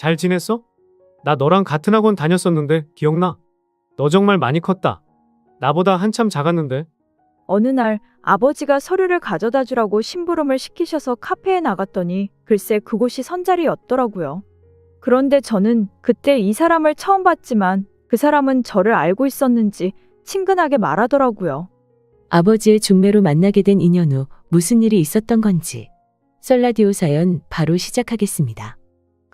잘 지냈어? 나 너랑 같은 학원 다녔었는데 기억나? 너 정말 많이 컸다. 나보다 한참 작았는데. 어느 날 아버지가 서류를 가져다 주라고 심부름을 시키셔서 카페에 나갔더니 글쎄 그곳이 선자리였더라고요. 그런데 저는 그때 이 사람을 처음 봤지만 그 사람은 저를 알고 있었는지 친근하게 말하더라고요. 아버지의 중매로 만나게 된 인연 후 무슨 일이 있었던 건지 썰라디오 사연 바로 시작하겠습니다.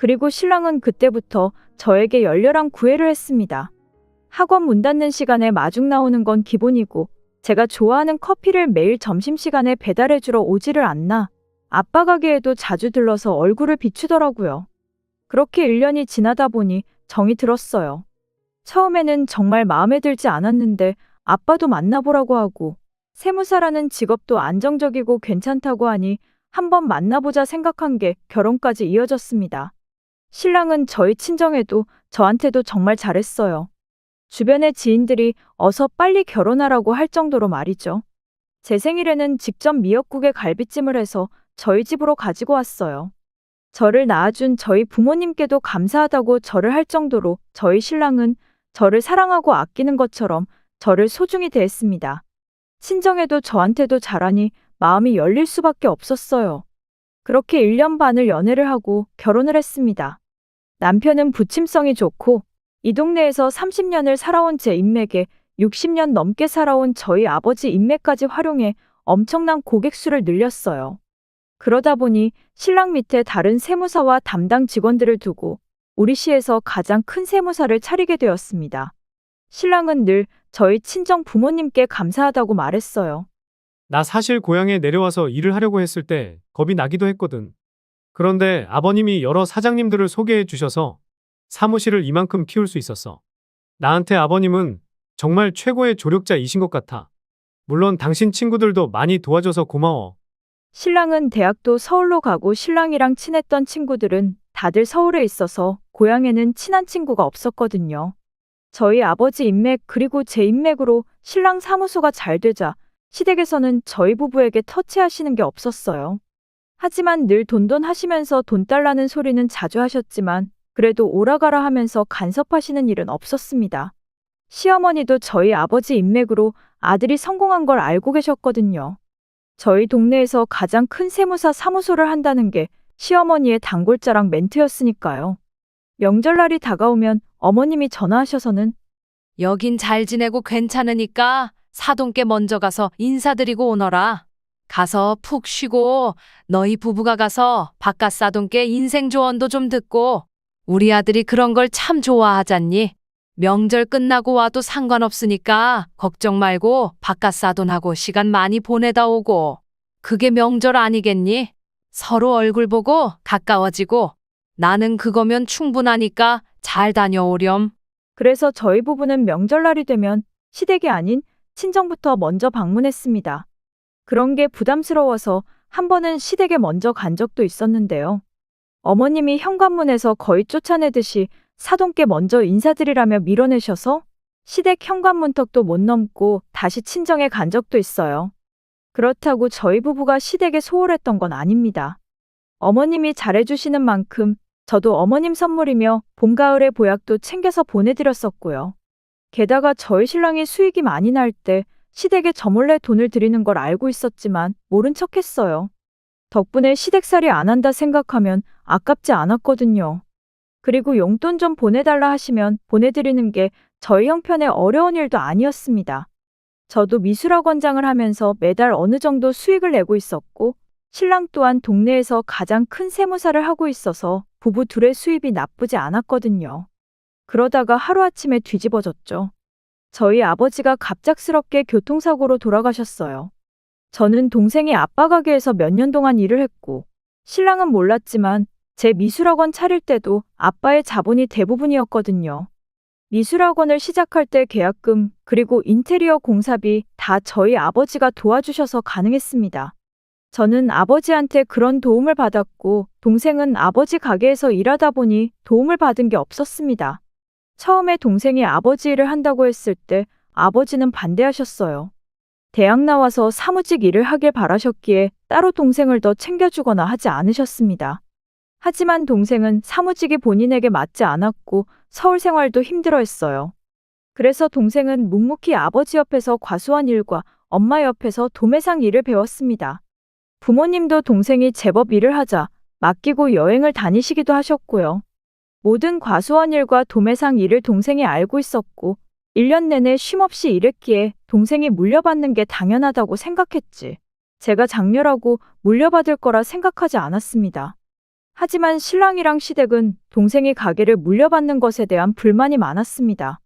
그리고 신랑은 그때부터 저에게 열렬한 구애를 했습니다. 학원 문 닫는 시간에 마중 나오는 건 기본이고 제가 좋아하는 커피를 매일 점심시간에 배달해주러 오지를 않나 아빠 가게에도 자주 들러서 얼굴을 비추더라고요. 그렇게 1년이 지나다 보니 정이 들었어요. 처음에는 정말 마음에 들지 않았는데 아빠도 만나보라고 하고 세무사라는 직업도 안정적이고 괜찮다고 하니 한번 만나보자 생각한 게 결혼까지 이어졌습니다. 신랑은 저희 친정에도 저한테도 정말 잘했어요. 주변의 지인들이 어서 빨리 결혼하라고 할 정도로 말이죠. 제 생일에는 직접 미역국에 갈비찜을 해서 저희 집으로 가지고 왔어요. 저를 낳아준 저희 부모님께도 감사하다고 절을 할 정도로 저희 신랑은 저를 사랑하고 아끼는 것처럼 저를 소중히 대했습니다. 친정에도 저한테도 잘하니 마음이 열릴 수밖에 없었어요. 그렇게 1년 반을 연애를 하고 결혼을 했습니다. 남편은 부침성이 좋고 이 동네에서 30년을 살아온 제 인맥에 60년 넘게 살아온 저희 아버지 인맥까지 활용해 엄청난 고객 수를 늘렸어요. 그러다 보니 신랑 밑에 다른 세무사와 담당 직원들을 두고 우리 시에서 가장 큰 세무사를 차리게 되었습니다. 신랑은 늘 저희 친정 부모님께 감사하다고 말했어요. 나 사실 고향에 내려와서 일을 하려고 했을 때 겁이 나기도 했거든. 그런데 아버님이 여러 사장님들을 소개해 주셔서 사무실을 이만큼 키울 수 있었어. 나한테 아버님은 정말 최고의 조력자이신 것 같아. 물론 당신 친구들도 많이 도와줘서 고마워. 신랑은 대학도 서울로 가고 신랑이랑 친했던 친구들은 다들 서울에 있어서 고향에는 친한 친구가 없었거든요. 저희 아버지 인맥 그리고 제 인맥으로 신랑 사무소가 잘 되자 시댁에서는 저희 부부에게 터치하시는 게 없었어요. 하지만 늘 돈돈 하시면서 돈 달라는 소리는 자주 하셨지만 그래도 오라가라 하면서 간섭하시는 일은 없었습니다. 시어머니도 저희 아버지 인맥으로 아들이 성공한 걸 알고 계셨거든요. 저희 동네에서 가장 큰 세무사 사무소를 한다는 게 시어머니의 단골자랑 멘트였으니까요. 명절날이 다가오면 어머님이 전화하셔서는 여긴 잘 지내고 괜찮으니까 사돈께 먼저 가서 인사드리고 오너라. 가서 푹 쉬고 너희 부부가 가서 바깥 사돈께 인생 조언도 좀 듣고 우리 아들이 그런 걸 참 좋아하잖니. 명절 끝나고 와도 상관없으니까 걱정 말고 바깥 사돈하고 시간 많이 보내다 오고. 그게 명절 아니겠니? 서로 얼굴 보고 가까워지고 나는 그거면 충분하니까 잘 다녀오렴. 그래서 저희 부부는 명절날이 되면 시댁이 아닌 친정부터 먼저 방문했습니다. 그런 게 부담스러워서 한 번은 시댁에 먼저 간 적도 있었는데요. 어머님이 현관문에서 거의 쫓아내듯이 사돈께 먼저 인사드리라며 밀어내셔서 시댁 현관문턱도 못 넘고 다시 친정에 간 적도 있어요. 그렇다고 저희 부부가 시댁에 소홀했던 건 아닙니다. 어머님이 잘해주시는 만큼 저도 어머님 선물이며 봄, 가을의 보약도 챙겨서 보내드렸었고요. 게다가 저희 신랑이 수익이 많이 날 때 시댁에 저 몰래 돈을 드리는 걸 알고 있었지만 모른 척했어요. 덕분에 시댁살이 안 한다 생각하면 아깝지 않았거든요. 그리고 용돈 좀 보내달라 하시면 보내드리는 게 저희 형편에 어려운 일도 아니었습니다. 저도 미술학원장을 하면서 매달 어느 정도 수익을 내고 있었고 신랑 또한 동네에서 가장 큰 세무사를 하고 있어서 부부 둘의 수입이 나쁘지 않았거든요. 그러다가 하루아침에 뒤집어졌죠. 저희 아버지가 갑작스럽게 교통사고로 돌아가셨어요. 저는 동생이 아빠 가게에서 몇 년 동안 일을 했고 신랑은 몰랐지만 제 미술학원 차릴 때도 아빠의 자본이 대부분이었거든요. 미술학원을 시작할 때 계약금 그리고 인테리어 공사비 다 저희 아버지가 도와주셔서 가능했습니다. 저는 아버지한테 그런 도움을 받았고 동생은 아버지 가게에서 일하다 보니 도움을 받은 게 없었습니다. 처음에 동생이 아버지 일을 한다고 했을 때 아버지는 반대하셨어요. 대학 나와서 사무직 일을 하길 바라셨기에 따로 동생을 더 챙겨주거나 하지 않으셨습니다. 하지만 동생은 사무직이 본인에게 맞지 않았고 서울 생활도 힘들어했어요. 그래서 동생은 묵묵히 아버지 옆에서 과수원 일과 엄마 옆에서 도매상 일을 배웠습니다. 부모님도 동생이 제법 일을 하자 맡기고 여행을 다니시기도 하셨고요. 모든 과수원 일과 도매상 일을 동생이 알고 있었고 1년 내내 쉼없이 일했기에 동생이 물려받는 게 당연하다고 생각했지. 제가 장렬하고 물려받을 거라 생각하지 않았습니다. 하지만 신랑이랑 시댁은 동생이 가게를 물려받는 것에 대한 불만이 많았습니다.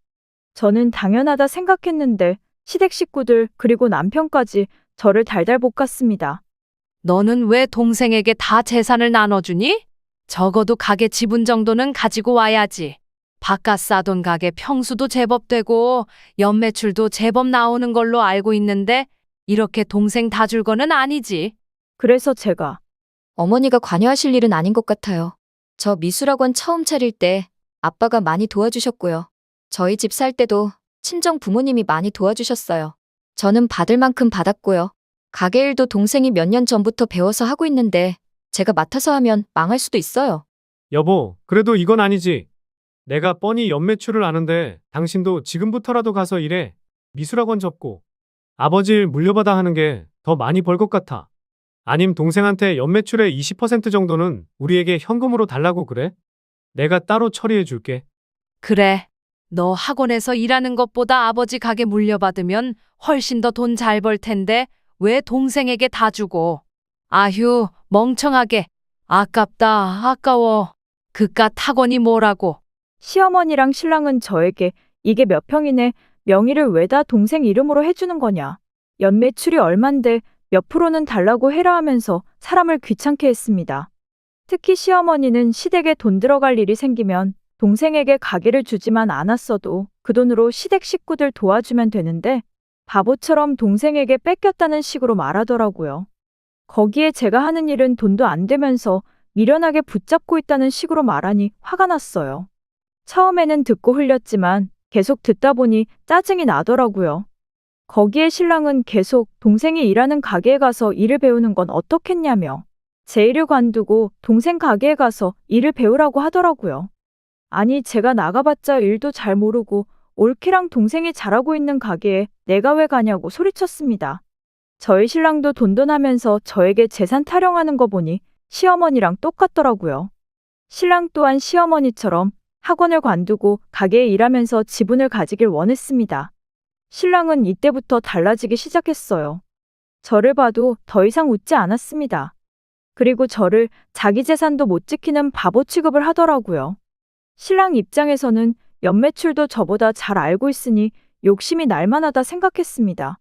저는 당연하다 생각했는데 시댁 식구들 그리고 남편까지 저를 달달 볶았습니다. 너는 왜 동생에게 다 재산을 나눠주니? 적어도 가게 지분 정도는 가지고 와야지. 바깥 싸돈 가게 평수도 제법 되고 연매출도 제법 나오는 걸로 알고 있는데 이렇게 동생 다 줄 거는 아니지. 그래서 제가 어머니가 관여하실 일은 아닌 것 같아요. 저 미술학원 처음 차릴 때 아빠가 많이 도와주셨고요. 저희 집 살 때도 친정 부모님이 많이 도와주셨어요. 저는 받을 만큼 받았고요. 가게 일도 동생이 몇 년 전부터 배워서 하고 있는데 제가 맡아서 하면 망할 수도 있어요. 여보, 그래도 이건 아니지. 내가 뻔히 연매출을 아는데 당신도 지금부터라도 가서 일해. 미술학원 접고 아버지 일 물려받아 하는 게 더 많이 벌 것 같아. 아님 동생한테 연매출의 20% 정도는 우리에게 현금으로 달라고 그래? 내가 따로 처리해 줄게. 그래. 너 학원에서 일하는 것보다 아버지 가게 물려받으면 훨씬 더 돈 잘 벌 텐데 왜 동생에게 다 주고. 아휴, 멍청하게. 아깝다, 아까워. 그깟 학원이 뭐라고. 시어머니랑 신랑은 저에게 이게 몇 평이네, 명의를 왜 다 동생 이름으로 해주는 거냐. 연매출이 얼만데 몇 프로는 달라고 해라 하면서 사람을 귀찮게 했습니다. 특히 시어머니는 시댁에 돈 들어갈 일이 생기면 동생에게 가게를 주지만 않았어도 그 돈으로 시댁 식구들 도와주면 되는데 바보처럼 동생에게 뺏겼다는 식으로 말하더라고요. 거기에 제가 하는 일은 돈도 안 되면서 미련하게 붙잡고 있다는 식으로 말하니 화가 났어요. 처음에는 듣고 흘렸지만 계속 듣다 보니 짜증이 나더라고요. 거기에 신랑은 계속 동생이 일하는 가게에 가서 일을 배우는 건 어떻겠냐며 제 일을 관두고 동생 가게에 가서 일을 배우라고 하더라고요. 아니, 제가 나가봤자 일도 잘 모르고 올케랑 동생이 잘하고 있는 가게에 내가 왜 가냐고 소리쳤습니다. 저희 신랑도 돈돈하면서 저에게 재산 타령하는 거 보니 시어머니랑 똑같더라고요. 신랑 또한 시어머니처럼 학원을 관두고 가게에 일하면서 지분을 가지길 원했습니다. 신랑은 이때부터 달라지기 시작했어요. 저를 봐도 더 이상 웃지 않았습니다. 그리고 저를 자기 재산도 못 지키는 바보 취급을 하더라고요. 신랑 입장에서는 연매출도 저보다 잘 알고 있으니 욕심이 날만하다 생각했습니다.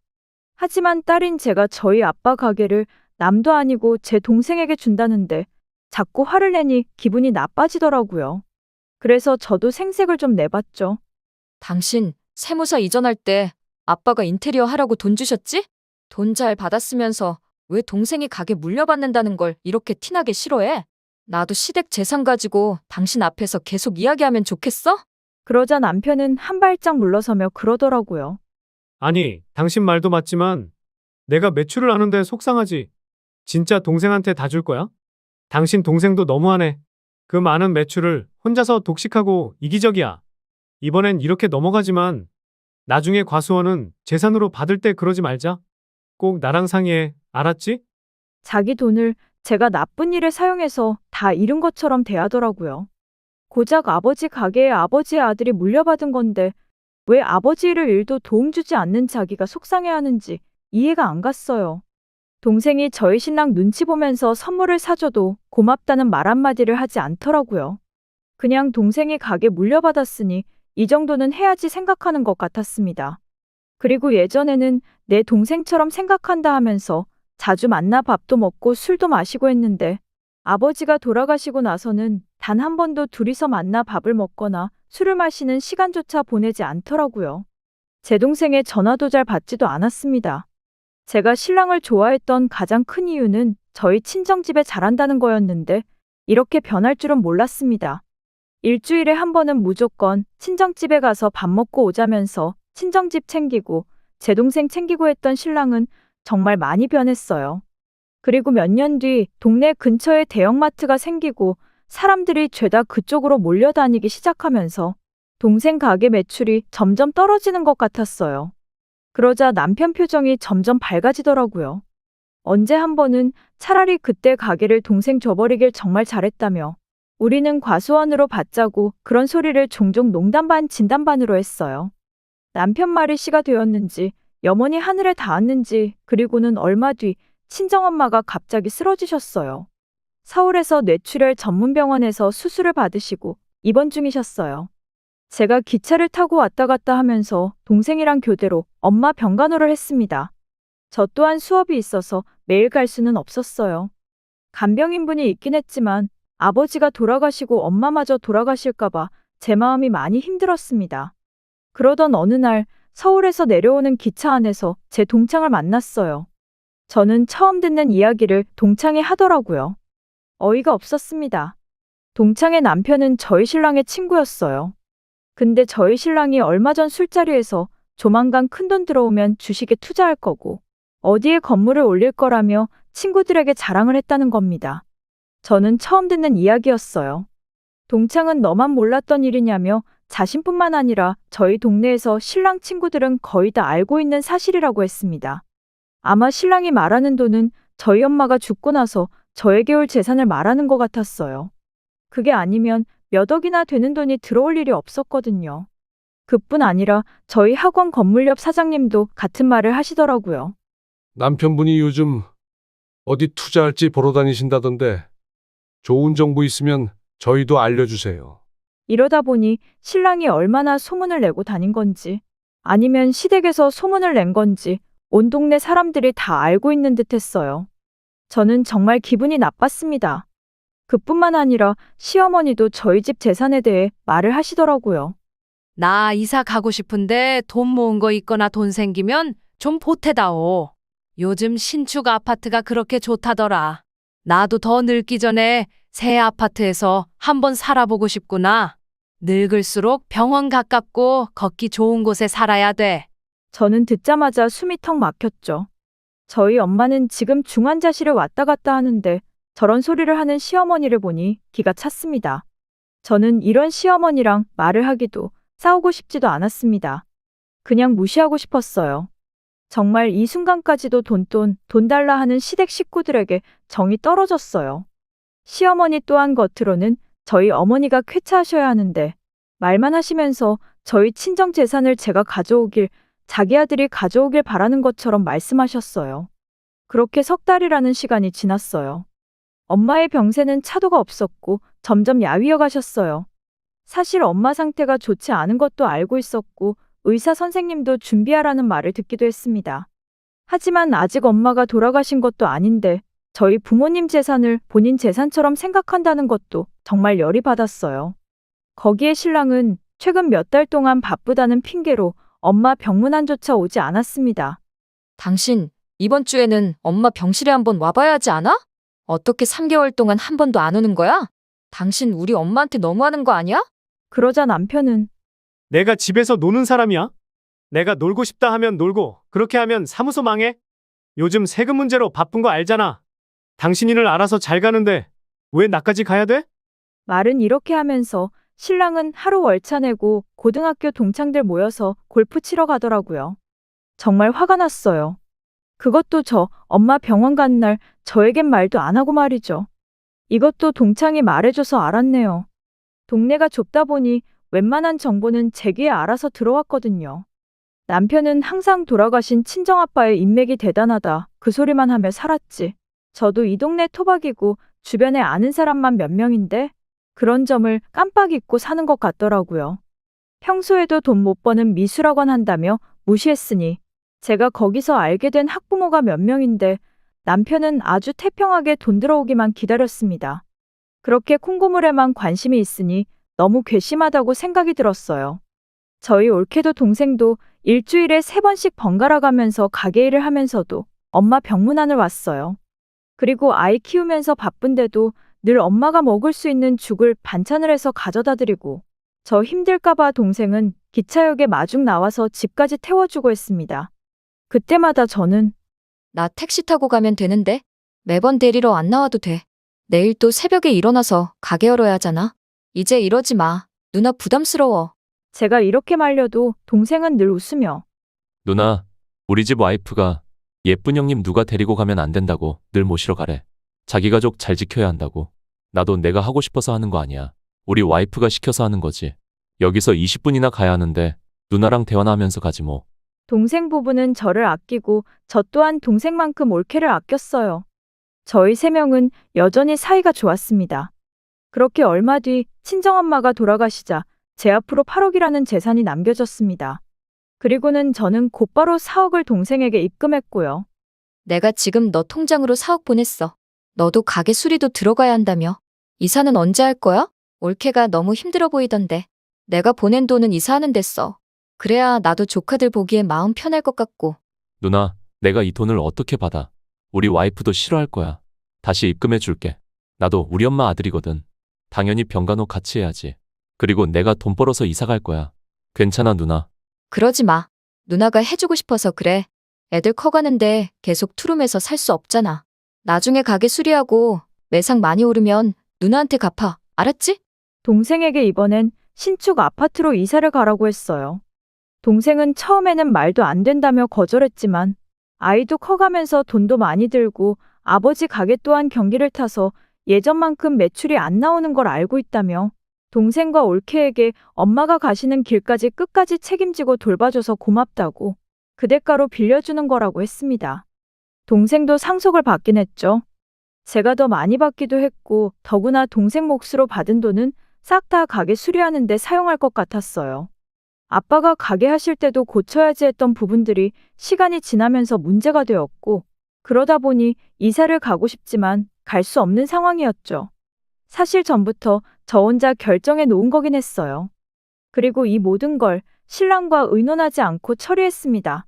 하지만 딸인 제가 저희 아빠 가게를 남도 아니고 제 동생에게 준다는데 자꾸 화를 내니 기분이 나빠지더라고요. 그래서 저도 생색을 좀 내봤죠. 당신 세무사 이전할 때 아빠가 인테리어 하라고 돈 주셨지? 돈 잘 받았으면서 왜 동생이 가게 물려받는다는 걸 이렇게 티나게 싫어해? 나도 시댁 재산 가지고 당신 앞에서 계속 이야기하면 좋겠어? 그러자 남편은 한 발짝 물러서며 그러더라고요. 아니, 당신 말도 맞지만 내가 매출을 아는데 속상하지. 진짜 동생한테 다 줄 거야? 당신 동생도 너무하네. 그 많은 매출을 혼자서 독식하고 이기적이야. 이번엔 이렇게 넘어가지만 나중에 과수원은 재산으로 받을 때 그러지 말자. 꼭 나랑 상의해. 알았지? 자기 돈을 제가 나쁜 일에 사용해서 다 잃은 것처럼 대하더라고요. 고작 아버지 가게에 아버지의 아들이 물려받은 건데 왜 아버지 일도 도움 주지 않는 자기가 속상해하는지 이해가 안 갔어요. 동생이 저희 신랑 눈치 보면서 선물을 사줘도 고맙다는 말 한마디를 하지 않더라고요. 그냥 동생이 가게 물려받았으니 이 정도는 해야지 생각하는 것 같았습니다. 그리고 예전에는 내 동생처럼 생각한다 하면서 자주 만나 밥도 먹고 술도 마시고 했는데 아버지가 돌아가시고 나서는 단 한 번도 둘이서 만나 밥을 먹거나 술을 마시는 시간조차 보내지 않더라고요. 제 동생의 전화도 잘 받지도 않았습니다. 제가 신랑을 좋아했던 가장 큰 이유는 저희 친정집에 잘한다는 거였는데 이렇게 변할 줄은 몰랐습니다. 일주일에 한 번은 무조건 친정집에 가서 밥 먹고 오자면서 친정집 챙기고 제 동생 챙기고 했던 신랑은 정말 많이 변했어요. 그리고 몇 년 뒤 동네 근처에 대형마트가 생기고 사람들이 죄다 그쪽으로 몰려다니기 시작하면서 동생 가게 매출이 점점 떨어지는 것 같았어요. 그러자 남편 표정이 점점 밝아지더라고요. 언제 한 번은 차라리 그때 가게를 동생 줘버리길 정말 잘했다며 우리는 과수원으로 받자고 그런 소리를 종종 농담 반 진담 반으로 했어요. 남편 말이 씨가 되었는지 염원이 하늘에 닿았는지 그리고는 얼마 뒤 친정엄마가 갑자기 쓰러지셨어요. 서울에서 뇌출혈 전문병원에서 수술을 받으시고 입원 중이셨어요. 제가 기차를 타고 왔다 갔다 하면서 동생이랑 교대로 엄마 병간호를 했습니다. 저 또한 수업이 있어서 매일 갈 수는 없었어요. 간병인분이 있긴 했지만 아버지가 돌아가시고 엄마마저 돌아가실까봐 제 마음이 많이 힘들었습니다. 그러던 어느 날 서울에서 내려오는 기차 안에서 제 동창을 만났어요. 저는 처음 듣는 이야기를 동창이 하더라고요. 어이가 없었습니다. 동창의 남편은 저희 신랑의 친구였어요. 근데 저희 신랑이 얼마 전 술자리에서 조만간 큰돈 들어오면 주식에 투자할 거고 어디에 건물을 올릴 거라며 친구들에게 자랑을 했다는 겁니다. 저는 처음 듣는 이야기였어요. 동창은 너만 몰랐던 일이냐며 자신뿐만 아니라 저희 동네에서 신랑 친구들은 거의 다 알고 있는 사실이라고 했습니다. 아마 신랑이 말하는 돈은 저희 엄마가 죽고 나서 저에게 올 재산을 말하는 것 같았어요. 그게 아니면 몇 억이나 되는 돈이 들어올 일이 없었거든요. 그뿐 아니라 저희 학원 건물 옆 사장님도 같은 말을 하시더라고요. 남편분이 요즘 어디 투자할지 보러 다니신다던데 좋은 정보 있으면 저희도 알려주세요. 이러다 보니 신랑이 얼마나 소문을 내고 다닌 건지 아니면 시댁에서 소문을 낸 건지 온 동네 사람들이 다 알고 있는 듯 했어요. 저는 정말 기분이 나빴습니다. 그뿐만 아니라 시어머니도 저희 집 재산에 대해 말을 하시더라고요. 나 이사 가고 싶은데 돈 모은 거 있거나 돈 생기면 좀 보태다오. 요즘 신축 아파트가 그렇게 좋다더라. 나도 더 늙기 전에 새 아파트에서 한번 살아보고 싶구나. 늙을수록 병원 가깝고 걷기 좋은 곳에 살아야 돼. 저는 듣자마자 숨이 턱 막혔죠. 저희 엄마는 지금 중환자실에 왔다 갔다 하는데 저런 소리를 하는 시어머니를 보니 기가 찼습니다. 저는 이런 시어머니랑 말을 하기도 싸우고 싶지도 않았습니다. 그냥 무시하고 싶었어요. 정말 이 순간까지도 돈 달라 하는 시댁 식구들에게 정이 떨어졌어요. 시어머니 또한 겉으로는 저희 어머니가 쾌차하셔야 하는데 말만 하시면서 저희 친정 재산을 제가 가져오길 자기 아들이 가져오길 바라는 것처럼 말씀하셨어요. 그렇게 석 달이라는 시간이 지났어요. 엄마의 병세는 차도가 없었고 점점 야위어 가셨어요. 사실 엄마 상태가 좋지 않은 것도 알고 있었고 의사 선생님도 준비하라는 말을 듣기도 했습니다. 하지만 아직 엄마가 돌아가신 것도 아닌데 저희 부모님 재산을 본인 재산처럼 생각한다는 것도 정말 열이 받았어요. 거기에 신랑은 최근 몇 달 동안 바쁘다는 핑계로 엄마 병문안조차 오지 않았습니다. 당신, 이번 주에는 엄마 병실에 한번 와봐야 하지 않아? 어떻게 3개월 동안 한 번도 안 오는 거야? 당신 우리 엄마한테 너무하는 거 아니야? 그러자 남편은 내가 집에서 노는 사람이야? 내가 놀고 싶다 하면 놀고 그렇게 하면 사무소 망해? 요즘 세금 문제로 바쁜 거 알잖아. 당신 일을 알아서 잘 가는데 왜 나까지 가야 돼? 말은 이렇게 하면서 신랑은 하루 월차 내고 고등학교 동창들 모여서 골프 치러 가더라고요. 정말 화가 났어요. 그것도 저 엄마 병원 간 날 저에겐 말도 안 하고 말이죠. 이것도 동창이 말해줘서 알았네요. 동네가 좁다 보니 웬만한 정보는 제 귀에 알아서 들어왔거든요. 남편은 항상 돌아가신 친정아빠의 인맥이 대단하다 그 소리만 하며 살았지. 저도 이 동네 토박이고 주변에 아는 사람만 몇 명인데 그런 점을 깜빡 잊고 사는 것 같더라고요. 평소에도 돈 못 버는 미술학원 한다며 무시했으니 제가 거기서 알게 된 학부모가 몇 명인데 남편은 아주 태평하게 돈 들어오기만 기다렸습니다. 그렇게 콩고물에만 관심이 있으니 너무 괘씸하다고 생각이 들었어요. 저희 올케도 동생도 일주일에 3번씩 번갈아 가면서 가게 일을 하면서도 엄마 병문안을 왔어요. 그리고 아이 키우면서 바쁜데도 늘 엄마가 먹을 수 있는 죽을 반찬을 해서 가져다 드리고 저 힘들까봐 동생은 기차역에 마중 나와서 집까지 태워주고 했습니다. 그때마다 저는 나 택시 타고 가면 되는데 매번 데리러 안 나와도 돼. 내일 또 새벽에 일어나서 가게 열어야 하잖아. 이제 이러지 마. 누나 부담스러워. 제가 이렇게 말려도 동생은 늘 웃으며 누나, 우리 집 와이프가 예쁜 형님 누가 데리고 가면 안 된다고 늘 모시러 가래. 자기 가족 잘 지켜야 한다고. 나도 내가 하고 싶어서 하는 거 아니야. 우리 와이프가 시켜서 하는 거지. 여기서 20분이나 가야 하는데 누나랑 대화나 하면서 가지 뭐. 동생 부부는 저를 아끼고 저 또한 동생만큼 올케를 아꼈어요. 저희 세 명은 여전히 사이가 좋았습니다. 그렇게 얼마 뒤 친정엄마가 돌아가시자 제 앞으로 8억이라는 재산이 남겨졌습니다. 그리고는 저는 곧바로 4억을 동생에게 입금했고요. 내가 지금 너 통장으로 4억 보냈어. 너도 가게 수리도 들어가야 한다며. 이사는 언제 할 거야? 올케가 너무 힘들어 보이던데. 내가 보낸 돈은 이사하는 데 써. 그래야 나도 조카들 보기에 마음 편할 것 같고. 누나, 내가 이 돈을 어떻게 받아? 우리 와이프도 싫어할 거야. 다시 입금해 줄게. 나도 우리 엄마 아들이거든. 당연히 병간호 같이 해야지. 그리고 내가 돈 벌어서 이사 갈 거야. 괜찮아, 누나. 그러지 마. 누나가 해주고 싶어서 그래. 애들 커가는데 계속 투룸에서 살 수 없잖아. 나중에 가게 수리하고 매상 많이 오르면 누나한테 갚아. 알았지? 동생에게 이번엔 신축 아파트로 이사를 가라고 했어요. 동생은 처음에는 말도 안 된다며 거절했지만 아이도 커가면서 돈도 많이 들고 아버지 가게 또한 경기를 타서 예전만큼 매출이 안 나오는 걸 알고 있다며 동생과 올케에게 엄마가 가시는 길까지 끝까지 책임지고 돌봐줘서 고맙다고 그 대가로 빌려주는 거라고 했습니다. 동생도 상속을 받긴 했죠. 제가 더 많이 받기도 했고 더구나 동생 몫으로 받은 돈은 싹 다 가게 수리하는 데 사용할 것 같았어요. 아빠가 가게 하실 때도 고쳐야지 했던 부분들이 시간이 지나면서 문제가 되었고 그러다 보니 이사를 가고 싶지만 갈 수 없는 상황이었죠. 사실 전부터 저 혼자 결정해 놓은 거긴 했어요. 그리고 이 모든 걸 신랑과 의논하지 않고 처리했습니다.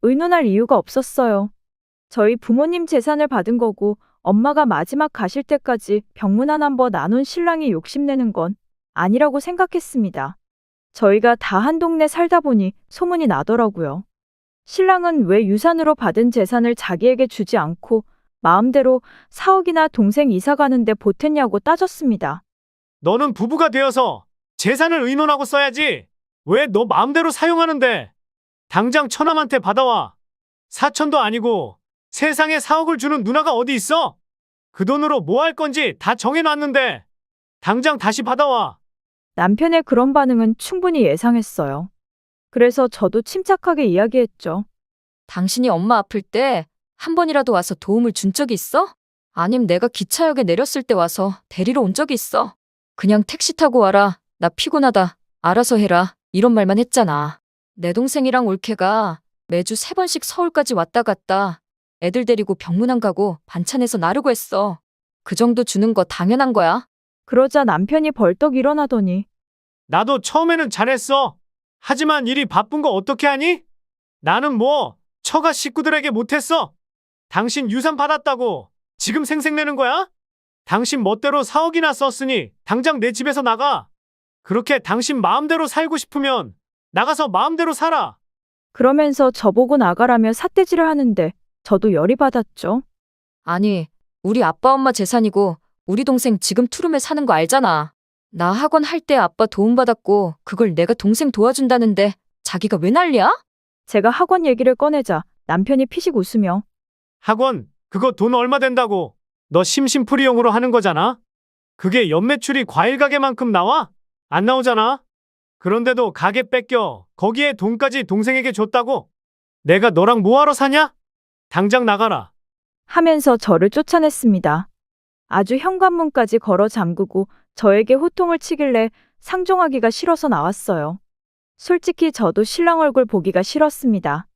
의논할 이유가 없었어요. 저희 부모님 재산을 받은 거고 엄마가 마지막 가실 때까지 병문 한번 나눈 신랑이 욕심내는 건 아니라고 생각했습니다. 저희가 다 한 동네 살다 보니 소문이 나더라고요. 신랑은 왜 유산으로 받은 재산을 자기에게 주지 않고 마음대로 4억이나 동생 이사 가는데 보탰냐고 따졌습니다. 너는 부부가 되어서 재산을 의논하고 써야지. 왜 너 마음대로 사용하는데? 당장 처남한테 받아와. 사천도 아니고 세상에 4억을 주는 누나가 어디 있어? 그 돈으로 뭐 할 건지 다 정해놨는데 당장 다시 받아와. 남편의 그런 반응은 충분히 예상했어요. 그래서 저도 침착하게 이야기했죠. 당신이 엄마 아플 때 한 번이라도 와서 도움을 준 적이 있어? 아님 내가 기차역에 내렸을 때 와서 데리러 온 적이 있어? 그냥 택시 타고 와라. 나 피곤하다. 알아서 해라. 이런 말만 했잖아. 내 동생이랑 올케가 매주 3번씩 서울까지 왔다 갔다 애들 데리고 병문안 가고 반찬해서 나르고 했어. 그 정도 주는 거 당연한 거야. 그러자 남편이 벌떡 일어나더니 나도 처음에는 잘했어. 하지만 일이 바쁜 거 어떻게 하니? 나는 뭐 처가 식구들에게 못했어. 당신 유산 받았다고 지금 생색내는 거야? 당신 멋대로 4억이나 썼으니 당장 내 집에서 나가. 그렇게 당신 마음대로 살고 싶으면 나가서 마음대로 살아. 그러면서 저보고 나가라며 삿대질을 하는데 저도 열이 받았죠. 아니, 우리 아빠 엄마 재산이고 우리 동생 지금 투룸에 사는 거 알잖아. 나 학원 할 때 아빠 도움받았고 그걸 내가 동생 도와준다는데 자기가 왜 난리야? 제가 학원 얘기를 꺼내자 남편이 피식 웃으며 학원 그거 돈 얼마 된다고. 너 심심풀이용으로 하는 거잖아. 그게 연매출이 과일 가게만큼 나와? 안 나오잖아. 그런데도 가게 뺏겨 거기에 돈까지 동생에게 줬다고? 내가 너랑 뭐하러 사냐? 당장 나가라. 하면서 저를 쫓아냈습니다. 아주 현관문까지 걸어 잠그고 저에게 호통을 치길래 상종하기가 싫어서 나왔어요. 솔직히 저도 신랑 얼굴 보기가 싫었습니다.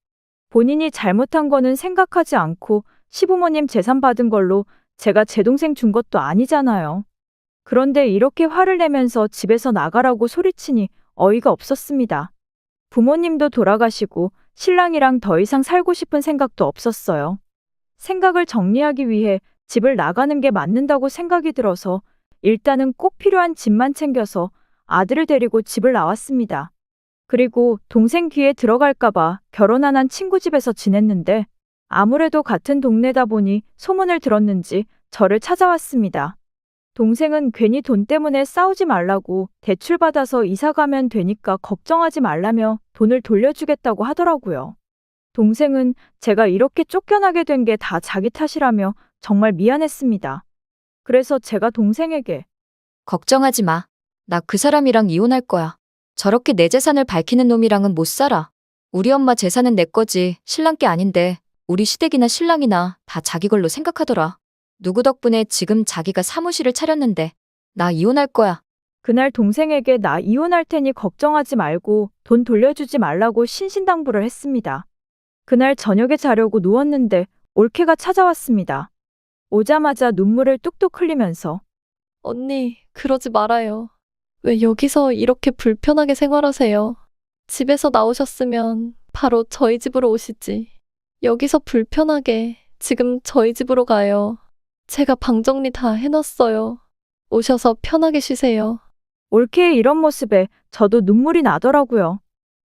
본인이 잘못한 거는 생각하지 않고 시부모님 재산 받은 걸로 제가 제 동생 준 것도 아니잖아요. 그런데 이렇게 화를 내면서 집에서 나가라고 소리치니 어이가 없었습니다. 부모님도 돌아가시고 신랑이랑 더 이상 살고 싶은 생각도 없었어요. 생각을 정리하기 위해 집을 나가는 게 맞는다고 생각이 들어서 일단은 꼭 필요한 집만 챙겨서 아들을 데리고 집을 나왔습니다. 그리고 동생 귀에 들어갈까봐 결혼 안 한 친구 집에서 지냈는데 아무래도 같은 동네다 보니 소문을 들었는지 저를 찾아왔습니다. 동생은 괜히 돈 때문에 싸우지 말라고 대출받아서 이사 가면 되니까 걱정하지 말라며 돈을 돌려주겠다고 하더라고요. 동생은 제가 이렇게 쫓겨나게 된 게 다 자기 탓이라며 정말 미안했습니다. 그래서 제가 동생에게 걱정하지 마. 나 그 사람이랑 이혼할 거야. 저렇게 내 재산을 밝히는 놈이랑은 못 살아. 우리 엄마 재산은 내 거지 신랑 게 아닌데 우리 시댁이나 신랑이나 다 자기 걸로 생각하더라. 누구 덕분에 지금 자기가 사무실을 차렸는데 나 이혼할 거야. 그날 동생에게 나 이혼할 테니 걱정하지 말고 돈 돌려주지 말라고 신신당부를 했습니다. 그날 저녁에 자려고 누웠는데 올케가 찾아왔습니다. 오자마자 눈물을 뚝뚝 흘리면서 언니, 그러지 말아요. 왜 여기서 이렇게 불편하게 생활하세요? 집에서 나오셨으면 바로 저희 집으로 오시지. 여기서 불편하게 지금 저희 집으로 가요. 제가 방 정리 다 해놨어요. 오셔서 편하게 쉬세요. 올케의 이런 모습에 저도 눈물이 나더라고요.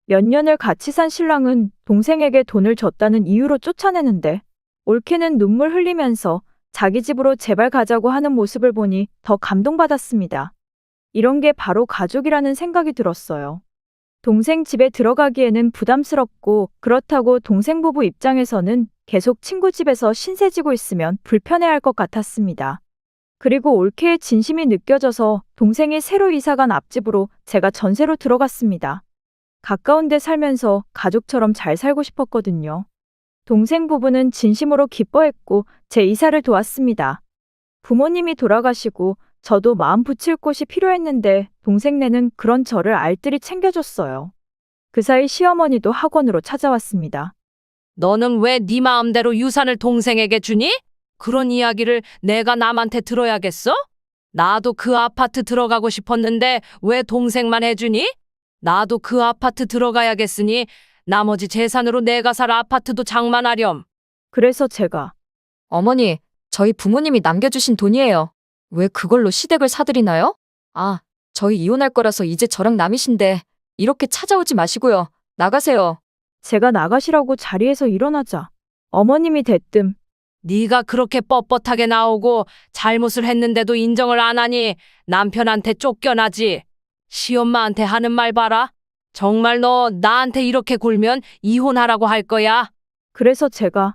몇 년을 같이 산 신랑은 동생에게 돈을 줬다는 이유로 쫓아내는데 올케는 눈물 흘리면서 자기 집으로 제발 가자고 하는 모습을 보니 더 감동받았습니다. 이런 게 바로 가족이라는 생각이 들었어요. 동생 집에 들어가기에는 부담스럽고 그렇다고 동생 부부 입장에서는 계속 친구 집에서 신세 지고 있으면 불편해할 것 같았습니다. 그리고 올케의 진심이 느껴져서 동생이 새로 이사간 앞집으로 제가 전세로 들어갔습니다. 가까운 데 살면서 가족처럼 잘 살고 싶었거든요. 동생 부부는 진심으로 기뻐했고 제 이사를 도왔습니다. 부모님이 돌아가시고 저도 마음 붙일 곳이 필요했는데 동생네는 그런 저를 알뜰히 챙겨줬어요. 그 사이 시어머니도 학원으로 찾아왔습니다. 너는 왜 네 마음대로 유산을 동생에게 주니? 그런 이야기를 내가 남한테 들어야겠어? 나도 그 아파트 들어가고 싶었는데 왜 동생만 해주니? 나도 그 아파트 들어가야겠으니 나머지 재산으로 내가 살 아파트도 장만하렴. 그래서 제가 어머니, 저희 부모님이 남겨주신 돈이에요. 왜 그걸로 시댁을 사드리나요? 아, 저희 이혼할 거라서 이제 저랑 남이신데 이렇게 찾아오지 마시고요. 나가세요. 제가 나가시라고 자리에서 일어나자 어머님이 대뜸 네가 그렇게 뻣뻣하게 나오고 잘못을 했는데도 인정을 안 하니 남편한테 쫓겨나지. 시엄마한테 하는 말 봐라. 정말 너 나한테 이렇게 굴면 이혼하라고 할 거야. 그래서 제가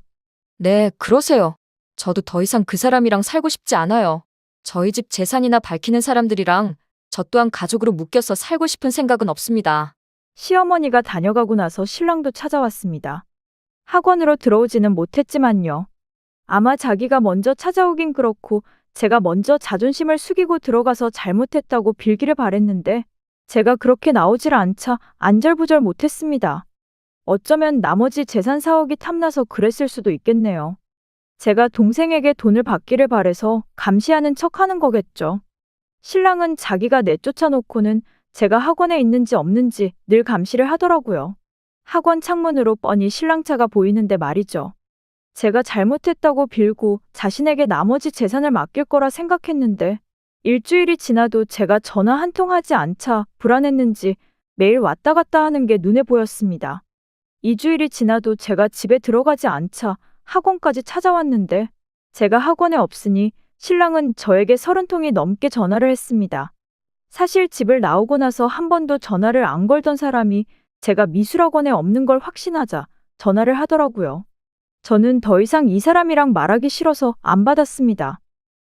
네, 그러세요. 저도 더 이상 그 사람이랑 살고 싶지 않아요. 저희 집 재산이나 밝히는 사람들이랑 저 또한 가족으로 묶여서 살고 싶은 생각은 없습니다. 시어머니가 다녀가고 나서 신랑도 찾아왔습니다. 학원으로 들어오지는 못했지만요. 아마 자기가 먼저 찾아오긴 그렇고 제가 먼저 자존심을 숙이고 들어가서 잘못했다고 빌기를 바랬는데 제가 그렇게 나오질 않자 안절부절 못했습니다. 어쩌면 나머지 재산 4억이 탐나서 그랬을 수도 있겠네요. 제가 동생에게 돈을 받기를 바래서 감시하는 척하는 거겠죠. 신랑은 자기가 내쫓아놓고는 제가 학원에 있는지 없는지 늘 감시를 하더라고요. 학원 창문으로 뻔히 신랑 차가 보이는데 말이죠. 제가 잘못했다고 빌고 자신에게 나머지 재산을 맡길 거라 생각했는데 일주일이 지나도 제가 전화 한 통 하지 않자 불안했는지 매일 왔다 갔다 하는 게 눈에 보였습니다. 2주일이 지나도 제가 집에 들어가지 않자 학원까지 찾아왔는데 제가 학원에 없으니 신랑은 저에게 30통이 넘게 전화를 했습니다. 사실 집을 나오고 나서 한 번도 전화를 안 걸던 사람이 제가 미술학원에 없는 걸 확신하자 전화를 하더라고요. 저는 더 이상 이 사람이랑 말하기 싫어서 안 받았습니다.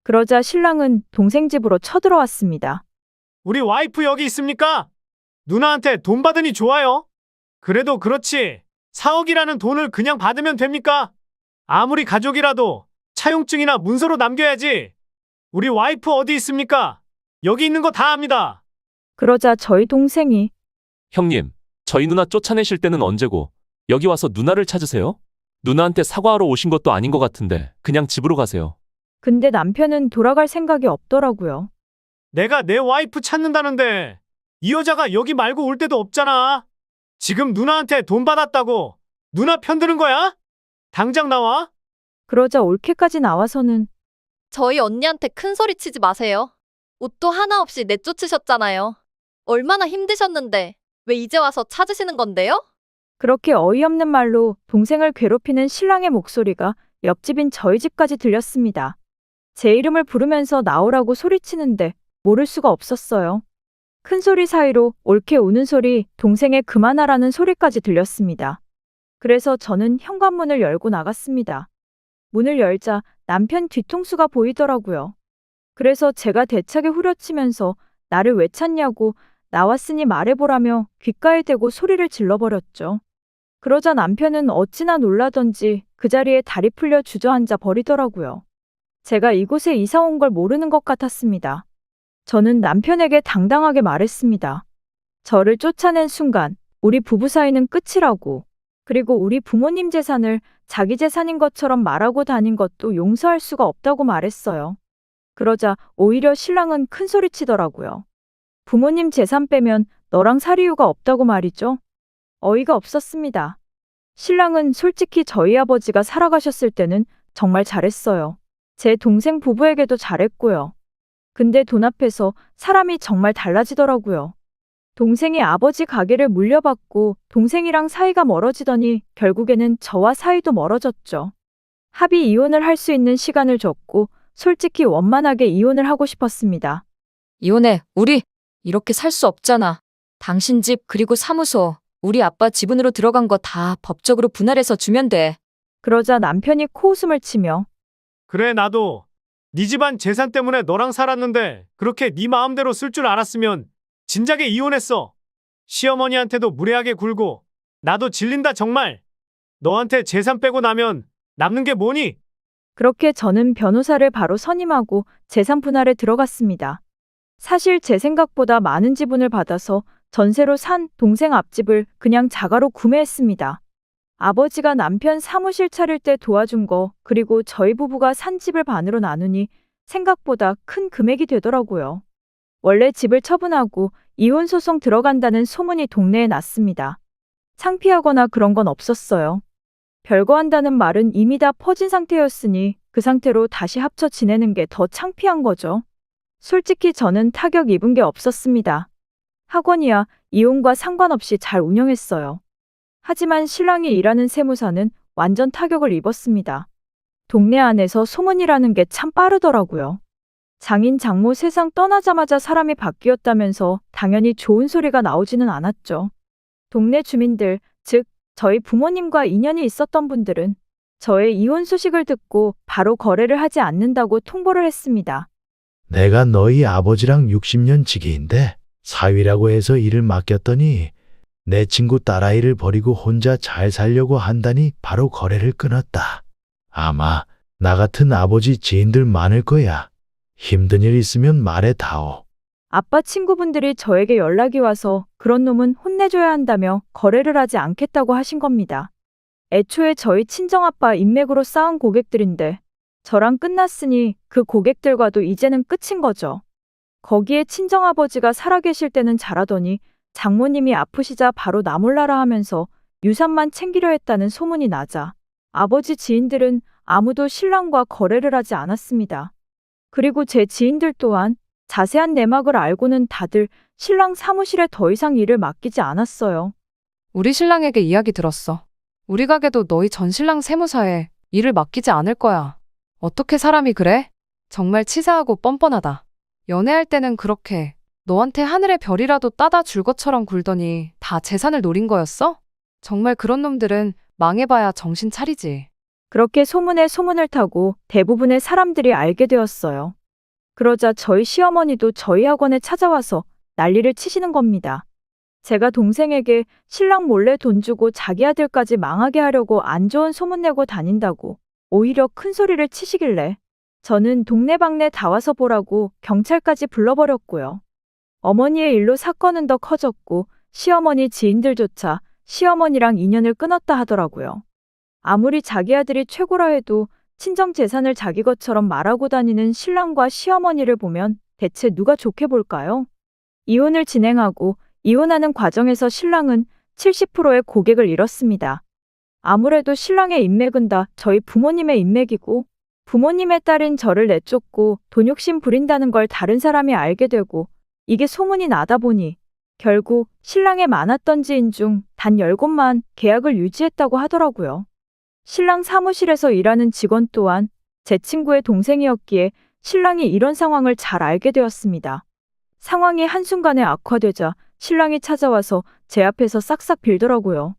그러자 신랑은 동생 집으로 쳐들어왔습니다. 우리 와이프 여기 있습니까? 누나한테 돈 받으니 좋아요. 그래도 그렇지. 4억이라는 돈을 그냥 받으면 됩니까? 아무리 가족이라도 차용증이나 문서로 남겨야지. 우리 와이프 어디 있습니까? 여기 있는 거 다 압니다. 그러자 저희 동생이 형님, 저희 누나 쫓아내실 때는 언제고 여기 와서 누나를 찾으세요? 누나한테 사과하러 오신 것도 아닌 것 같은데 그냥 집으로 가세요. 근데 남편은 돌아갈 생각이 없더라고요. 내가 내 와이프 찾는다는데 이 여자가 여기 말고 올 데도 없잖아. 지금 누나한테 돈 받았다고 누나 편드는 거야? 당장 나와. 그러자 올케까지 나와서는 저희 언니한테 큰 소리 치지 마세요. 옷도 하나 없이 내쫓으셨잖아요. 얼마나 힘드셨는데 왜 이제 와서 찾으시는 건데요? 그렇게 어이없는 말로 동생을 괴롭히는 신랑의 목소리가 옆집인 저희 집까지 들렸습니다. 제 이름을 부르면서 나오라고 소리치는데 모를 수가 없었어요. 큰 소리 사이로 옳게 우는 소리, 동생의 그만하라는 소리까지 들렸습니다. 그래서 저는 현관문을 열고 나갔습니다. 문을 열자 남편 뒤통수가 보이더라고요. 그래서 제가 대차게 후려치면서 나를 왜 찾냐고 나왔으니 말해보라며 귓가에 대고 소리를 질러버렸죠. 그러자 남편은 어찌나 놀라던지 그 자리에 다리 풀려 주저앉아 버리더라고요. 제가 이곳에 이사 온 걸 모르는 것 같았습니다. 저는 남편에게 당당하게 말했습니다. 저를 쫓아낸 순간 우리 부부 사이는 끝이라고. 그리고 우리 부모님 재산을 자기 재산인 것처럼 말하고 다닌 것도 용서할 수가 없다고 말했어요. 그러자 오히려 신랑은 큰 소리 치더라고요. 부모님 재산 빼면 너랑 살 이유가 없다고 말이죠. 어이가 없었습니다. 신랑은 솔직히 저희 아버지가 살아가셨을 때는 정말 잘했어요. 제 동생 부부에게도 잘했고요. 근데 돈 앞에서 사람이 정말 달라지더라고요. 동생이 아버지 가게를 물려받고 동생이랑 사이가 멀어지더니 결국에는 저와 사이도 멀어졌죠. 합의 이혼을 할 수 있는 시간을 줬고 솔직히 원만하게 이혼을 하고 싶었습니다. 이혼해. 우리 이렇게 살 수 없잖아. 당신 집 그리고 사무소, 우리 아빠 지분으로 들어간 거 다 법적으로 분할해서 주면 돼. 그러자 남편이 코웃음을 치며 그래 나도 네 집안 재산 때문에 너랑 살았는데 그렇게 네 마음대로 쓸 줄 알았으면 진작에 이혼했어. 시어머니한테도 무례하게 굴고 나도 질린다 정말. 너한테 재산 빼고 나면 남는 게 뭐니? 그렇게 저는 변호사를 바로 선임하고 재산 분할에 들어갔습니다. 사실 제 생각보다 많은 지분을 받아서 전세로 산 동생 앞집을 그냥 자가로 구매했습니다. 아버지가 남편 사무실 차릴 때 도와준 거, 그리고 저희 부부가 산 집을 반으로 나누니 생각보다 큰 금액이 되더라고요. 원래 집을 처분하고 이혼 소송 들어간다는 소문이 동네에 났습니다. 창피하거나 그런 건 없었어요. 별거 한다는 말은 이미 다 퍼진 상태였으니 그 상태로 다시 합쳐 지내는 게 더 창피한 거죠. 솔직히 저는 타격 입은 게 없었습니다. 학원이야 이혼과 상관없이 잘 운영했어요. 하지만 신랑이 일하는 세무사는 완전 타격을 입었습니다. 동네 안에서 소문이라는 게 참 빠르더라고요. 장인 장모 세상 떠나자마자 사람이 바뀌었다면서 당연히 좋은 소리가 나오지는 않았죠. 동네 주민들, 즉 저희 부모님과 인연이 있었던 분들은 저의 이혼 소식을 듣고 바로 거래를 하지 않는다고 통보를 했습니다. 내가 너희 아버지랑 60년 지기인데 사위라고 해서 일을 맡겼더니 내 친구 딸아이를 버리고 혼자 잘 살려고 한다니 바로 거래를 끊었다. 아마 나 같은 아버지 지인들 많을 거야. 힘든 일 있으면 말해 다오. 아빠 친구분들이 저에게 연락이 와서 그런 놈은 혼내줘야 한다며 거래를 하지 않겠다고 하신 겁니다. 애초에 저희 친정아빠 인맥으로 쌓은 고객들인데 저랑 끝났으니 그 고객들과도 이제는 끝인 거죠. 거기에 친정아버지가 살아계실 때는 잘하더니 장모님이 아프시자 바로 나 몰라라 하면서 유산만 챙기려 했다는 소문이 나자 아버지 지인들은 아무도 신랑과 거래를 하지 않았습니다. 그리고 제 지인들 또한 자세한 내막을 알고는 다들 신랑 사무실에 더 이상 일을 맡기지 않았어요. 우리 신랑에게 이야기 들었어. 우리 가게도 너희 전 신랑 세무사에 일을 맡기지 않을 거야. 어떻게 사람이 그래? 정말 치사하고 뻔뻔하다. 연애할 때는 그렇게 너한테 하늘의 별이라도 따다 줄 것처럼 굴더니 다 재산을 노린 거였어? 정말 그런 놈들은 망해봐야 정신 차리지. 그렇게 소문에 소문을 타고 대부분의 사람들이 알게 되었어요. 그러자 저희 시어머니도 저희 학원에 찾아와서 난리를 치시는 겁니다. 제가 동생에게 신랑 몰래 돈 주고 자기 아들까지 망하게 하려고 안 좋은 소문 내고 다닌다고 오히려 큰 소리를 치시길래 저는 동네방네 다 와서 보라고 경찰까지 불러버렸고요. 어머니의 일로 사건은 더 커졌고 시어머니 지인들조차 시어머니랑 인연을 끊었다 하더라고요. 아무리 자기 아들이 최고라 해도 친정 재산을 자기 것처럼 말하고 다니는 신랑과 시어머니를 보면 대체 누가 좋게 볼까요? 이혼을 진행하고 이혼하는 과정에서 신랑은 70%의 고객을 잃었습니다. 아무래도 신랑의 인맥은 다 저희 부모님의 인맥이고 부모님의 딸인 저를 내쫓고 돈 욕심 부린다는 걸 다른 사람이 알게 되고 이게 소문이 나다 보니 결국 신랑의 많았던 지인 중 단 10곳만 계약을 유지했다고 하더라고요. 신랑 사무실에서 일하는 직원 또한 제 친구의 동생이었기에 신랑이 이런 상황을 잘 알게 되었습니다. 상황이 한순간에 악화되자 신랑이 찾아와서 제 앞에서 싹싹 빌더라고요.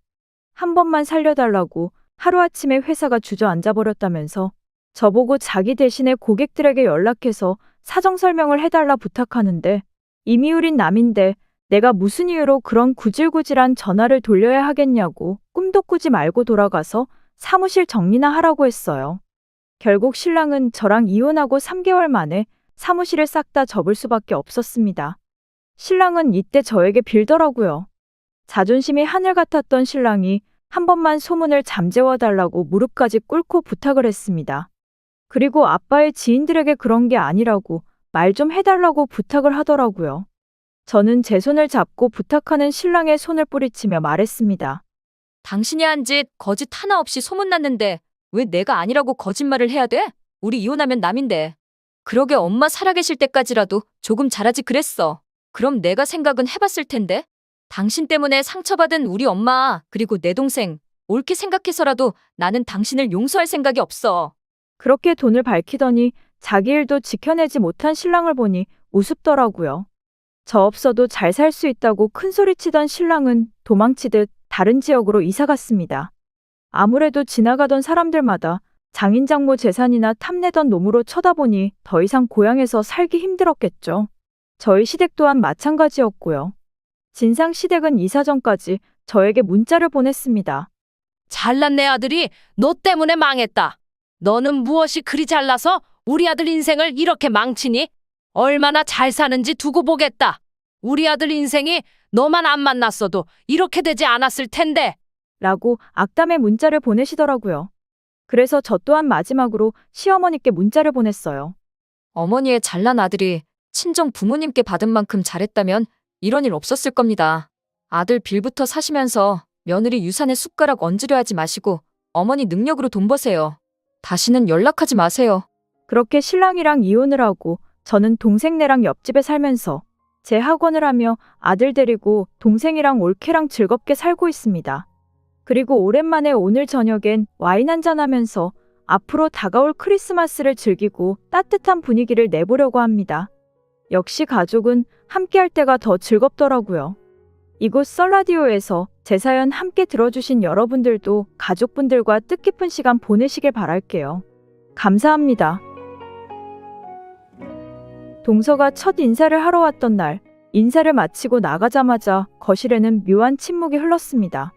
한 번만 살려달라고 하루아침에 회사가 주저앉아 버렸다면서 저보고 자기 대신에 고객들에게 연락해서 사정 설명을 해달라 부탁하는데 이미 우린 남인데 내가 무슨 이유로 그런 구질구질한 전화를 돌려야 하겠냐고 꿈도 꾸지 말고 돌아가서 사무실 정리나 하라고 했어요. 결국 신랑은 저랑 이혼하고 3개월 만에 사무실을 싹 다 접을 수밖에 없었습니다. 신랑은 이때 저에게 빌더라고요. 자존심이 하늘 같았던 신랑이 한 번만 소문을 잠재워달라고 무릎까지 꿇고 부탁을 했습니다. 그리고 아빠의 지인들에게 그런 게 아니라고 말 좀 해달라고 부탁을 하더라고요. 저는 제 손을 잡고 부탁하는 신랑의 손을 뿌리치며 말했습니다. 당신이 한 짓 거짓 하나 없이 소문났는데 왜 내가 아니라고 거짓말을 해야 돼? 우리 이혼하면 남인데. 그러게 엄마 살아계실 때까지라도 조금 잘하지 그랬어. 그럼 내가 생각은 해봤을 텐데. 당신 때문에 상처받은 우리 엄마 그리고 내 동생 옳게 생각해서라도 나는 당신을 용서할 생각이 없어. 그렇게 돈을 밝히더니 자기 일도 지켜내지 못한 신랑을 보니 우습더라고요. 저 없어도 잘 살 수 있다고 큰소리치던 신랑은 도망치듯 다른 지역으로 이사 갔습니다. 아무래도 지나가던 사람들마다 장인장모 재산이나 탐내던 놈으로 쳐다보니 더 이상 고향에서 살기 힘들었겠죠. 저희 시댁 또한 마찬가지였고요. 진상 시댁은 이사 전까지 저에게 문자를 보냈습니다. 잘난 내 아들이 너 때문에 망했다. 너는 무엇이 그리 잘나서 우리 아들 인생을 이렇게 망치니? 얼마나 잘 사는지 두고 보겠다. 우리 아들 인생이 너만 안 만났어도 이렇게 되지 않았을 텐데. 라고 악담의 문자를 보내시더라고요. 그래서 저 또한 마지막으로 시어머니께 문자를 보냈어요. 어머니의 잘난 아들이 친정 부모님께 받은 만큼 잘했다면 이런 일 없었을 겁니다. 아들 빌부터 사시면서 며느리 유산에 숟가락 얹으려 하지 마시고 어머니 능력으로 돈 버세요. 다시는 연락하지 마세요. 그렇게 신랑이랑 이혼을 하고 저는 동생네랑 옆집에 살면서 제 학원을 하며 아들 데리고 동생이랑 올케랑 즐겁게 살고 있습니다. 그리고 오랜만에 오늘 저녁엔 와인 한잔 하면서 앞으로 다가올 크리스마스를 즐기고 따뜻한 분위기를 내보려고 합니다. 역시 가족은 함께할 때가 더 즐겁더라고요. 이곳 썰라디오에서 제 사연 함께 들어주신 여러분들도 가족분들과 뜻깊은 시간 보내시길 바랄게요. 감사합니다. 동서가 첫 인사를 하러 왔던 날, 인사를 마치고 나가자마자 거실에는 묘한 침묵이 흘렀습니다.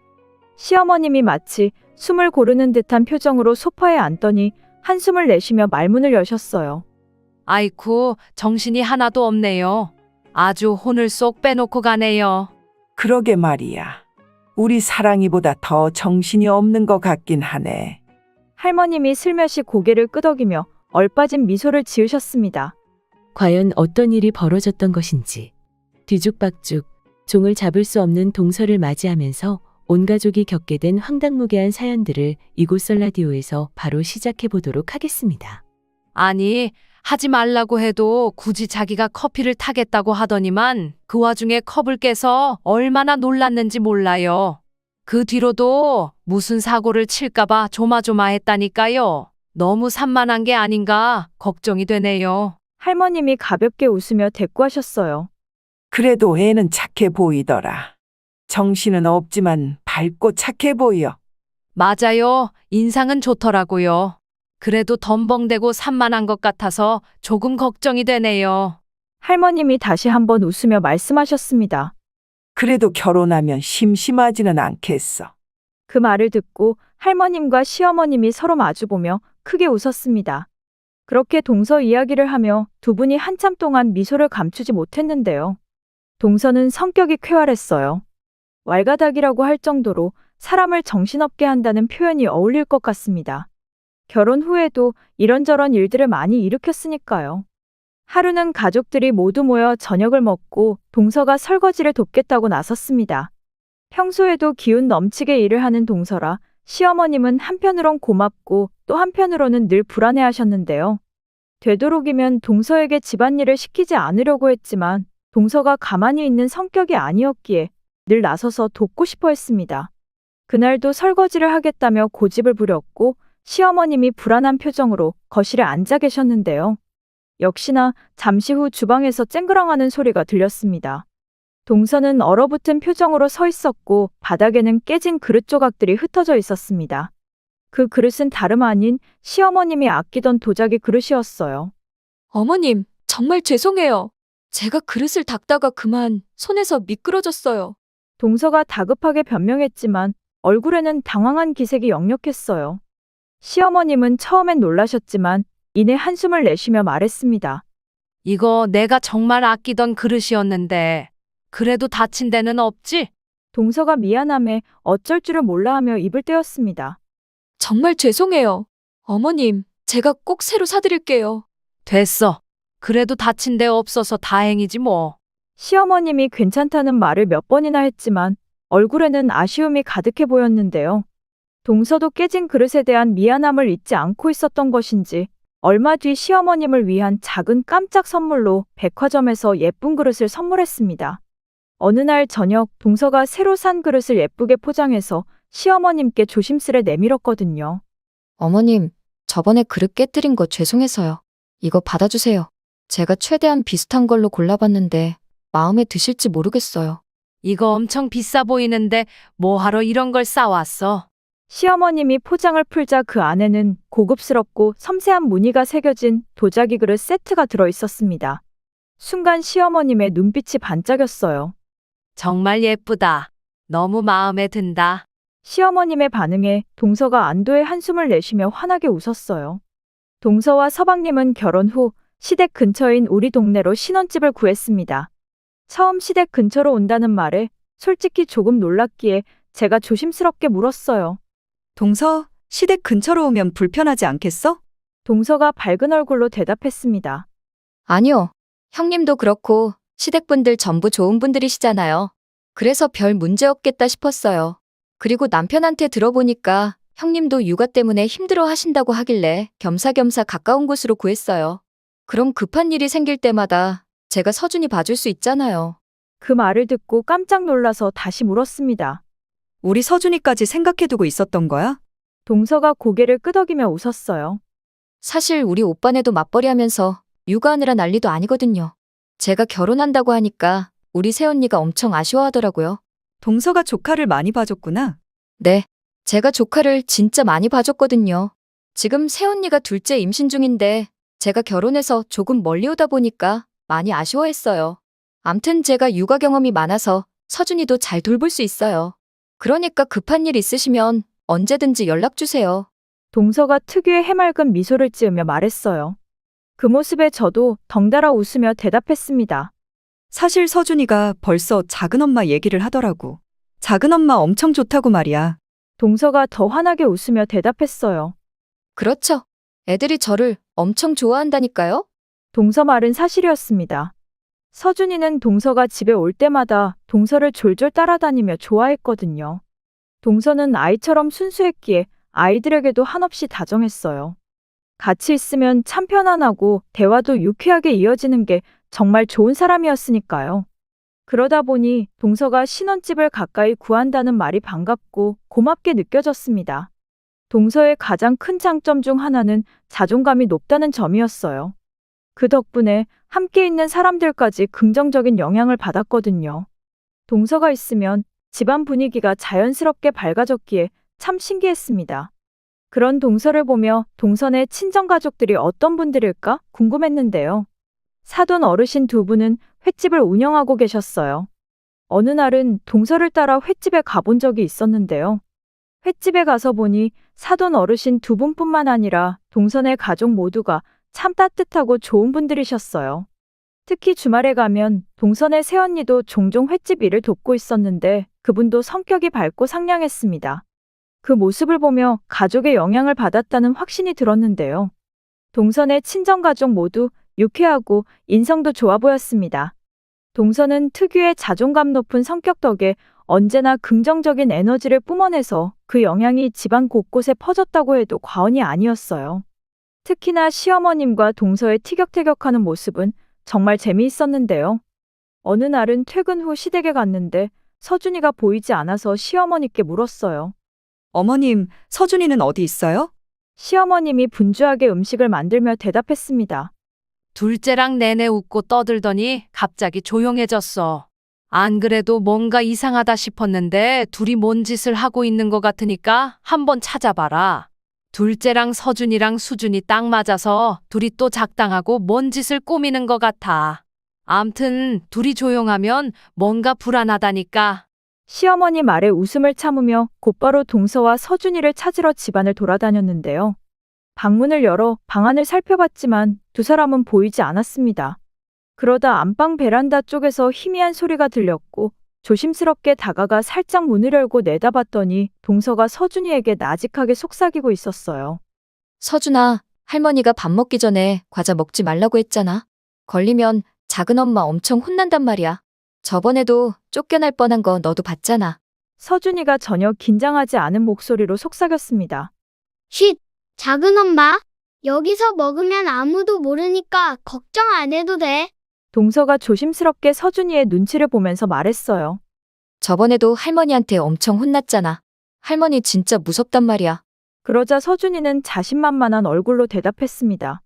시어머님이 마치 숨을 고르는 듯한 표정으로 소파에 앉더니 한숨을 내쉬며 말문을 여셨어요. 아이쿠, 정신이 하나도 없네요. 아주 혼을 쏙 빼놓고 가네요. 그러게 말이야. 우리 사랑이보다 더 정신이 없는 것 같긴 하네. 할머님이 슬며시 고개를 끄덕이며 얼빠진 미소를 지으셨습니다. 과연 어떤 일이 벌어졌던 것인지. 뒤죽박죽 종을 잡을 수 없는 동서를 맞이하면서 온 가족이 겪게 된 황당무계한 사연들을 이곳 썰라디오에서 바로 시작해 보도록 하겠습니다. 아니, 하지 말라고 해도 굳이 자기가 커피를 타겠다고 하더니만 그 와중에 컵을 깨서 얼마나 놀랐는지 몰라요. 그 뒤로도 무슨 사고를 칠까봐 조마조마했다니까요. 너무 산만한 게 아닌가 걱정이 되네요. 할머님이 가볍게 웃으며 대꾸하셨어요. 그래도 애는 착해 보이더라. 정신은 없지만 밝고 착해 보여. 맞아요. 인상은 좋더라고요. 그래도 덤벙대고 산만한 것 같아서 조금 걱정이 되네요. 할머님이 다시 한번 웃으며 말씀하셨습니다. 그래도 결혼하면 심심하지는 않겠어. 그 말을 듣고 할머님과 시어머님이 서로 마주보며 크게 웃었습니다. 그렇게 동서 이야기를 하며 두 분이 한참 동안 미소를 감추지 못했는데요. 동서는 성격이 쾌활했어요. 왈가닥이라고 할 정도로 사람을 정신없게 한다는 표현이 어울릴 것 같습니다. 결혼 후에도 이런저런 일들을 많이 일으켰으니까요. 하루는 가족들이 모두 모여 저녁을 먹고 동서가 설거지를 돕겠다고 나섰습니다. 평소에도 기운 넘치게 일을 하는 동서라 시어머님은 한편으론 고맙고 또 한편으로는 늘 불안해하셨는데요. 되도록이면 동서에게 집안일을 시키지 않으려고 했지만 동서가 가만히 있는 성격이 아니었기에 늘 나서서 돕고 싶어 했습니다. 그날도 설거지를 하겠다며 고집을 부렸고 시어머님이 불안한 표정으로 거실에 앉아 계셨는데요. 역시나 잠시 후 주방에서 쨍그랑하는 소리가 들렸습니다. 동서는 얼어붙은 표정으로 서 있었고 바닥에는 깨진 그릇 조각들이 흩어져 있었습니다. 그 그릇은 다름 아닌 시어머님이 아끼던 도자기 그릇이었어요. 어머님, 정말 죄송해요. 제가 그릇을 닦다가 그만 손에서 미끄러졌어요. 동서가 다급하게 변명했지만 얼굴에는 당황한 기색이 역력했어요. 시어머님은 처음엔 놀라셨지만 이내 한숨을 내쉬며 말했습니다. 이거 내가 정말 아끼던 그릇이었는데 그래도 다친 데는 없지? 동서가 미안함에 어쩔 줄을 몰라 하며 입을 떼었습니다. 정말 죄송해요. 어머님, 제가 꼭 새로 사드릴게요. 됐어. 그래도 다친 데 없어서 다행이지 뭐. 시어머님이 괜찮다는 말을 몇 번이나 했지만 얼굴에는 아쉬움이 가득해 보였는데요. 동서도 깨진 그릇에 대한 미안함을 잊지 않고 있었던 것인지 얼마 뒤 시어머님을 위한 작은 깜짝 선물로 백화점에서 예쁜 그릇을 선물했습니다. 어느 날 저녁 동서가 새로 산 그릇을 예쁘게 포장해서 시어머님께 조심스레 내밀었거든요. 어머님, 저번에 그릇 깨뜨린 거 죄송해서요. 이거 받아주세요. 제가 최대한 비슷한 걸로 골라봤는데 마음에 드실지 모르겠어요. 이거 엄청 비싸 보이는데 뭐하러 이런 걸 싸왔어? 시어머님이 포장을 풀자 그 안에는 고급스럽고 섬세한 무늬가 새겨진 도자기 그릇 세트가 들어 있었습니다. 순간 시어머님의 눈빛이 반짝였어요. 정말 예쁘다. 너무 마음에 든다. 시어머님의 반응에 동서가 안도의 한숨을 내쉬며 환하게 웃었어요. 동서와 서방님은 결혼 후 시댁 근처인 우리 동네로 신혼집을 구했습니다. 처음 시댁 근처로 온다는 말에 솔직히 조금 놀랐기에 제가 조심스럽게 물었어요. 동서, 시댁 근처로 오면 불편하지 않겠어? 동서가 밝은 얼굴로 대답했습니다. 아니요. 형님도 그렇고 시댁분들 전부 좋은 분들이시잖아요. 그래서 별 문제 없겠다 싶었어요. 그리고 남편한테 들어보니까 형님도 육아 때문에 힘들어 하신다고 하길래 겸사겸사 가까운 곳으로 구했어요. 그럼 급한 일이 생길 때마다 제가 서준이 봐줄 수 있잖아요. 그 말을 듣고 깜짝 놀라서 다시 물었습니다. 우리 서준이까지 생각해두고 있었던 거야? 동서가 고개를 끄덕이며 웃었어요. 사실 우리 오빠네도 맞벌이 하면서 육아하느라 난리도 아니거든요. 제가 결혼한다고 하니까 우리 새언니가 엄청 아쉬워하더라고요. 동서가 조카를 많이 봐줬구나. 네, 제가 조카를 진짜 많이 봐줬거든요. 지금 새언니가 둘째 임신 중인데 제가 결혼해서 조금 멀리 오다 보니까 많이 아쉬워했어요. 암튼 제가 육아 경험이 많아서 서준이도 잘 돌볼 수 있어요. 그러니까 급한 일 있으시면 언제든지 연락 주세요. 동서가 특유의 해맑은 미소를 지으며 말했어요. 그 모습에 저도 덩달아 웃으며 대답했습니다. 사실 서준이가 벌써 작은엄마 얘기를 하더라고. 작은엄마 엄청 좋다고 말이야. 동서가 더 환하게 웃으며 대답했어요. 그렇죠. 애들이 저를 엄청 좋아한다니까요. 동서 말은 사실이었습니다. 서준이는 동서가 집에 올 때마다 동서를 졸졸 따라다니며 좋아했거든요. 동서는 아이처럼 순수했기에 아이들에게도 한없이 다정했어요. 같이 있으면 참 편안하고 대화도 유쾌하게 이어지는 게 정말 좋은 사람이었으니까요. 그러다 보니 동서가 신혼집을 가까이 구한다는 말이 반갑고 고맙게 느껴졌습니다. 동서의 가장 큰 장점 중 하나는 자존감이 높다는 점이었어요. 그 덕분에 함께 있는 사람들까지 긍정적인 영향을 받았거든요. 동서가 있으면 집안 분위기가 자연스럽게 밝아졌기에 참 신기했습니다. 그런 동서를 보며 동서네 친정가족들이 어떤 분들일까 궁금했는데요. 사돈 어르신 두 분은 횟집을 운영하고 계셨어요. 어느 날은 동서를 따라 횟집에 가본 적이 있었는데요. 횟집에 가서 보니 사돈 어르신 두 분뿐만 아니라 동서네 가족 모두가 참 따뜻하고 좋은 분들이셨어요. 특히 주말에 가면 동서네 새언니도 종종 횟집 일을 돕고 있었는데 그분도 성격이 밝고 상냥했습니다. 그 모습을 보며 가족의 영향을 받았다는 확신이 들었는데요. 동서네 친정가족 모두 유쾌하고 인성도 좋아 보였습니다. 동서는 특유의 자존감 높은 성격 덕에 언제나 긍정적인 에너지를 뿜어내서 그 영향이 집안 곳곳에 퍼졌다고 해도 과언이 아니었어요. 특히나 시어머님과 동서의 티격태격하는 모습은 정말 재미있었는데요. 어느 날은 퇴근 후 시댁에 갔는데 서준이가 보이지 않아서 시어머니께 물었어요. 어머님, 서준이는 어디 있어요? 시어머님이 분주하게 음식을 만들며 대답했습니다. 둘째랑 내내 웃고 떠들더니 갑자기 조용해졌어. 안 그래도 뭔가 이상하다 싶었는데 둘이 뭔 짓을 하고 있는 것 같으니까 한번 찾아봐라. 둘째랑 서준이랑 수준이 딱 맞아서 둘이 또 작당하고 뭔 짓을 꾸미는 것 같아. 암튼 둘이 조용하면 뭔가 불안하다니까. 시어머니 말에 웃음을 참으며 곧바로 동서와 서준이를 찾으러 집안을 돌아다녔는데요. 방문을 열어 방안을 살펴봤지만 두 사람은 보이지 않았습니다. 그러다 안방 베란다 쪽에서 희미한 소리가 들렸고 조심스럽게 다가가 살짝 문을 열고 내다봤더니 동서가 서준이에게 나직하게 속삭이고 있었어요. 서준아, 할머니가 밥 먹기 전에 과자 먹지 말라고 했잖아. 걸리면 작은 엄마 엄청 혼난단 말이야. 저번에도 쫓겨날 뻔한 거 너도 봤잖아. 서준이가 전혀 긴장하지 않은 목소리로 속삭였습니다. 쉿! 작은 엄마, 여기서 먹으면 아무도 모르니까 걱정 안 해도 돼. 동서가 조심스럽게 서준이의 눈치를 보면서 말했어요. 저번에도 할머니한테 엄청 혼났잖아. 할머니 진짜 무섭단 말이야. 그러자 서준이는 자신만만한 얼굴로 대답했습니다.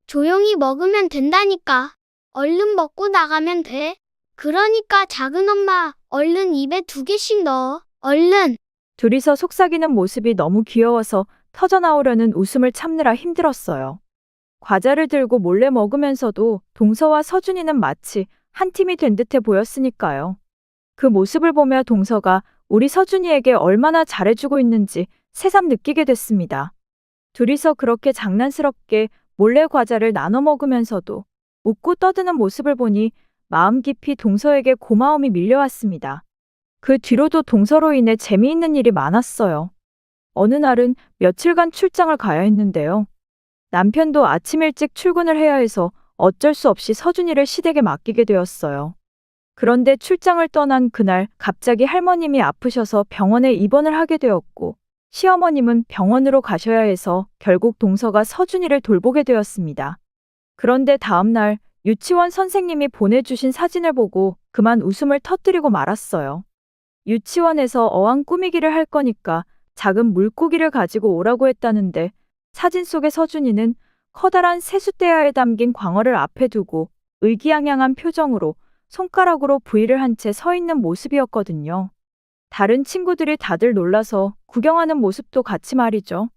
조용히 먹으면 된다니까. 얼른 먹고 나가면 돼. 그러니까 작은 엄마, 얼른 입에 2개씩 넣어. 얼른. 둘이서 속삭이는 모습이 너무 귀여워서 터져나오려는 웃음을 참느라 힘들었어요. 과자를 들고 몰래 먹으면서도 동서와 서준이는 마치 한 팀이 된 듯해 보였으니까요. 그 모습을 보며 동서가 우리 서준이에게 얼마나 잘해주고 있는지 새삼 느끼게 됐습니다. 둘이서 그렇게 장난스럽게 몰래 과자를 나눠 먹으면서도 웃고 떠드는 모습을 보니 마음 깊이 동서에게 고마움이 밀려왔습니다. 그 뒤로도 동서로 인해 재미있는 일이 많았어요. 어느 날은 며칠간 출장을 가야 했는데요. 남편도 아침 일찍 출근을 해야 해서 어쩔 수 없이 서준이를 시댁에 맡기게 되었어요. 그런데 출장을 떠난 그날 갑자기 할머님이 아프셔서 병원에 입원을 하게 되었고 시어머님은 병원으로 가셔야 해서 결국 동서가 서준이를 돌보게 되었습니다. 그런데 다음 날 유치원 선생님이 보내주신 사진을 보고 그만 웃음을 터뜨리고 말았어요. 유치원에서 어항 꾸미기를 할 거니까 작은 물고기를 가지고 오라고 했다는데 사진 속의 서준이는 커다란 세숫대야에 담긴 광어를 앞에 두고 의기양양한 표정으로 손가락으로 V를 한 채 서 있는 모습이었거든요. 다른 친구들이 다들 놀라서 구경하는 모습도 같이 말이죠.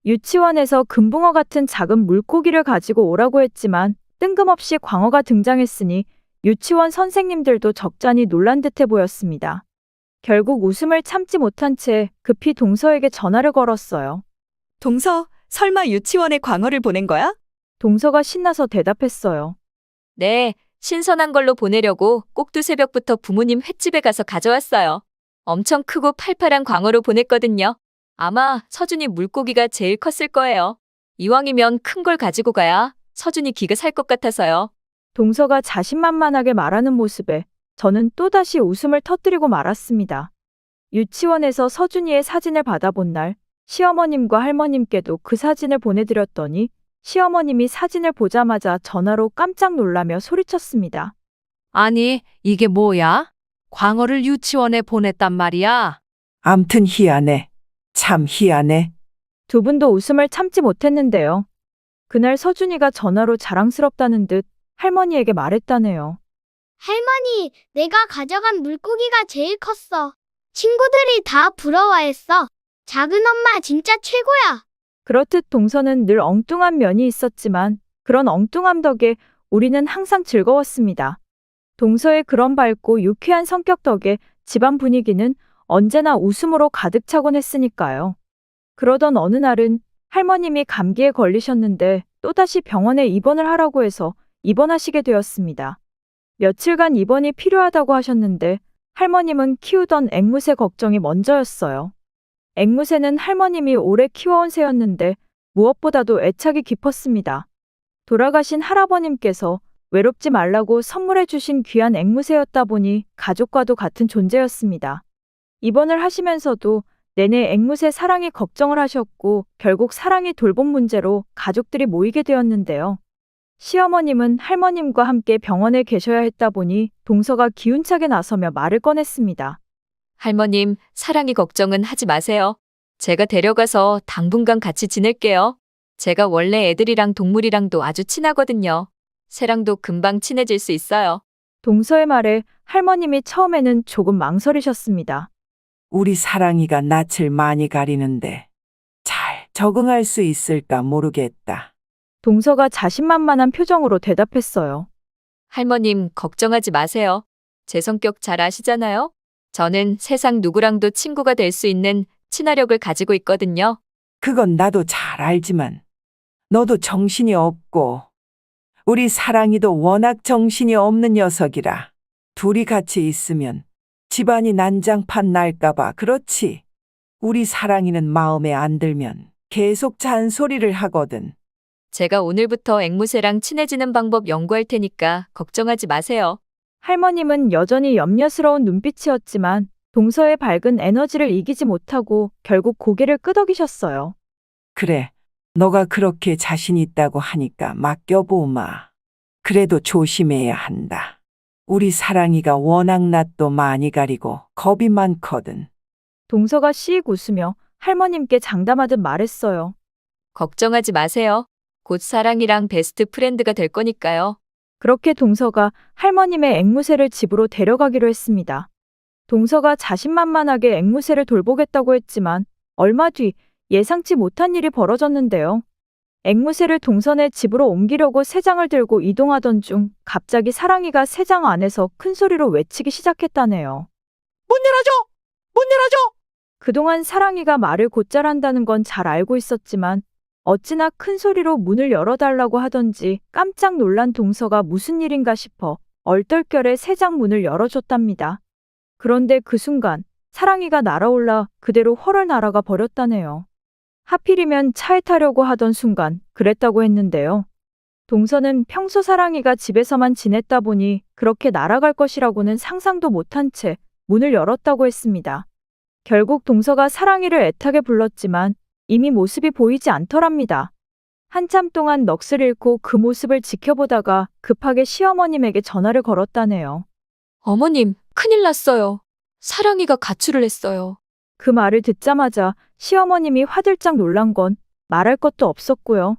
유치원에서 금붕어 같은 작은 물고기를 가지고 오라고 했지만 뜬금없이 광어가 등장했으니 유치원 선생님들도 적잖이 놀란 듯해 보였습니다. 결국 웃음을 참지 못한 채 급히 동서에게 전화를 걸었어요. 동서, 설마 유치원에 광어를 보낸 거야? 동서가 신나서 대답했어요. 네, 신선한 걸로 보내려고 꼭두 새벽부터 부모님 횟집에 가서 가져왔어요. 엄청 크고 팔팔한 광어로 보냈거든요. 아마 서준이 물고기가 제일 컸을 거예요. 이왕이면 큰 걸 가지고 가야 서준이 기가 살 것 같아서요. 동서가 자신만만하게 말하는 모습에 저는 또다시 웃음을 터뜨리고 말았습니다. 유치원에서 서준이의 사진을 받아본 날 시어머님과 할머님께도 그 사진을 보내드렸더니 시어머님이 사진을 보자마자 전화로 깜짝 놀라며 소리쳤습니다. 아니, 이게 뭐야? 광어를 유치원에 보냈단 말이야. 암튼 희한해. 참 희한해. 두 분도 웃음을 참지 못했는데요. 그날 서준이가 전화로 자랑스럽다는 듯 할머니에게 말했다네요. 할머니, 내가 가져간 물고기가 제일 컸어. 친구들이 다 부러워했어. 작은 엄마 진짜 최고야. 그렇듯 동서는 늘 엉뚱한 면이 있었지만 그런 엉뚱함 덕에 우리는 항상 즐거웠습니다. 동서의 그런 밝고 유쾌한 성격 덕에 집안 분위기는 언제나 웃음으로 가득 차곤 했으니까요. 그러던 어느 날은 할머님이 감기에 걸리셨는데 또다시 병원에 입원을 하라고 해서 입원하시게 되었습니다. 며칠간 입원이 필요하다고 하셨는데 할머님은 키우던 앵무새 걱정이 먼저였어요. 앵무새는 할머님이 오래 키워온 새였는데 무엇보다도 애착이 깊었습니다. 돌아가신 할아버님께서 외롭지 말라고 선물해 주신 귀한 앵무새였다 보니 가족과도 같은 존재였습니다. 입원을 하시면서도 내내 앵무새 사랑이 걱정을 하셨고 결국 사랑이 돌봄 문제로 가족들이 모이게 되었는데요. 시어머님은 할머님과 함께 병원에 계셔야 했다 보니 동서가 기운차게 나서며 말을 꺼냈습니다. 할머님, 사랑이 걱정은 하지 마세요. 제가 데려가서 당분간 같이 지낼게요. 제가 원래 애들이랑 동물이랑도 아주 친하거든요. 새랑도 금방 친해질 수 있어요. 동서의 말에 할머님이 처음에는 조금 망설이셨습니다. 우리 사랑이가 낯을 많이 가리는데 잘 적응할 수 있을까 모르겠다. 동서가 자신만만한 표정으로 대답했어요. 할머님, 걱정하지 마세요. 제 성격 잘 아시잖아요? 저는 세상 누구랑도 친구가 될 수 있는 친화력을 가지고 있거든요. 그건 나도 잘 알지만 너도 정신이 없고 우리 사랑이도 워낙 정신이 없는 녀석이라 둘이 같이 있으면 집안이 난장판 날까봐 그렇지. 우리 사랑이는 마음에 안 들면 계속 잔소리를 하거든. 제가 오늘부터 앵무새랑 친해지는 방법 연구할 테니까 걱정하지 마세요. 할머님은 여전히 염려스러운 눈빛이었지만 동서의 밝은 에너지를 이기지 못하고 결국 고개를 끄덕이셨어요. 그래, 너가 그렇게 자신 있다고 하니까 맡겨보마. 그래도 조심해야 한다. 우리 사랑이가 워낙 낯도 많이 가리고 겁이 많거든. 동서가 씩 웃으며 할머님께 장담하듯 말했어요. 걱정하지 마세요. 곧 사랑이랑 베스트 프렌드가 될 거니까요. 그렇게 동서가 할머님의 앵무새를 집으로 데려가기로 했습니다. 동서가 자신만만하게 앵무새를 돌보겠다고 했지만 얼마 뒤 예상치 못한 일이 벌어졌는데요. 앵무새를 동선의 집으로 옮기려고 새장을 들고 이동하던 중 갑자기 사랑이가 새장 안에서 큰 소리로 외치기 시작했다네요. 문 열어줘! 문 열어줘! 그동안 사랑이가 말을 곧잘 한다는 건 잘 알고 있었지만 어찌나 큰 소리로 문을 열어달라고 하던지 깜짝 놀란 동서가 무슨 일인가 싶어 얼떨결에 새장 문을 열어줬답니다. 그런데 그 순간 사랑이가 날아올라 그대로 헐을 날아가 버렸다네요. 하필이면 차에 타려고 하던 순간 그랬다고 했는데요. 동서는 평소 사랑이가 집에서만 지냈다 보니 그렇게 날아갈 것이라고는 상상도 못한 채 문을 열었다고 했습니다. 결국 동서가 사랑이를 애타게 불렀지만 이미 모습이 보이지 않더랍니다. 한참 동안 넋을 잃고 그 모습을 지켜보다가 급하게 시어머님에게 전화를 걸었다네요. 어머님, 큰일 났어요. 사랑이가 가출을 했어요. 그 말을 듣자마자 시어머님이 화들짝 놀란 건 말할 것도 없었고요.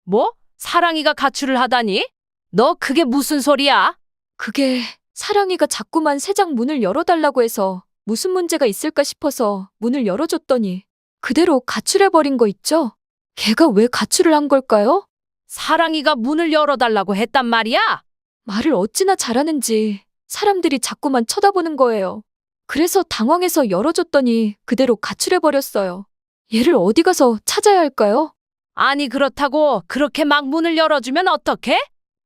뭐? 사랑이가 가출을 하다니? 너 그게 무슨 소리야? 그게 사랑이가 자꾸만 새장 문을 열어달라고 해서 무슨 문제가 있을까 싶어서 문을 열어줬더니 그대로 가출해버린 거 있죠? 걔가 왜 가출을 한 걸까요? 사랑이가 문을 열어달라고 했단 말이야? 말을 어찌나 잘하는지 사람들이 자꾸만 쳐다보는 거예요. 그래서 당황해서 열어줬더니 그대로 가출해버렸어요. 얘를 어디 가서 찾아야 할까요? 아니 그렇다고 그렇게 막 문을 열어주면 어떡해?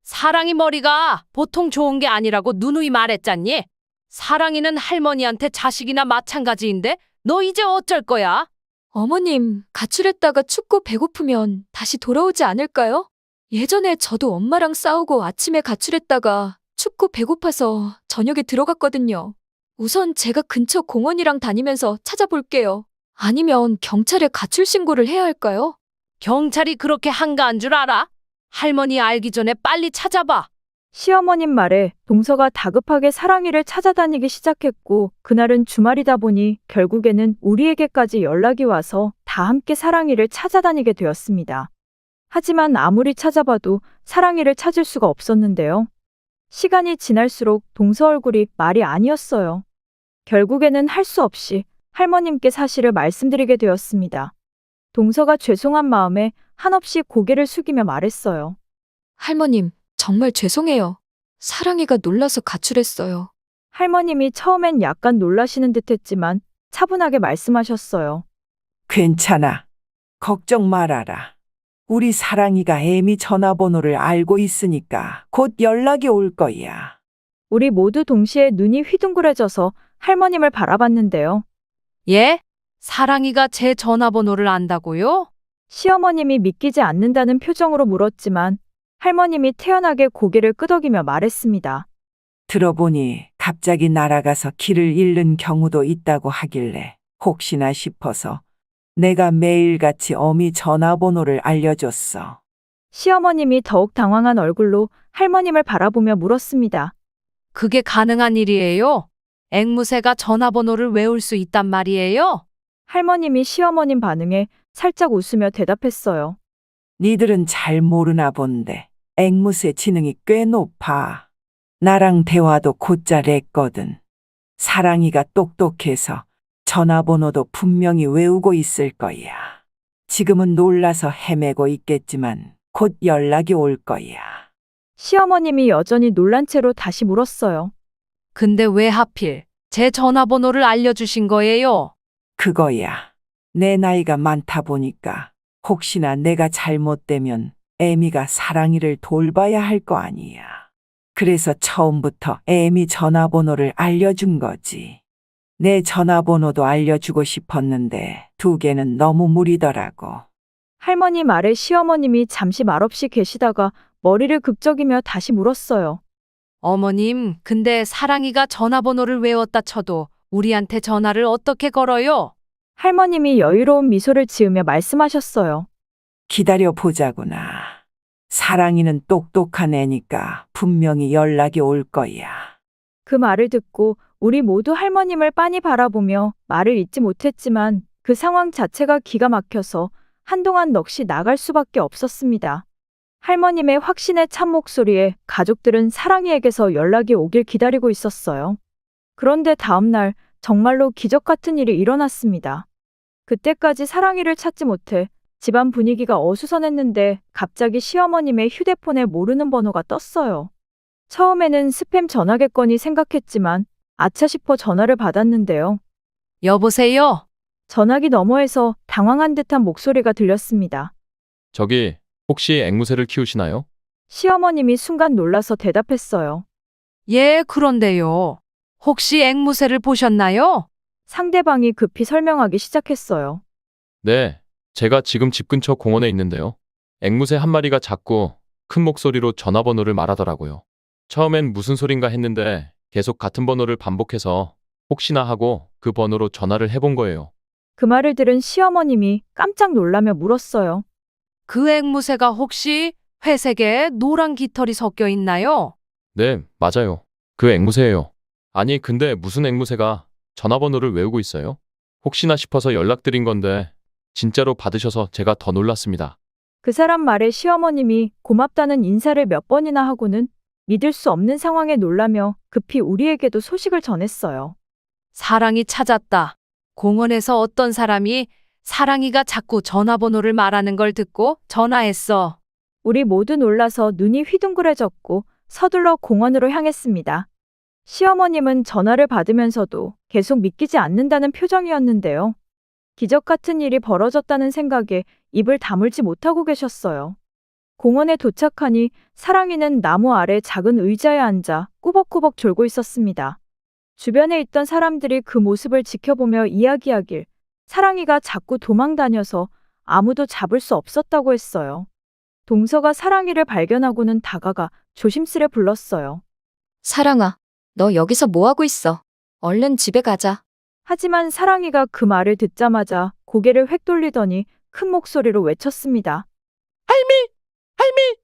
사랑이 머리가 보통 좋은 게 아니라고 누누이 말했잖니? 사랑이는 할머니한테 자식이나 마찬가지인데 너 이제 어쩔 거야? 어머님, 가출했다가 춥고 배고프면 다시 돌아오지 않을까요? 예전에 저도 엄마랑 싸우고 아침에 가출했다가 춥고 배고파서 저녁에 들어갔거든요. 우선 제가 근처 공원이랑 다니면서 찾아볼게요. 아니면 경찰에 가출 신고를 해야 할까요? 경찰이 그렇게 한가한 줄 알아? 할머니 알기 전에 빨리 찾아봐. 시어머님 말에 동서가 다급하게 사랑이를 찾아다니기 시작했고 그날은 주말이다 보니 결국에는 우리에게까지 연락이 와서 다 함께 사랑이를 찾아다니게 되었습니다. 하지만 아무리 찾아봐도 사랑이를 찾을 수가 없었는데요. 시간이 지날수록 동서 얼굴이 말이 아니었어요. 결국에는 할 수 없이 할머님께 사실을 말씀드리게 되었습니다. 동서가 죄송한 마음에 한없이 고개를 숙이며 말했어요. 할머님, 정말 죄송해요. 사랑이가 놀라서 가출했어요. 할머님이 처음엔 약간 놀라시는 듯 했지만 차분하게 말씀하셨어요. 괜찮아. 걱정 말아라. 우리 사랑이가 애미 전화번호를 알고 있으니까 곧 연락이 올 거야. 우리 모두 동시에 눈이 휘둥그레져서 할머님을 바라봤는데요. 예? 사랑이가 제 전화번호를 안다고요? 시어머님이 믿기지 않는다는 표정으로 물었지만 할머님이 태연하게 고개를 끄덕이며 말했습니다. 들어보니 갑자기 날아가서 길을 잃는 경우도 있다고 하길래 혹시나 싶어서 내가 매일같이 어미 전화번호를 알려줬어. 시어머님이 더욱 당황한 얼굴로 할머님을 바라보며 물었습니다. 그게 가능한 일이에요? 앵무새가 전화번호를 외울 수 있단 말이에요? 할머님이 시어머님 반응에 살짝 웃으며 대답했어요. 니들은 잘 모르나 본데 앵무새 지능이 꽤 높아. 나랑 대화도 곧잘 했거든. 사랑이가 똑똑해서 전화번호도 분명히 외우고 있을 거야. 지금은 놀라서 헤매고 있겠지만 곧 연락이 올 거야. 시어머님이 여전히 놀란 채로 다시 물었어요. 근데 왜 하필 제 전화번호를 알려주신 거예요? 그거야. 내 나이가 많다 보니까 혹시나 내가 잘못되면 애미가 사랑이를 돌봐야 할 거 아니야. 그래서 처음부터 애미 전화번호를 알려준 거지. 내 전화번호도 알려주고 싶었는데 2개는 너무 무리더라고. 할머니 말에 시어머님이 잠시 말없이 계시다가 머리를 극적이며 다시 물었어요. 어머님, 근데 사랑이가 전화번호를 외웠다 쳐도 우리한테 전화를 어떻게 걸어요? 할머님이 여유로운 미소를 지으며 말씀하셨어요. 기다려 보자구나. 사랑이는 똑똑한 애니까 분명히 연락이 올 거야. 그 말을 듣고 우리 모두 할머님을 빤히 바라보며 말을 잇지 못했지만 그 상황 자체가 기가 막혀서 한동안 넋이 나갈 수밖에 없었습니다. 할머님의 확신에 찬 목소리에 가족들은 사랑이에게서 연락이 오길 기다리고 있었어요. 그런데 다음날 정말로 기적 같은 일이 일어났습니다. 그때까지 사랑이를 찾지 못해 집안 분위기가 어수선했는데 갑자기 시어머님의 휴대폰에 모르는 번호가 떴어요. 처음에는 스팸 전화겠거니 생각했지만 아차 싶어 전화를 받았는데요. 여보세요? 전화기 너머에서 당황한 듯한 목소리가 들렸습니다. 저기, 혹시 앵무새를 키우시나요? 시어머님이 순간 놀라서 대답했어요. 예, 그런데요. 혹시 앵무새를 보셨나요? 상대방이 급히 설명하기 시작했어요. 네, 제가 지금 집 근처 공원에 있는데요. 앵무새 한 마리가 자꾸 큰 목소리로 전화번호를 말하더라고요. 처음엔 무슨 소린가 했는데 계속 같은 번호를 반복해서 혹시나 하고 그 번호로 전화를 해본 거예요. 그 말을 들은 시어머님이 깜짝 놀라며 물었어요. 그 앵무새가 혹시 회색에 노란 깃털이 섞여 있나요? 네, 맞아요. 그 앵무새예요. 아니, 근데 무슨 앵무새가 전화번호를 외우고 있어요? 혹시나 싶어서 연락드린 건데 진짜로 받으셔서 제가 더 놀랐습니다. 그 사람 말에 시어머님이 고맙다는 인사를 몇 번이나 하고는 믿을 수 없는 상황에 놀라며 급히 우리에게도 소식을 전했어요. 사랑이 찾았다. 공원에서 어떤 사람이 사랑이가 자꾸 전화번호를 말하는 걸 듣고 전화했어. 우리 모두 놀라서 눈이 휘둥그레졌고 서둘러 공원으로 향했습니다. 시어머님은 전화를 받으면서도 계속 믿기지 않는다는 표정이었는데요. 기적 같은 일이 벌어졌다는 생각에 입을 다물지 못하고 계셨어요. 공원에 도착하니 사랑이는 나무 아래 작은 의자에 앉아 꾸벅꾸벅 졸고 있었습니다. 주변에 있던 사람들이 그 모습을 지켜보며 이야기하길 사랑이가 자꾸 도망 다녀서 아무도 잡을 수 없었다고 했어요. 동서가 사랑이를 발견하고는 다가가 조심스레 불렀어요. 사랑아, 너 여기서 뭐 하고 있어? 얼른 집에 가자. 하지만 사랑이가 그 말을 듣자마자 고개를 획 돌리더니 큰 목소리로 외쳤습니다. 할미! 할미!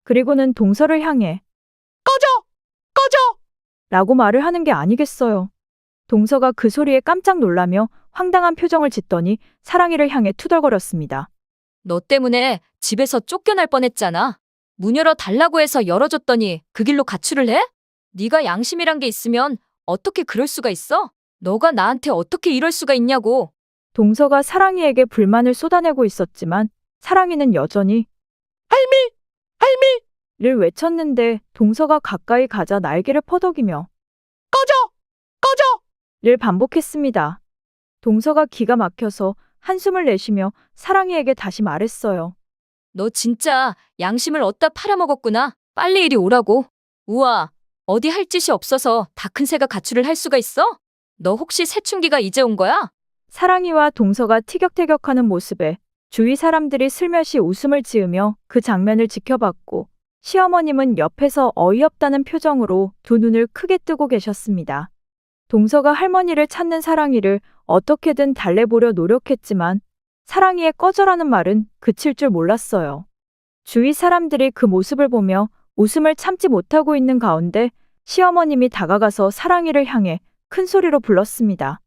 그리고는 동서를 향해 꺼져! 꺼져! 라고 말을 하는 게 아니겠어요. 동서가 그 소리에 깜짝 놀라며 황당한 표정을 짓더니 사랑이를 향해 투덜거렸습니다. 너 때문에 집에서 쫓겨날 뻔했잖아. 문 열어 달라고 해서 열어줬더니 그 길로 가출을 해? 네가 양심이란 게 있으면 어떻게 그럴 수가 있어? 너가 나한테 어떻게 이럴 수가 있냐고. 동서가 사랑이에게 불만을 쏟아내고 있었지만 사랑이는 여전히 할미! 할미!를 외쳤는데 동서가 가까이 가자 날개를 퍼덕이며 꺼져! 꺼져! 를 반복했습니다. 동서가 기가 막혀서 한숨을 내쉬며 사랑이에게 다시 말했어요. 너 진짜 양심을 어디다 팔아먹었구나. 빨리 이리 오라고. 우와, 어디 할 짓이 없어서 다 큰 새가 가출을 할 수가 있어? 너 혹시 새충기가 이제 온 거야? 사랑이와 동서가 티격태격하는 모습에 주위 사람들이 슬며시 웃음을 지으며 그 장면을 지켜봤고 시어머님은 옆에서 어이없다는 표정으로 두 눈을 크게 뜨고 계셨습니다. 동서가 할머니를 찾는 사랑이를 어떻게든 달래보려 노력했지만 사랑이의 꺼져라는 말은 그칠 줄 몰랐어요. 주위 사람들이 그 모습을 보며 웃음을 참지 못하고 있는 가운데 시어머님이 다가가서 사랑이를 향해 큰 소리로 불렀습니다.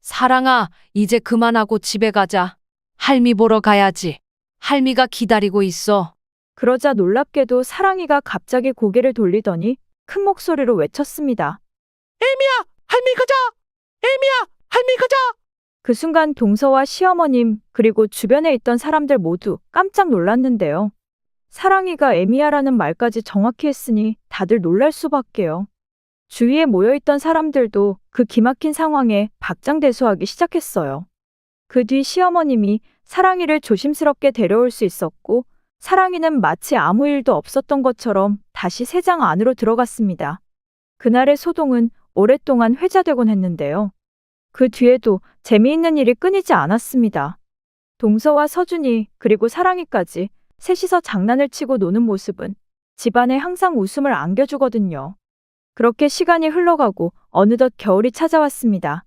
사랑아, 이제 그만하고 집에 가자. 할미 보러 가야지. 할미가 기다리고 있어. 그러자 놀랍게도 사랑이가 갑자기 고개를 돌리더니 큰 목소리로 외쳤습니다. 애미야, 할미 가자! 애미야, 할미 가자! 그 순간 동서와 시어머님 그리고 주변에 있던 사람들 모두 깜짝 놀랐는데요. 사랑이가 에미야라는 말까지 정확히 했으니 다들 놀랄 수밖에요. 주위에 모여있던 사람들도 그 기막힌 상황에 박장대소하기 시작했어요. 그 뒤 시어머님이 사랑이를 조심스럽게 데려올 수 있었고 사랑이는 마치 아무 일도 없었던 것처럼 다시 새장 안으로 들어갔습니다. 그날의 소동은 오랫동안 회자되곤 했는데요. 그 뒤에도 재미있는 일이 끊이지 않았습니다. 동서와 서준이 그리고 사랑이까지 셋이서 장난을 치고 노는 모습은 집안에 항상 웃음을 안겨주거든요. 그렇게 시간이 흘러가고 어느덧 겨울이 찾아왔습니다.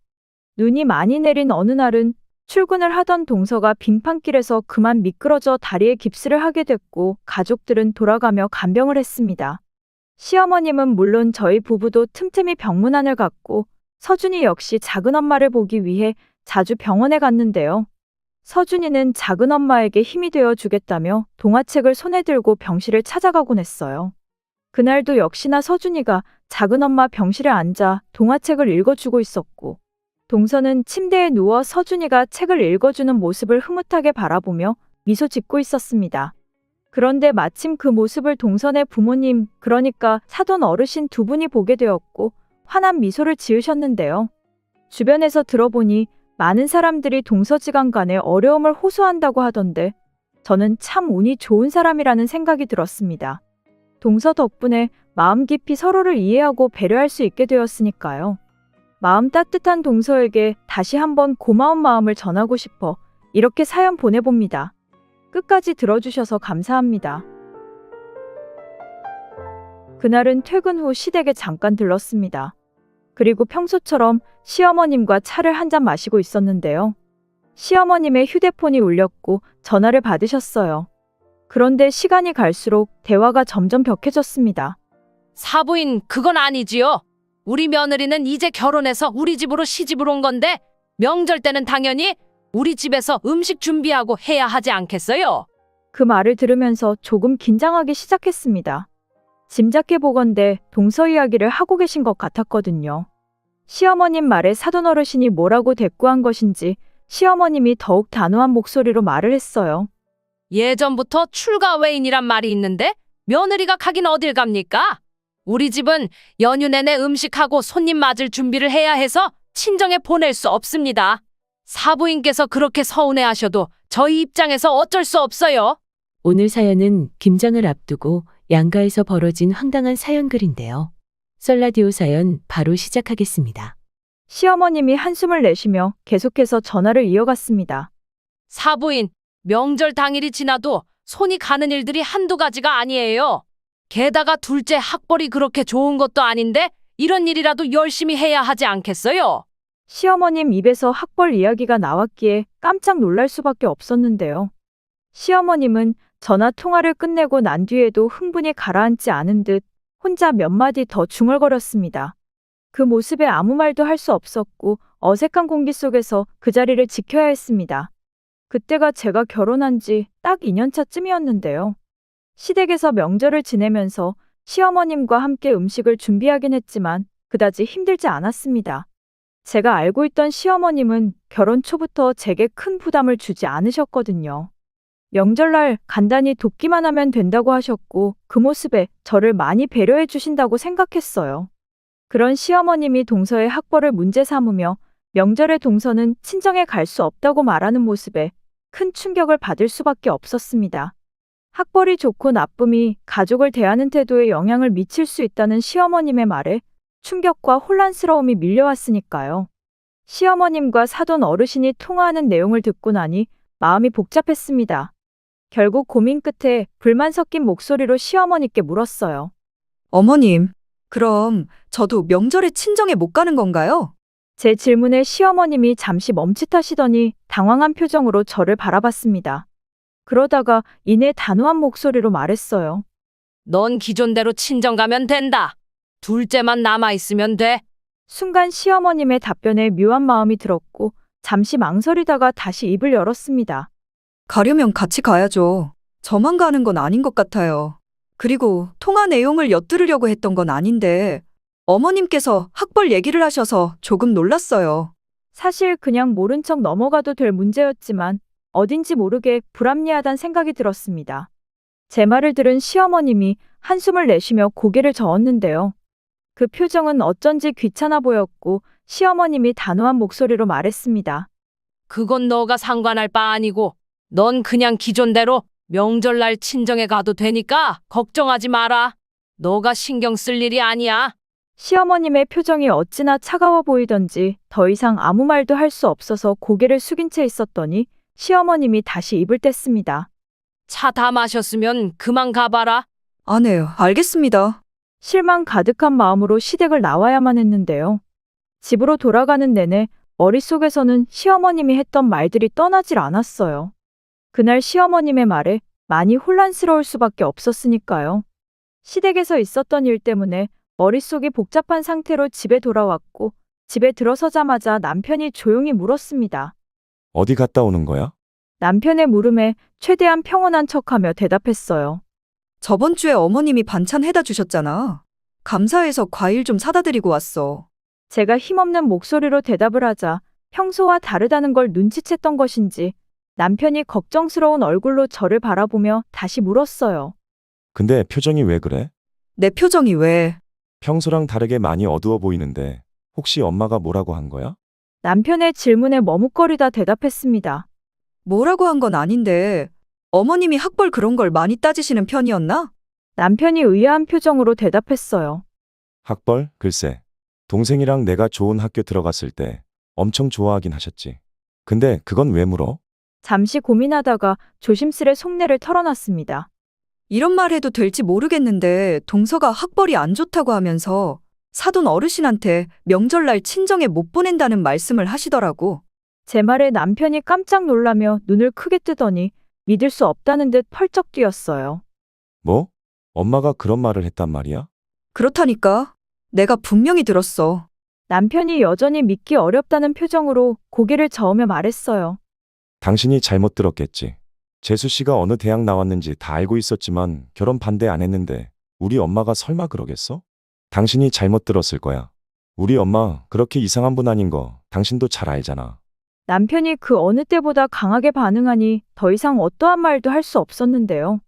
눈이 많이 내린 어느 날은 출근을 하던 동서가 빙판길에서 그만 미끄러져 다리에 깁스를 하게 됐고 가족들은 돌아가며 간병을 했습니다. 시어머님은 물론 저희 부부도 틈틈이 병문안을 갔고 서준이 역시 작은 엄마를 보기 위해 자주 병원에 갔는데요. 서준이는 작은 엄마에게 힘이 되어 주겠다며 동화책을 손에 들고 병실을 찾아가곤 했어요. 그날도 역시나 서준이가 작은 엄마 병실에 앉아 동화책을 읽어주고 있었고 동서는 침대에 누워 서준이가 책을 읽어주는 모습을 흐뭇하게 바라보며 미소 짓고 있었습니다. 그런데 마침 그 모습을 동선의 부모님, 그러니까 사돈 어르신 두 분이 보게 되었고 환한 미소를 지으셨는데요. 주변에서 들어보니 많은 사람들이 동서지간 간의 어려움을 호소한다고 하던데 저는 참 운이 좋은 사람이라는 생각이 들었습니다. 동서 덕분에 마음 깊이 서로를 이해하고 배려할 수 있게 되었으니까요. 마음 따뜻한 동서에게 다시 한번 고마운 마음을 전하고 싶어 이렇게 사연 보내봅니다. 끝까지 들어주셔서 감사합니다. 그날은 퇴근 후 시댁에 잠깐 들렀습니다. 그리고 평소처럼 시어머님과 차를 한잔 마시고 있었는데요. 시어머님의 휴대폰이 울렸고 전화를 받으셨어요. 그런데 시간이 갈수록 대화가 점점 격해졌습니다. 사부인, 그건 아니지요. 우리 며느리는 이제 결혼해서 우리 집으로 시집을 온 건데 명절 때는 당연히 우리 집에서 음식 준비하고 해야 하지 않겠어요? 그 말을 들으면서 조금 긴장하기 시작했습니다. 짐작해보건대 동서 이야기를 하고 계신 것 같았거든요. 시어머님 말에 사돈어르신이 뭐라고 대꾸한 것인지 시어머님이 더욱 단호한 목소리로 말을 했어요. 예전부터 출가 외인이란 말이 있는데 며느리가 가긴 어딜 갑니까? 우리 집은 연휴 내내 음식하고 손님 맞을 준비를 해야 해서 친정에 보낼 수 없습니다. 사부인께서 그렇게 서운해하셔도 저희 입장에서 어쩔 수 없어요. 오늘 사연은 김장을 앞두고 양가에서 벌어진 황당한 사연글인데요. 썰라디오 사연 바로 시작하겠습니다. 시어머님이 한숨을 내쉬며 계속해서 전화를 이어갔습니다. 사부인, 명절 당일이 지나도 손이 가는 일들이 한두 가지가 아니에요. 게다가 둘째 학벌이 그렇게 좋은 것도 아닌데 이런 일이라도 열심히 해야 하지 않겠어요? 시어머님 입에서 학벌 이야기가 나왔기에 깜짝 놀랄 수밖에 없었는데요. 시어머님은 전화 통화를 끝내고 난 뒤에도 흥분이 가라앉지 않은 듯 혼자 몇 마디 더 중얼거렸습니다. 그 모습에 아무 말도 할 수 없었고 어색한 공기 속에서 그 자리를 지켜야 했습니다. 그때가 제가 결혼한 지 딱 2년차쯤이었는데요. 시댁에서 명절을 지내면서 시어머님과 함께 음식을 준비하긴 했지만 그다지 힘들지 않았습니다. 제가 알고 있던 시어머님은 결혼 초부터 제게 큰 부담을 주지 않으셨거든요. 명절날 간단히 돕기만 하면 된다고 하셨고 그 모습에 저를 많이 배려해 주신다고 생각했어요. 그런 시어머님이 동서의 학벌을 문제 삼으며 명절에 동서는 친정에 갈 수 없다고 말하는 모습에 큰 충격을 받을 수밖에 없었습니다. 학벌이 좋고 나쁨이 가족을 대하는 태도에 영향을 미칠 수 있다는 시어머님의 말에 충격과 혼란스러움이 밀려왔으니까요. 시어머님과 사돈 어르신이 통화하는 내용을 듣고 나니 마음이 복잡했습니다. 결국 고민 끝에 불만 섞인 목소리로 시어머니께 물었어요. 어머님, 그럼 저도 명절에 친정에 못 가는 건가요? 제 질문에 시어머님이 잠시 멈칫하시더니 당황한 표정으로 저를 바라봤습니다. 그러다가 이내 단호한 목소리로 말했어요. 넌 기존대로 친정 가면 된다. 둘째만 남아있으면 돼. 순간 시어머님의 답변에 묘한 마음이 들었고 잠시 망설이다가 다시 입을 열었습니다. 가려면 같이 가야죠. 저만 가는 건 아닌 것 같아요. 그리고 통화 내용을 엿들으려고 했던 건 아닌데 어머님께서 학벌 얘기를 하셔서 조금 놀랐어요. 사실 그냥 모른 척 넘어가도 될 문제였지만 어딘지 모르게 불합리하단 생각이 들었습니다. 제 말을 들은 시어머님이 한숨을 내쉬며 고개를 저었는데요. 그 표정은 어쩐지 귀찮아 보였고 시어머님이 단호한 목소리로 말했습니다. 그건 너가 상관할 바 아니고 넌 그냥 기존대로 명절날 친정에 가도 되니까 걱정하지 마라. 너가 신경 쓸 일이 아니야. 시어머님의 표정이 어찌나 차가워 보이던지 더 이상 아무 말도 할 수 없어서 고개를 숙인 채 있었더니 시어머님이 다시 입을 뗐습니다. 차 다 마셨으면 그만 가봐라. 안 해요. 알겠습니다. 실망 가득한 마음으로 시댁을 나와야만 했는데요. 집으로 돌아가는 내내 머릿속에서는 시어머님이 했던 말들이 떠나질 않았어요. 그날 시어머님의 말에 많이 혼란스러울 수밖에 없었으니까요. 시댁에서 있었던 일 때문에 머릿속이 복잡한 상태로 집에 돌아왔고 집에 들어서자마자 남편이 조용히 물었습니다. 어디 갔다 오는 거야? 남편의 물음에 최대한 평온한 척하며 대답했어요. 저번 주에 어머님이 반찬 해다 주셨잖아. 감사해서 과일 좀 사다 드리고 왔어. 제가 힘없는 목소리로 대답을 하자 평소와 다르다는 걸 눈치챘던 것인지 남편이 걱정스러운 얼굴로 저를 바라보며 다시 물었어요. 근데 표정이 왜 그래? 내 표정이 왜? 평소랑 다르게 많이 어두워 보이는데 혹시 엄마가 뭐라고 한 거야? 남편의 질문에 머뭇거리다 대답했습니다. 뭐라고 한 건 아닌데 어머님이 학벌 그런 걸 많이 따지시는 편이었나? 남편이 의아한 표정으로 대답했어요. 학벌? 글쎄. 동생이랑 내가 좋은 학교 들어갔을 때 엄청 좋아하긴 하셨지. 근데 그건 왜 물어? 잠시 고민하다가 조심스레 속내를 털어놨습니다. 이런 말 해도 될지 모르겠는데 동서가 학벌이 안 좋다고 하면서 사돈 어르신한테 명절날 친정에 못 보낸다는 말씀을 하시더라고. 제 말에 남편이 깜짝 놀라며 눈을 크게 뜨더니 믿을 수 없다는 듯 펄쩍 뛰었어요. 뭐? 엄마가 그런 말을 했단 말이야? 그렇다니까. 내가 분명히 들었어. 남편이 여전히 믿기 어렵다는 표정으로 고개를 저으며 말했어요. 당신이 잘못 들었겠지. 재수 씨가 어느 대학 나왔는지 다 알고 있었지만 결혼 반대 안 했는데 우리 엄마가 설마 그러겠어? 당신이 잘못 들었을 거야. 우리 엄마 그렇게 이상한 분 아닌 거 당신도 잘 알잖아. 남편이 그 어느 때보다 강하게 반응하니 더 이상 어떠한 말도 할 수 없었는데요.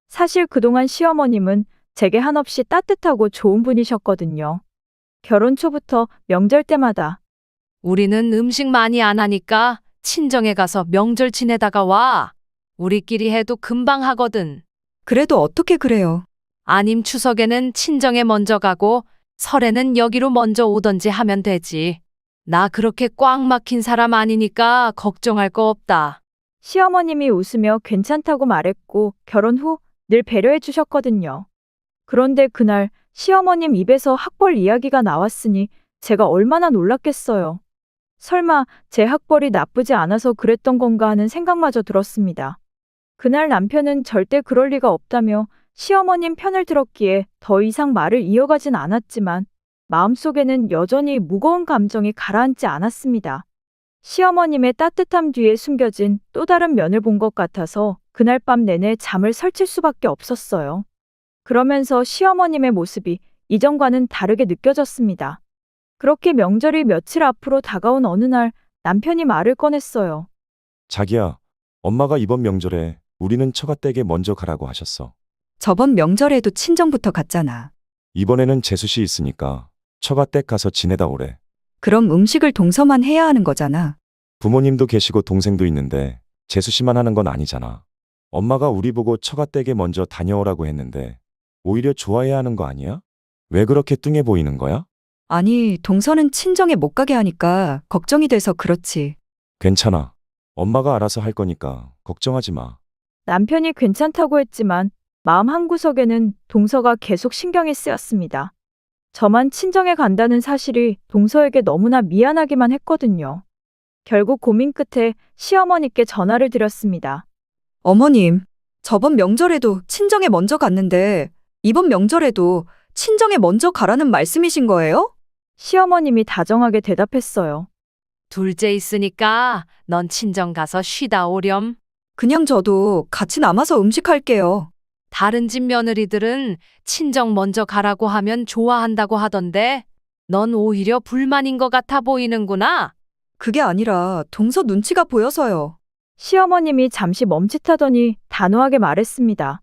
사실 그동안 시어머님은 제게 한없이 따뜻하고 좋은 분이셨거든요. 결혼 초부터 명절 때마다 우리는 음식 많이 안 하니까 친정에 가서 명절 지내다가 와. 우리끼리 해도 금방 하거든. 그래도 어떻게 그래요? 아님 추석에는 친정에 먼저 가고 설에는 여기로 먼저 오던지 하면 되지. 나 그렇게 꽉 막힌 사람 아니니까 걱정할 거 없다. 시어머님이 웃으며 괜찮다고 말했고 결혼 후 늘 배려해 주셨거든요. 그런데 그날 시어머님 입에서 학벌 이야기가 나왔으니 제가 얼마나 놀랐겠어요. 설마 제 학벌이 나쁘지 않아서 그랬던 건가 하는 생각마저 들었습니다. 그날 남편은 절대 그럴 리가 없다며 시어머님 편을 들었기에 더 이상 말을 이어가진 않았지만 마음속에는 여전히 무거운 감정이 가라앉지 않았습니다. 시어머님의 따뜻함 뒤에 숨겨진 또 다른 면을 본 것 같아서 그날 밤 내내 잠을 설칠 수밖에 없었어요. 그러면서 시어머님의 모습이 이전과는 다르게 느껴졌습니다. 그렇게 명절이 며칠 앞으로 다가온 어느 날 남편이 말을 꺼냈어요. 자기야, 엄마가 이번 명절에 우리는 처가댁에 먼저 가라고 하셨어. 저번 명절에도 친정부터 갔잖아. 이번에는 재수 씨 있으니까 처가댁 가서 지내다 오래. 그럼 음식을 동서만 해야 하는 거잖아. 부모님도 계시고 동생도 있는데 재수 씨만 하는 건 아니잖아. 엄마가 우리 보고 처가댁에 먼저 다녀오라고 했는데 오히려 좋아해야 하는 거 아니야? 왜 그렇게 뚱해 보이는 거야? 아니, 동서는 친정에 못 가게 하니까 걱정이 돼서 그렇지. 괜찮아. 엄마가 알아서 할 거니까 걱정하지 마. 남편이 괜찮다고 했지만 마음 한구석에는 동서가 계속 신경이 쓰였습니다. 저만 친정에 간다는 사실이 동서에게 너무나 미안하기만 했거든요. 결국 고민 끝에 시어머니께 전화를 드렸습니다. 어머님, 저번 명절에도 친정에 먼저 갔는데 이번 명절에도 친정에 먼저 가라는 말씀이신 거예요? 시어머님이 다정하게 대답했어요. 둘째 있으니까 넌 친정 가서 쉬다 오렴. 그냥 저도 같이 남아서 음식할게요. 다른 집 며느리들은 친정 먼저 가라고 하면 좋아한다고 하던데 넌 오히려 불만인 것 같아 보이는구나. 그게 아니라 동서 눈치가 보여서요. 시어머님이 잠시 멈칫하더니 단호하게 말했습니다.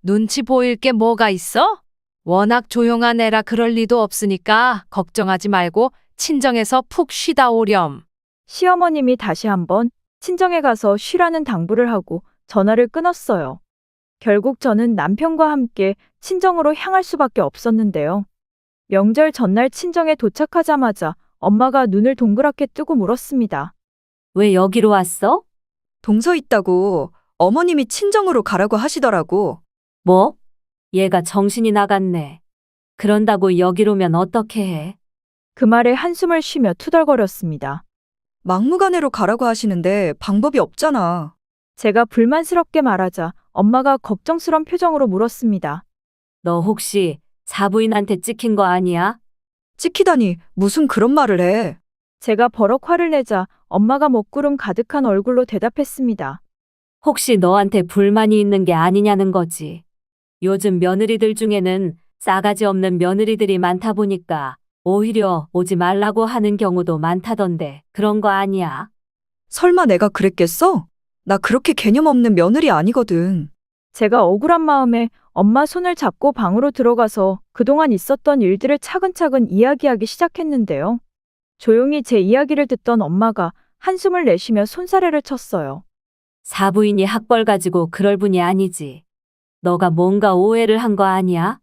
눈치 보일 게 뭐가 있어? 워낙 조용한 애라 그럴 리도 없으니까 걱정하지 말고 친정에서 푹 쉬다 오렴. 시어머님이 다시 한번 친정에 가서 쉬라는 당부를 하고 전화를 끊었어요. 결국 저는 남편과 함께 친정으로 향할 수밖에 없었는데요. 명절 전날 친정에 도착하자마자 엄마가 눈을 동그랗게 뜨고 물었습니다. 왜 여기로 왔어? 동서 있다고 어머님이 친정으로 가라고 하시더라고. 뭐? 얘가 정신이 나갔네. 그런다고 여기로면 어떻게 해? 그 말에 한숨을 쉬며 투덜거렸습니다. 막무가내로 가라고 하시는데 방법이 없잖아. 제가 불만스럽게 말하자 엄마가 걱정스런 표정으로 물었습니다. 너 혹시 사부인한테 찍힌 거 아니야? 찍히다니 무슨 그런 말을 해. 제가 버럭 화를 내자 엄마가 먹구름 가득한 얼굴로 대답했습니다. 혹시 너한테 불만이 있는 게 아니냐는 거지. 요즘 며느리들 중에는 싸가지 없는 며느리들이 많다 보니까 오히려 오지 말라고 하는 경우도 많다던데 그런 거 아니야? 설마 내가 그랬겠어? 나 그렇게 개념 없는 며느리 아니거든. 제가 억울한 마음에 엄마 손을 잡고 방으로 들어가서 그동안 있었던 일들을 차근차근 이야기하기 시작했는데요. 조용히 제 이야기를 듣던 엄마가 한숨을 내쉬며 손사래를 쳤어요. 사부인이 학벌 가지고 그럴 분이 아니지. 너가 뭔가 오해를 한 거 아니야?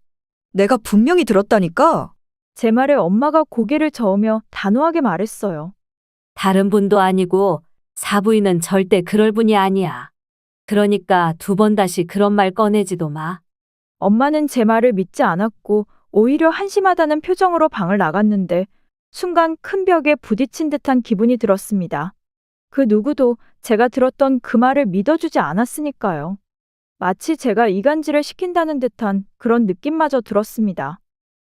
내가 분명히 들었다니까. 제 말에 엄마가 고개를 저으며 단호하게 말했어요. 다른 분도 아니고 사부인은 절대 그럴 분이 아니야. 그러니까 두 번 다시 그런 말 꺼내지도 마. 엄마는 제 말을 믿지 않았고 오히려 한심하다는 표정으로 방을 나갔는데 순간 큰 벽에 부딪힌 듯한 기분이 들었습니다. 그 누구도 제가 들었던 그 말을 믿어주지 않았으니까요. 마치 제가 이간질을 시킨다는 듯한 그런 느낌마저 들었습니다.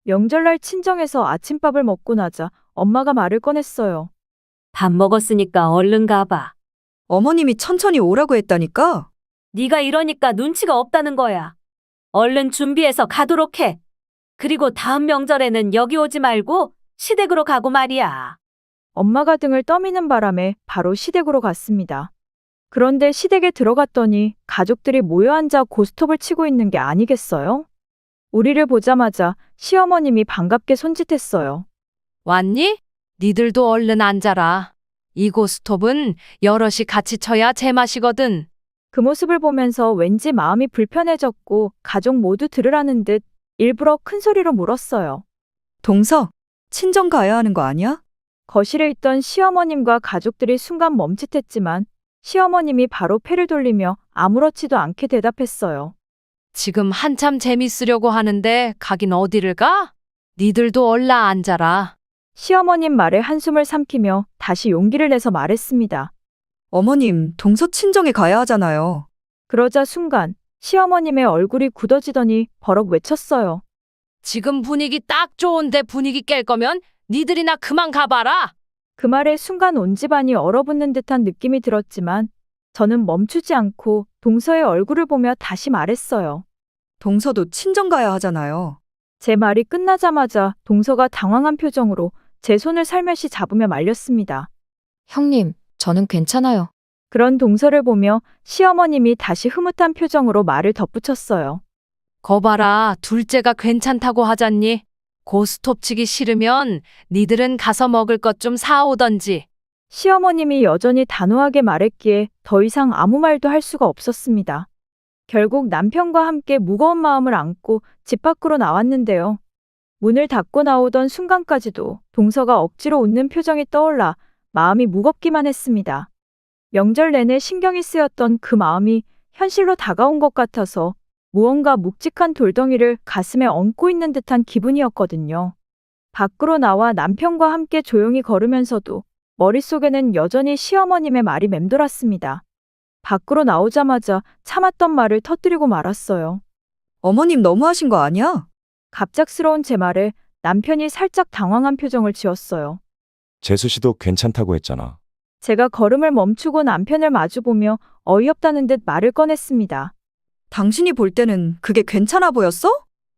명절날 친정에서 아침밥을 먹고 나자 엄마가 말을 꺼냈어요. 밥 먹었으니까 얼른 가봐. 어머님이 천천히 오라고 했다니까. 네가 이러니까 눈치가 없다는 거야. 얼른 준비해서 가도록 해. 그리고 다음 명절에는 여기 오지 말고 시댁으로 가고 말이야. 엄마가 등을 떠미는 바람에 바로 시댁으로 갔습니다. 그런데 시댁에 들어갔더니 가족들이 모여 앉아 고스톱을 치고 있는 게 아니겠어요? 우리를 보자마자 시어머님이 반갑게 손짓했어요. 왔니? 니들도 얼른 앉아라. 이 고스톱은 여럿이 같이 쳐야 제맛이거든. 그 모습을 보면서 왠지 마음이 불편해졌고 가족 모두 들으라는 듯 일부러 큰 소리로 물었어요. 동서, 친정 가야 하는 거 아니야? 거실에 있던 시어머님과 가족들이 순간 멈칫했지만 시어머님이 바로 패를 돌리며 아무렇지도 않게 대답했어요. 지금 한참 재밌으려고 하는데 가긴 어디를 가? 니들도 얼라 앉아라. 시어머님 말에 한숨을 삼키며 다시 용기를 내서 말했습니다. 어머님, 동서 친정에 가야 하잖아요. 그러자 순간 시어머님의 얼굴이 굳어지더니 버럭 외쳤어요. 지금 분위기 딱 좋은데 분위기 깰 거면 니들이나 그만 가봐라. 그 말에 순간 온 집안이 얼어붙는 듯한 느낌이 들었지만 저는 멈추지 않고 동서의 얼굴을 보며 다시 말했어요. 동서도 친정 가야 하잖아요. 제 말이 끝나자마자 동서가 당황한 표정으로 제 손을 살며시 잡으며 말렸습니다. 형님, 저는 괜찮아요. 그런 동서를 보며 시어머님이 다시 흐뭇한 표정으로 말을 덧붙였어요. 거봐라, 둘째가 괜찮다고 하잖니. 고스톱 치기 싫으면 니들은 가서 먹을 것 좀 사오던지. 시어머님이 여전히 단호하게 말했기에 더 이상 아무 말도 할 수가 없었습니다. 결국 남편과 함께 무거운 마음을 안고 집 밖으로 나왔는데요. 문을 닫고 나오던 순간까지도 동서가 억지로 웃는 표정이 떠올라 마음이 무겁기만 했습니다. 명절 내내 신경이 쓰였던 그 마음이 현실로 다가온 것 같아서 무언가 묵직한 돌덩이를 가슴에 얹고 있는 듯한 기분이었거든요. 밖으로 나와 남편과 함께 조용히 걸으면서도 머릿속에는 여전히 시어머님의 말이 맴돌았습니다. 밖으로 나오자마자 참았던 말을 터뜨리고 말았어요. 어머님 너무하신 거 아니야? 갑작스러운 제 말에 남편이 살짝 당황한 표정을 지었어요. 재수 씨도 괜찮다고 했잖아. 제가 걸음을 멈추고 남편을 마주보며 어이없다는 듯 말을 꺼냈습니다. 당신이 볼 때는 그게 괜찮아 보였어?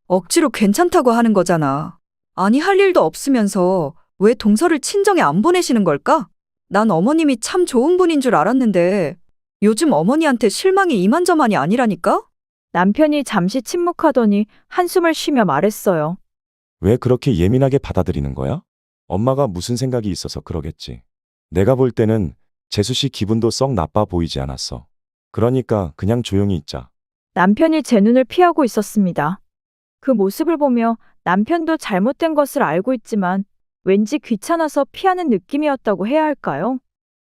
억지로 괜찮다고 하는 거잖아. 아니, 할 일도 없으면서 왜 동서를 친정에 안 보내시는 걸까? 난 어머님이 참 좋은 분인 줄 알았는데 요즘 어머니한테 실망이 이만저만이 아니라니까? 남편이 잠시 침묵하더니 한숨을 쉬며 말했어요. 왜 그렇게 예민하게 받아들이는 거야? 엄마가 무슨 생각이 있어서 그러겠지. 내가 볼 때는 재수 씨 기분도 썩 나빠 보이지 않았어. 그러니까 그냥 조용히 있자. 남편이 제 눈을 피하고 있었습니다. 그 모습을 보며 남편도 잘못된 것을 알고 있지만 왠지 귀찮아서 피하는 느낌이었다고 해야 할까요?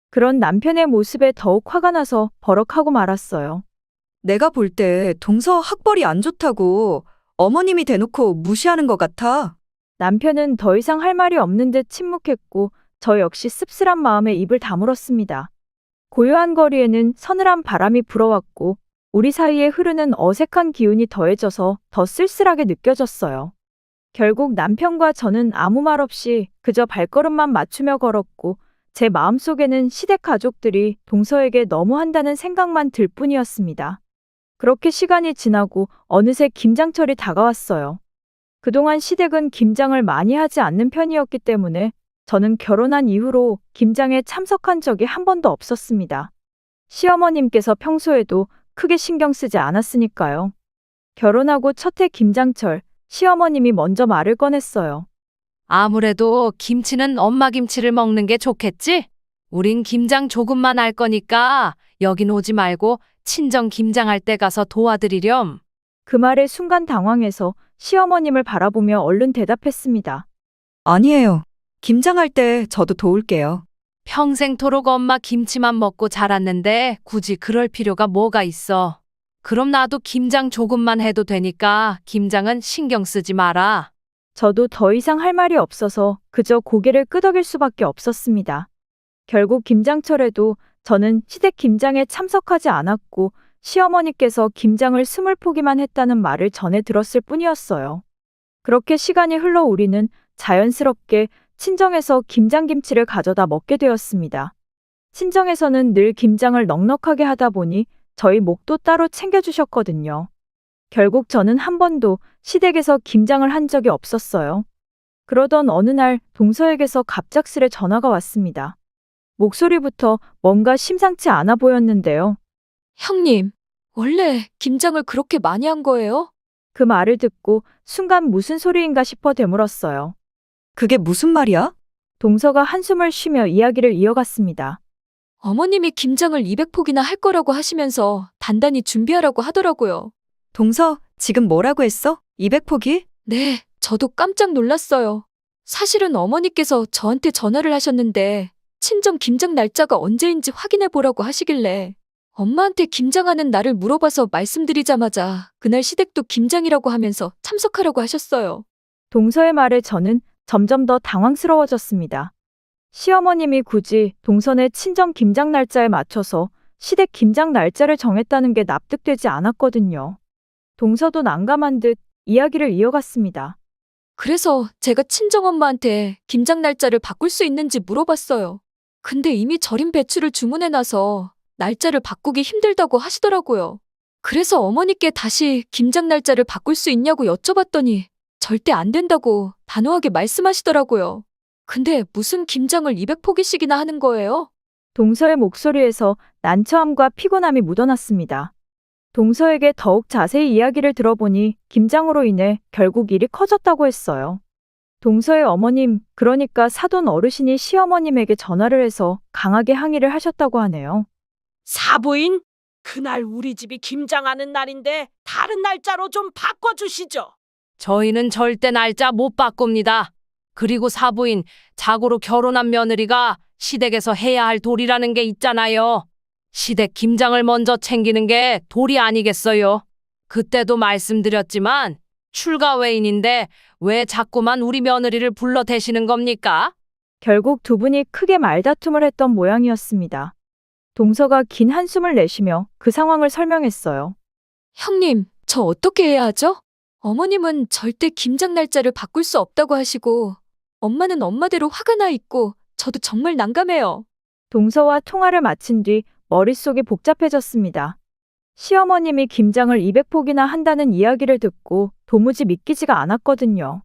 그런 남편의 모습에 더욱 화가 나서 버럭하고 말았어요. 내가 볼 때 동서 학벌이 안 좋다고 어머님이 대놓고 무시하는 것 같아. 남편은 더 이상 할 말이 없는 듯 침묵했고 저 역시 씁쓸한 마음에 입을 다물었습니다. 고요한 거리에는 서늘한 바람이 불어왔고 우리 사이에 흐르는 어색한 기운이 더해져서 더 쓸쓸하게 느껴졌어요. 결국 남편과 저는 아무 말 없이 그저 발걸음만 맞추며 걸었고 제 마음속에는 시댁 가족들이 동서에게 너무한다는 생각만 들 뿐이었습니다. 그렇게 시간이 지나고 어느새 김장철이 다가왔어요. 그동안 시댁은 김장을 많이 하지 않는 편이었기 때문에 저는 결혼한 이후로 김장에 참석한 적이 한 번도 없었습니다. 시어머님께서 평소에도 크게 신경 쓰지 않았으니까요. 결혼하고 첫 해 김장철, 시어머님이 먼저 말을 꺼냈어요. 아무래도 김치는 엄마 김치를 먹는 게 좋겠지? 우린 김장 조금만 할 거니까 여긴 오지 말고 친정 김장할 때 가서 도와드리렴. 그 말에 순간 당황해서 시어머님을 바라보며 얼른 대답했습니다. 아니에요. 김장할 때 저도 도울게요. 평생토록 엄마 김치만 먹고 자랐는데 굳이 그럴 필요가 뭐가 있어. 그럼 나도 김장 조금만 해도 되니까 김장은 신경 쓰지 마라. 저도 더 이상 할 말이 없어서 그저 고개를 끄덕일 수밖에 없었습니다. 결국 김장철에도 저는 시댁 김장에 참석하지 않았고 시어머니께서 김장을 20포기만 했다는 말을 전해 들었을 뿐이었어요. 그렇게 시간이 흘러 우리는 자연스럽게 친정에서 김장김치를 가져다 먹게 되었습니다. 친정에서는 늘 김장을 넉넉하게 하다 보니 저희 목도 따로 챙겨주셨거든요. 결국 저는 한 번도 시댁에서 김장을 한 적이 없었어요. 그러던 어느 날 동서에게서 갑작스레 전화가 왔습니다. 목소리부터 뭔가 심상치 않아 보였는데요. 형님, 원래 김장을 그렇게 많이 한 거예요? 그 말을 듣고 순간 무슨 소리인가 싶어 되물었어요. 그게 무슨 말이야? 동서가 한숨을 쉬며 이야기를 이어갔습니다. 어머님이 김장을 200포기나 할 거라고 하시면서 단단히 준비하라고 하더라고요. 동서, 지금 뭐라고 했어? 200포기? 네, 저도 깜짝 놀랐어요. 사실은 어머니께서 저한테 전화를 하셨는데 친정 김장 날짜가 언제인지 확인해 보라고 하시길래 엄마한테 김장하는 날을 물어봐서 말씀드리자마자 그날 시댁도 김장이라고 하면서 참석하라고 하셨어요. 동서의 말에 저는 점점 더 당황스러워졌습니다. 시어머님이 굳이 동선의 친정 김장 날짜에 맞춰서 시댁 김장 날짜를 정했다는 게 납득되지 않았거든요. 동서도 난감한 듯 이야기를 이어갔습니다. 그래서 제가 친정엄마한테 김장 날짜를 바꿀 수 있는지 물어봤어요. 근데 이미 절인 배추를 주문해놔서 날짜를 바꾸기 힘들다고 하시더라고요. 그래서 어머니께 다시 김장 날짜를 바꿀 수 있냐고 여쭤봤더니 절대 안 된다고 단호하게 말씀하시더라고요. 근데 무슨 김장을 200포기씩이나 하는 거예요? 동서의 목소리에서 난처함과 피곤함이 묻어났습니다. 동서에게 더욱 자세히 이야기를 들어보니 김장으로 인해 결국 일이 커졌다고 했어요. 동서의 어머님, 그러니까 사돈 어르신이 시어머님에게 전화를 해서 강하게 항의를 하셨다고 하네요. 사부인, 그날 우리 집이 김장하는 날인데 다른 날짜로 좀 바꿔주시죠. 저희는 절대 날짜 못 바꿉니다. 그리고 사부인, 자고로 결혼한 며느리가 시댁에서 해야 할 도리라는 게 있잖아요. 시댁 김장을 먼저 챙기는 게 도리 아니겠어요? 그때도 말씀드렸지만 출가 외인인데 왜 자꾸만 우리 며느리를 불러 대시는 겁니까? 결국 두 분이 크게 말다툼을 했던 모양이었습니다. 동서가 긴 한숨을 내쉬며 그 상황을 설명했어요. 형님, 저 어떻게 해야 하죠? 어머님은 절대 김장 날짜를 바꿀 수 없다고 하시고 엄마는 엄마대로 화가 나 있고 저도 정말 난감해요. 동서와 통화를 마친 뒤 머릿속이 복잡해졌습니다. 시어머님이 김장을 200포기나 한다는 이야기를 듣고 도무지 믿기지가 않았거든요.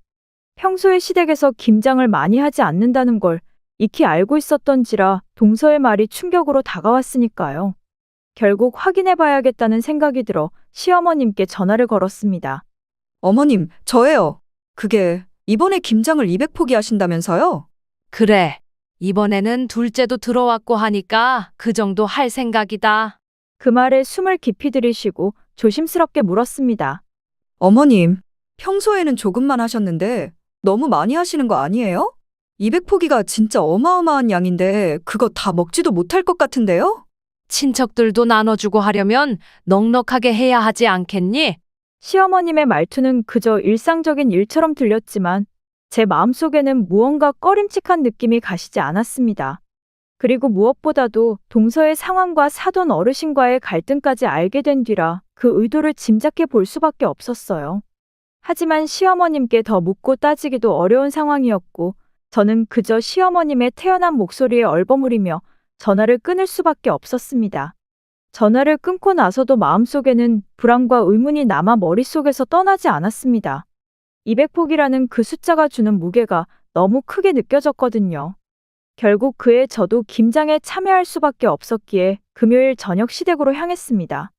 평소에 시댁에서 김장을 많이 하지 않는다는 걸 익히 알고 있었던지라 동서의 말이 충격으로 다가왔으니까요. 결국 확인해 봐야겠다는 생각이 들어 시어머님께 전화를 걸었습니다. 어머님, 저예요. 그게 이번에 김장을 200포기 하신다면서요? 그래. 이번에는 둘째도 들어왔고 하니까 그 정도 할 생각이다. 그 말에 숨을 깊이 들이쉬고 조심스럽게 물었습니다. 어머님, 평소에는 조금만 하셨는데 너무 많이 하시는 거 아니에요? 200포기가 진짜 어마어마한 양인데 그거 다 먹지도 못할 것 같은데요? 친척들도 나눠주고 하려면 넉넉하게 해야 하지 않겠니? 시어머님의 말투는 그저 일상적인 일처럼 들렸지만 제 마음속에는 무언가 꺼림칙한 느낌이 가시지 않았습니다. 그리고 무엇보다도 동서의 상황과 사돈 어르신과의 갈등까지 알게 된 뒤라 그 의도를 짐작해 볼 수밖에 없었어요. 하지만 시어머님께 더 묻고 따지기도 어려운 상황이었고 저는 그저 시어머님의 태연한 목소리에 얼버무리며 전화를 끊을 수밖에 없었습니다. 전화를 끊고 나서도 마음속에는 불안과 의문이 남아 머릿속에서 떠나지 않았습니다. 200포기라는 그 숫자가 주는 무게가 너무 크게 느껴졌거든요. 결국 그해 저도 김장에 참여할 수밖에 없었기에 금요일 저녁 시댁으로 향했습니다.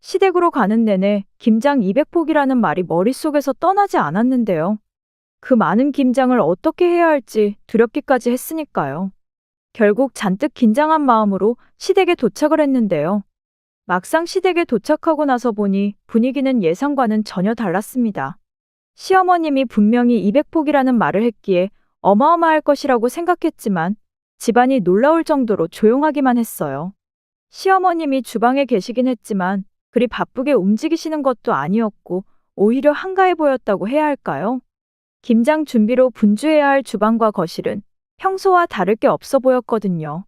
시댁으로 가는 내내 김장 200포기라는 말이 머릿속에서 떠나지 않았는데요. 그 많은 김장을 어떻게 해야 할지 두렵기까지 했으니까요. 결국 잔뜩 긴장한 마음으로 시댁에 도착을 했는데요. 막상 시댁에 도착하고 나서 보니 분위기는 예상과는 전혀 달랐습니다. 시어머님이 분명히 200포기라는 말을 했기에 어마어마할 것이라고 생각했지만 집안이 놀라울 정도로 조용하기만 했어요. 시어머님이 주방에 계시긴 했지만 그리 바쁘게 움직이시는 것도 아니었고 오히려 한가해 보였다고 해야 할까요? 김장 준비로 분주해야 할 주방과 거실은 평소와 다를 게 없어 보였거든요.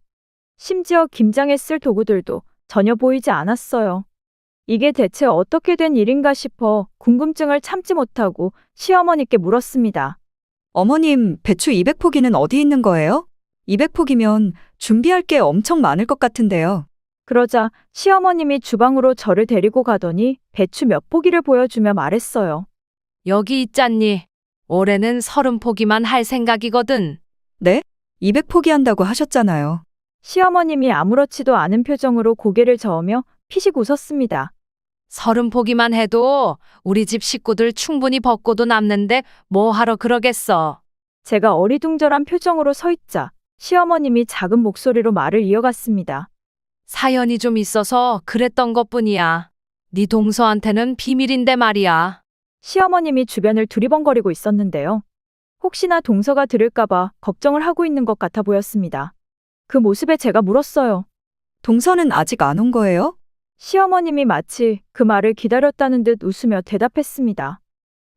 심지어 김장에 쓸 도구들도 전혀 보이지 않았어요. 이게 대체 어떻게 된 일인가 싶어 궁금증을 참지 못하고 시어머니께 물었습니다. 어머님, 배추 200포기는 어디 있는 거예요? 200포기면 준비할 게 엄청 많을 것 같은데요. 그러자 시어머님이 주방으로 저를 데리고 가더니 배추 몇 포기를 보여주며 말했어요. 여기 있잖니. 올해는 30포기만 할 생각이거든. 네? 200포기 한다고 하셨잖아요. 시어머님이 아무렇지도 않은 표정으로 고개를 저으며 피식 웃었습니다. 30포기만 해도 우리 집 식구들 충분히 먹고도 남는데 뭐 하러 그러겠어. 제가 어리둥절한 표정으로 서 있자 시어머님이 작은 목소리로 말을 이어갔습니다. 사연이 좀 있어서 그랬던 것뿐이야. 네 동서한테는 비밀인데 말이야. 시어머님이 주변을 두리번거리고 있었는데요. 혹시나 동서가 들을까봐 걱정을 하고 있는 것 같아 보였습니다. 그 모습에 제가 물었어요. 동서는 아직 안 온 거예요? 시어머님이 마치 그 말을 기다렸다는 듯 웃으며 대답했습니다.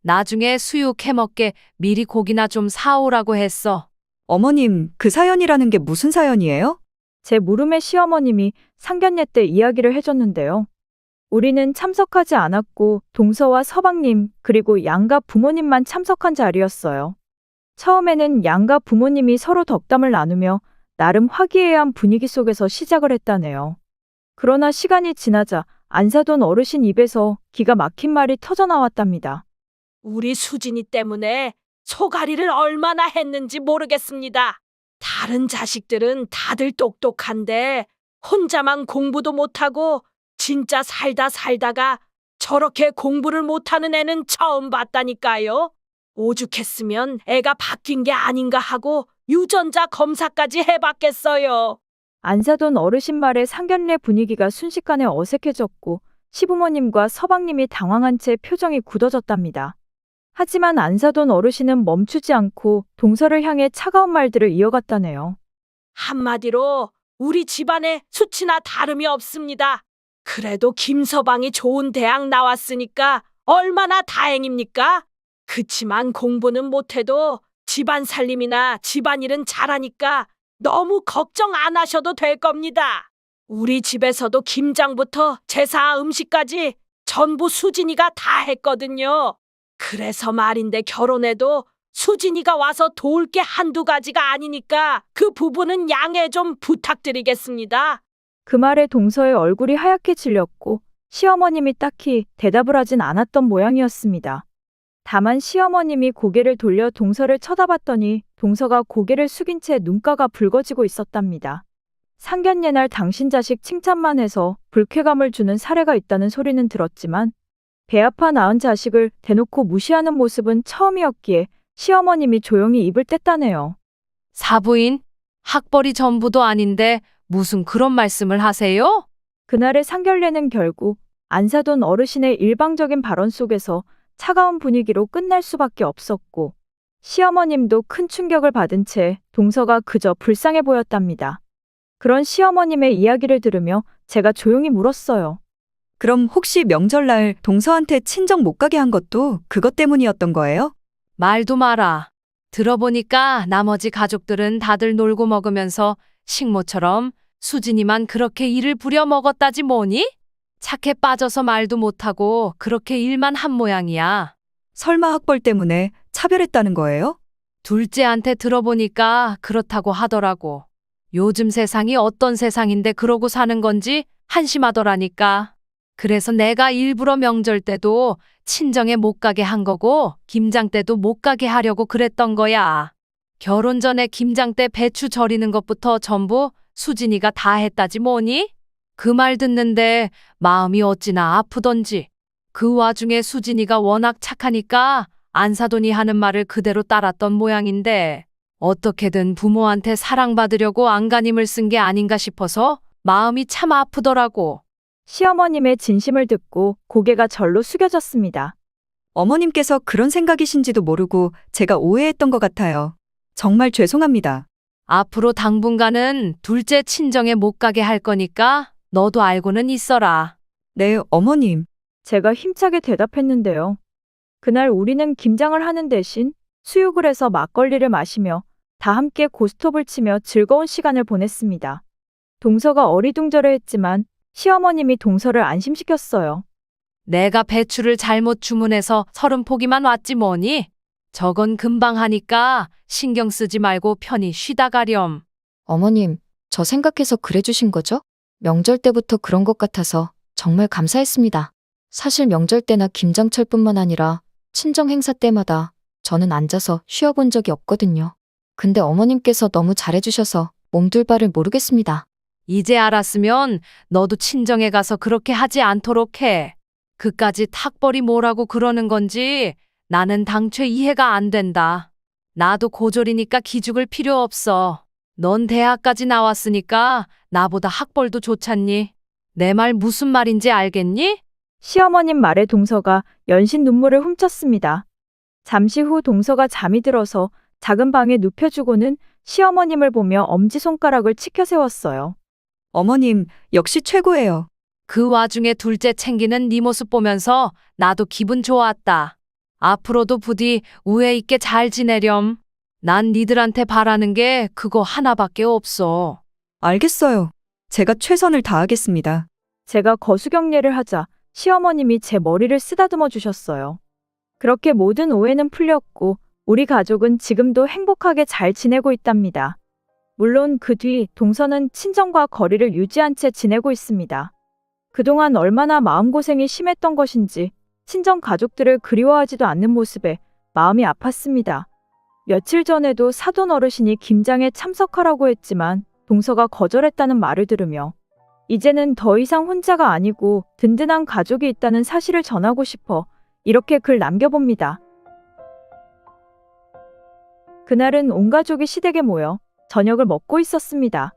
나중에 수육 해먹게 미리 고기나 좀 사오라고 했어. 어머님, 그 사연이라는 게 무슨 사연이에요? 제 물음에 시어머님이 상견례 때 이야기를 해줬는데요. 우리는 참석하지 않았고 동서와 서방님 그리고 양가 부모님만 참석한 자리였어요. 처음에는 양가 부모님이 서로 덕담을 나누며 나름 화기애애한 분위기 속에서 시작을 했다네요. 그러나 시간이 지나자 안사돈 어르신 입에서 기가 막힌 말이 터져 나왔답니다. 우리 수진이 때문에 소가리를 얼마나 했는지 모르겠습니다. 다른 자식들은 다들 똑똑한데 혼자만 공부도 못하고 진짜 살다가 저렇게 공부를 못하는 애는 처음 봤다니까요. 오죽했으면 애가 바뀐 게 아닌가 하고 유전자 검사까지 해봤겠어요. 안사돈 어르신 말에 상견례 분위기가 순식간에 어색해졌고 시부모님과 서방님이 당황한 채 표정이 굳어졌답니다. 하지만 안사돈 어르신은 멈추지 않고 동서를 향해 차가운 말들을 이어갔다네요. 한마디로 우리 집안의 수치나 다름이 없습니다. 그래도 김서방이 좋은 대학 나왔으니까 얼마나 다행입니까? 그치만 공부는 못해도 집안 살림이나 집안일은 잘하니까 너무 걱정 안 하셔도 될 겁니다. 우리 집에서도 김장부터 제사 음식까지 전부 수진이가 다 했거든요. 그래서 말인데 결혼해도 수진이가 와서 도울 게 한두 가지가 아니니까 그 부분은 양해 좀 부탁드리겠습니다. 그 말에 동서의 얼굴이 하얗게 질렸고 시어머님이 딱히 대답을 하진 않았던 모양이었습니다. 다만 시어머님이 고개를 돌려 동서를 쳐다봤더니 동서가 고개를 숙인 채 눈가가 붉어지고 있었답니다. 상견례날 당신 자식 칭찬만 해서 불쾌감을 주는 사례가 있다는 소리는 들었지만 배 아파 낳은 자식을 대놓고 무시하는 모습은 처음이었기에 시어머님이 조용히 입을 뗐다네요. 사부인, 학벌이 전부도 아닌데 무슨 그런 말씀을 하세요? 그날의 상견례는 결국 안 사돈 어르신의 일방적인 발언 속에서 차가운 분위기로 끝날 수밖에 없었고 시어머님도 큰 충격을 받은 채 동서가 그저 불쌍해 보였답니다. 그런 시어머님의 이야기를 들으며 제가 조용히 물었어요. 그럼 혹시 명절날 동서한테 친정 못 가게 한 것도 그것 때문이었던 거예요? 말도 마라. 들어보니까 나머지 가족들은 다들 놀고 먹으면서 식모처럼 수진이만 그렇게 일을 부려 먹었다지 뭐니? 착해 빠져서 말도 못하고 그렇게 일만 한 모양이야. 설마 학벌 때문에 차별했다는 거예요? 둘째한테 들어보니까 그렇다고 하더라고. 요즘 세상이 어떤 세상인데 그러고 사는 건지 한심하더라니까. 그래서 내가 일부러 명절 때도 친정에 못 가게 한 거고 김장 때도 못 가게 하려고 그랬던 거야. 결혼 전에 김장 때 배추 절이는 것부터 전부 수진이가 다 했다지 뭐니? 그 말 듣는데 마음이 어찌나 아프던지. 그 와중에 수진이가 워낙 착하니까 안사돈이 하는 말을 그대로 따랐던 모양인데 어떻게든 부모한테 사랑받으려고 안간힘을 쓴 게 아닌가 싶어서 마음이 참 아프더라고. 시어머님의 진심을 듣고 고개가 절로 숙여졌습니다. 어머님께서 그런 생각이신지도 모르고 제가 오해했던 것 같아요. 정말 죄송합니다. 앞으로 당분간은 둘째 친정에 못 가게 할 거니까 너도 알고는 있어라. 네, 어머님. 제가 힘차게 대답했는데요. 그날 우리는 김장을 하는 대신 수육을 해서 막걸리를 마시며 다 함께 고스톱을 치며 즐거운 시간을 보냈습니다. 동서가 어리둥절해했지만 시어머님이 동서를 안심시켰어요. 내가 배추를 잘못 주문해서 30포기만 왔지 뭐니? 저건 금방 하니까 신경 쓰지 말고 편히 쉬다 가렴. 어머님, 저 생각해서 그래 주신 거죠? 명절 때부터 그런 것 같아서 정말 감사했습니다. 사실 명절 때나 김장철뿐만 아니라 친정 행사 때마다 저는 앉아서 쉬어본 적이 없거든요. 근데 어머님께서 너무 잘해주셔서 몸둘 바를 모르겠습니다. 이제 알았으면 너도 친정에 가서 그렇게 하지 않도록 해. 그까짓 학벌이 뭐라고 그러는 건지 나는 당최 이해가 안 된다. 나도 고졸이니까 기죽을 필요 없어. 넌 대학까지 나왔으니까 나보다 학벌도 좋잖니. 내 말 무슨 말인지 알겠니? 시어머님 말에 동서가 연신 눈물을 훔쳤습니다. 잠시 후 동서가 잠이 들어서 작은 방에 눕혀주고는 시어머님을 보며 엄지손가락을 치켜 세웠어요. 어머님, 역시 최고예요. 그 와중에 둘째 챙기는 네 모습 보면서 나도 기분 좋았다. 앞으로도 부디 우애 있게 잘 지내렴. 난 니들한테 바라는 게 그거 하나밖에 없어. 알겠어요. 제가 최선을 다하겠습니다. 제가 거수경례를 하자 시어머님이 제 머리를 쓰다듬어 주셨어요. 그렇게 모든 오해는 풀렸고 우리 가족은 지금도 행복하게 잘 지내고 있답니다. 물론 그 뒤 동서는 친정과 거리를 유지한 채 지내고 있습니다. 그동안 얼마나 마음고생이 심했던 것인지 친정 가족들을 그리워하지도 않는 모습에 마음이 아팠습니다. 며칠 전에도 사돈 어르신이 김장에 참석하라고 했지만 동서가 거절했다는 말을 들으며 이제는 더 이상 혼자가 아니고 든든한 가족이 있다는 사실을 전하고 싶어 이렇게 글 남겨봅니다. 그날은 온 가족이 시댁에 모여 저녁을 먹고 있었습니다.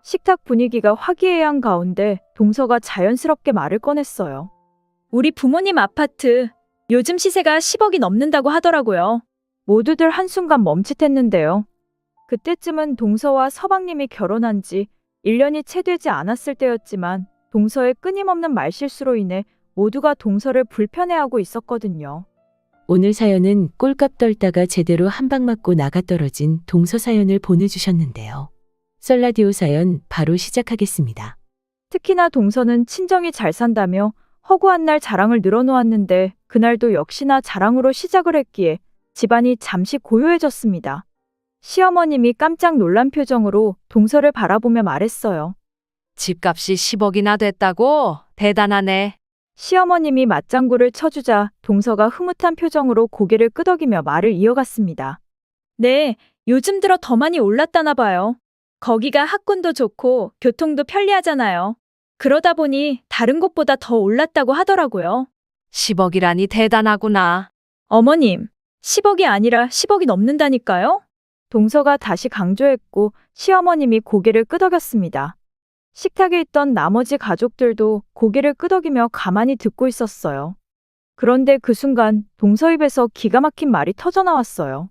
식탁 분위기가 화기애애한 가운데 동서가 자연스럽게 말을 꺼냈어요. 우리 부모님 아파트 요즘 시세가 10억이 넘는다고 하더라고요. 모두들 한순간 멈칫했는데요. 그때쯤은 동서와 서방님이 결혼한 지 1년이 채 되지 않았을 때였지만 동서의 끊임없는 말실수로 인해 모두가 동서를 불편해하고 있었거든요. 오늘 사연은 꼴값 떨다가 제대로 한 방 맞고 나가 떨어진 동서 사연을 보내주셨는데요. 썰라디오 사연 바로 시작하겠습니다. 특히나 동서는 친정이 잘 산다며 허구한 날 자랑을 늘어놓았는데 그날도 역시나 자랑으로 시작을 했기에 집안이 잠시 고요해졌습니다. 시어머님이 깜짝 놀란 표정으로 동서를 바라보며 말했어요. 집값이 10억이나 됐다고? 대단하네. 시어머님이 맞장구를 쳐주자 동서가 흐뭇한 표정으로 고개를 끄덕이며 말을 이어갔습니다. 네, 요즘 들어 더 많이 올랐다나 봐요. 거기가 학군도 좋고 교통도 편리하잖아요. 그러다 보니 다른 곳보다 더 올랐다고 하더라고요. 10억이라니 대단하구나. 어머님, 10억이 아니라 10억이 넘는다니까요? 동서가 다시 강조했고 시어머님이 고개를 끄덕였습니다. 식탁에 있던 나머지 가족들도 고개를 끄덕이며 가만히 듣고 있었어요. 그런데 그 순간 동서 입에서 기가 막힌 말이 터져나왔어요.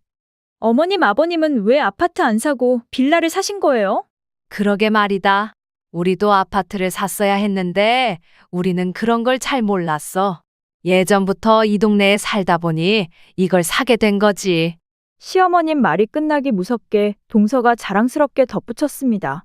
어머님, 아버님은 왜 아파트 안 사고 빌라를 사신 거예요? 그러게 말이다. 우리도 아파트를 샀어야 했는데 우리는 그런 걸 잘 몰랐어. 예전부터 이 동네에 살다 보니 이걸 사게 된 거지. 시어머님 말이 끝나기 무섭게 동서가 자랑스럽게 덧붙였습니다.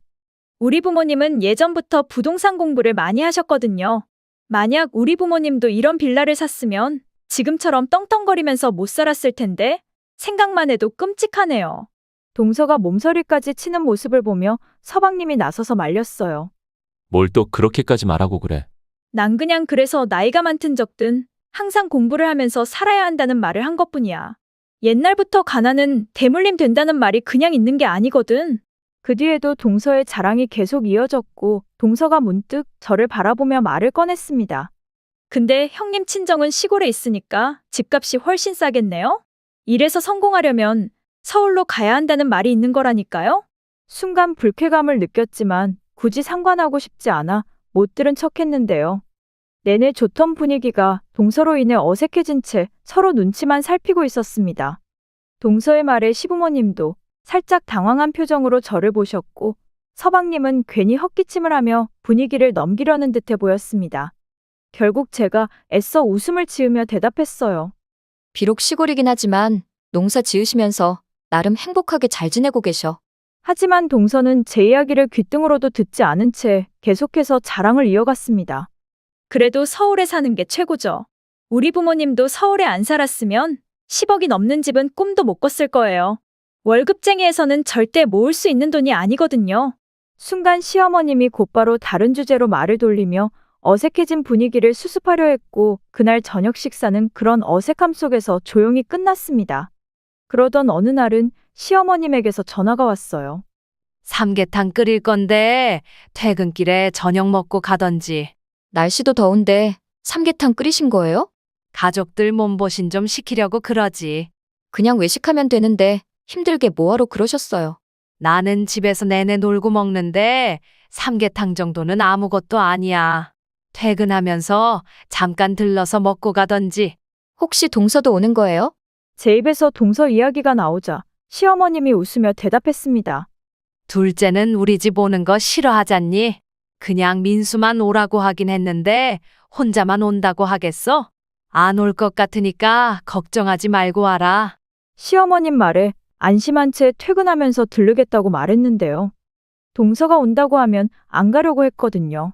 우리 부모님은 예전부터 부동산 공부를 많이 하셨거든요. 만약 우리 부모님도 이런 빌라를 샀으면 지금처럼 떵떵거리면서 못 살았을 텐데 생각만 해도 끔찍하네요. 동서가 몸서리까지 치는 모습을 보며 서방님이 나서서 말렸어요. 뭘 또 그렇게까지 말하고 그래. 난 그냥 그래서 나이가 많든 적든 항상 공부를 하면서 살아야 한다는 말을 한 것뿐이야. 옛날부터 가난은 대물림 된다는 말이 그냥 있는 게 아니거든. 그 뒤에도 동서의 자랑이 계속 이어졌고 동서가 문득 저를 바라보며 말을 꺼냈습니다. 근데 형님 친정은 시골에 있으니까 집값이 훨씬 싸겠네요? 이래서 성공하려면 서울로 가야 한다는 말이 있는 거라니까요? 순간 불쾌감을 느꼈지만 굳이 상관하고 싶지 않아 못 들은 척했는데요. 내내 좋던 분위기가 동서로 인해 어색해진 채 서로 눈치만 살피고 있었습니다. 동서의 말에 시부모님도 살짝 당황한 표정으로 저를 보셨고 서방님은 괜히 헛기침을 하며 분위기를 넘기려는 듯해 보였습니다. 결국 제가 애써 웃음을 지으며 대답했어요. 비록 시골이긴 하지만 농사 지으시면서 나름 행복하게 잘 지내고 계셔. 하지만 동서는 제 이야기를 귓등으로도 듣지 않은 채 계속해서 자랑을 이어갔습니다. 그래도 서울에 사는 게 최고죠. 우리 부모님도 서울에 안 살았으면 10억이 넘는 집은 꿈도 못 꿨을 거예요. 월급쟁이에서는 절대 모을 수 있는 돈이 아니거든요. 순간 시어머님이 곧바로 다른 주제로 말을 돌리며 어색해진 분위기를 수습하려 했고 그날 저녁 식사는 그런 어색함 속에서 조용히 끝났습니다. 그러던 어느 날은 시어머님에게서 전화가 왔어요. 삼계탕 끓일 건데 퇴근길에 저녁 먹고 가던지. 날씨도 더운데 삼계탕 끓이신 거예요? 가족들 몸보신 좀 시키려고 그러지. 그냥 외식하면 되는데 힘들게 뭐하러 그러셨어요? 나는 집에서 내내 놀고 먹는데 삼계탕 정도는 아무것도 아니야. 퇴근하면서 잠깐 들러서 먹고 가던지. 혹시 동서도 오는 거예요? 제 입에서 동서 이야기가 나오자 시어머님이 웃으며 대답했습니다. 둘째는 우리 집 오는 거 싫어하잖니? 그냥 민수만 오라고 하긴 했는데 혼자만 온다고 하겠어? 안 올 것 같으니까 걱정하지 말고 와라. 시어머님 말에 안심한 채 퇴근하면서 들르겠다고 말했는데요. 동서가 온다고 하면 안 가려고 했거든요.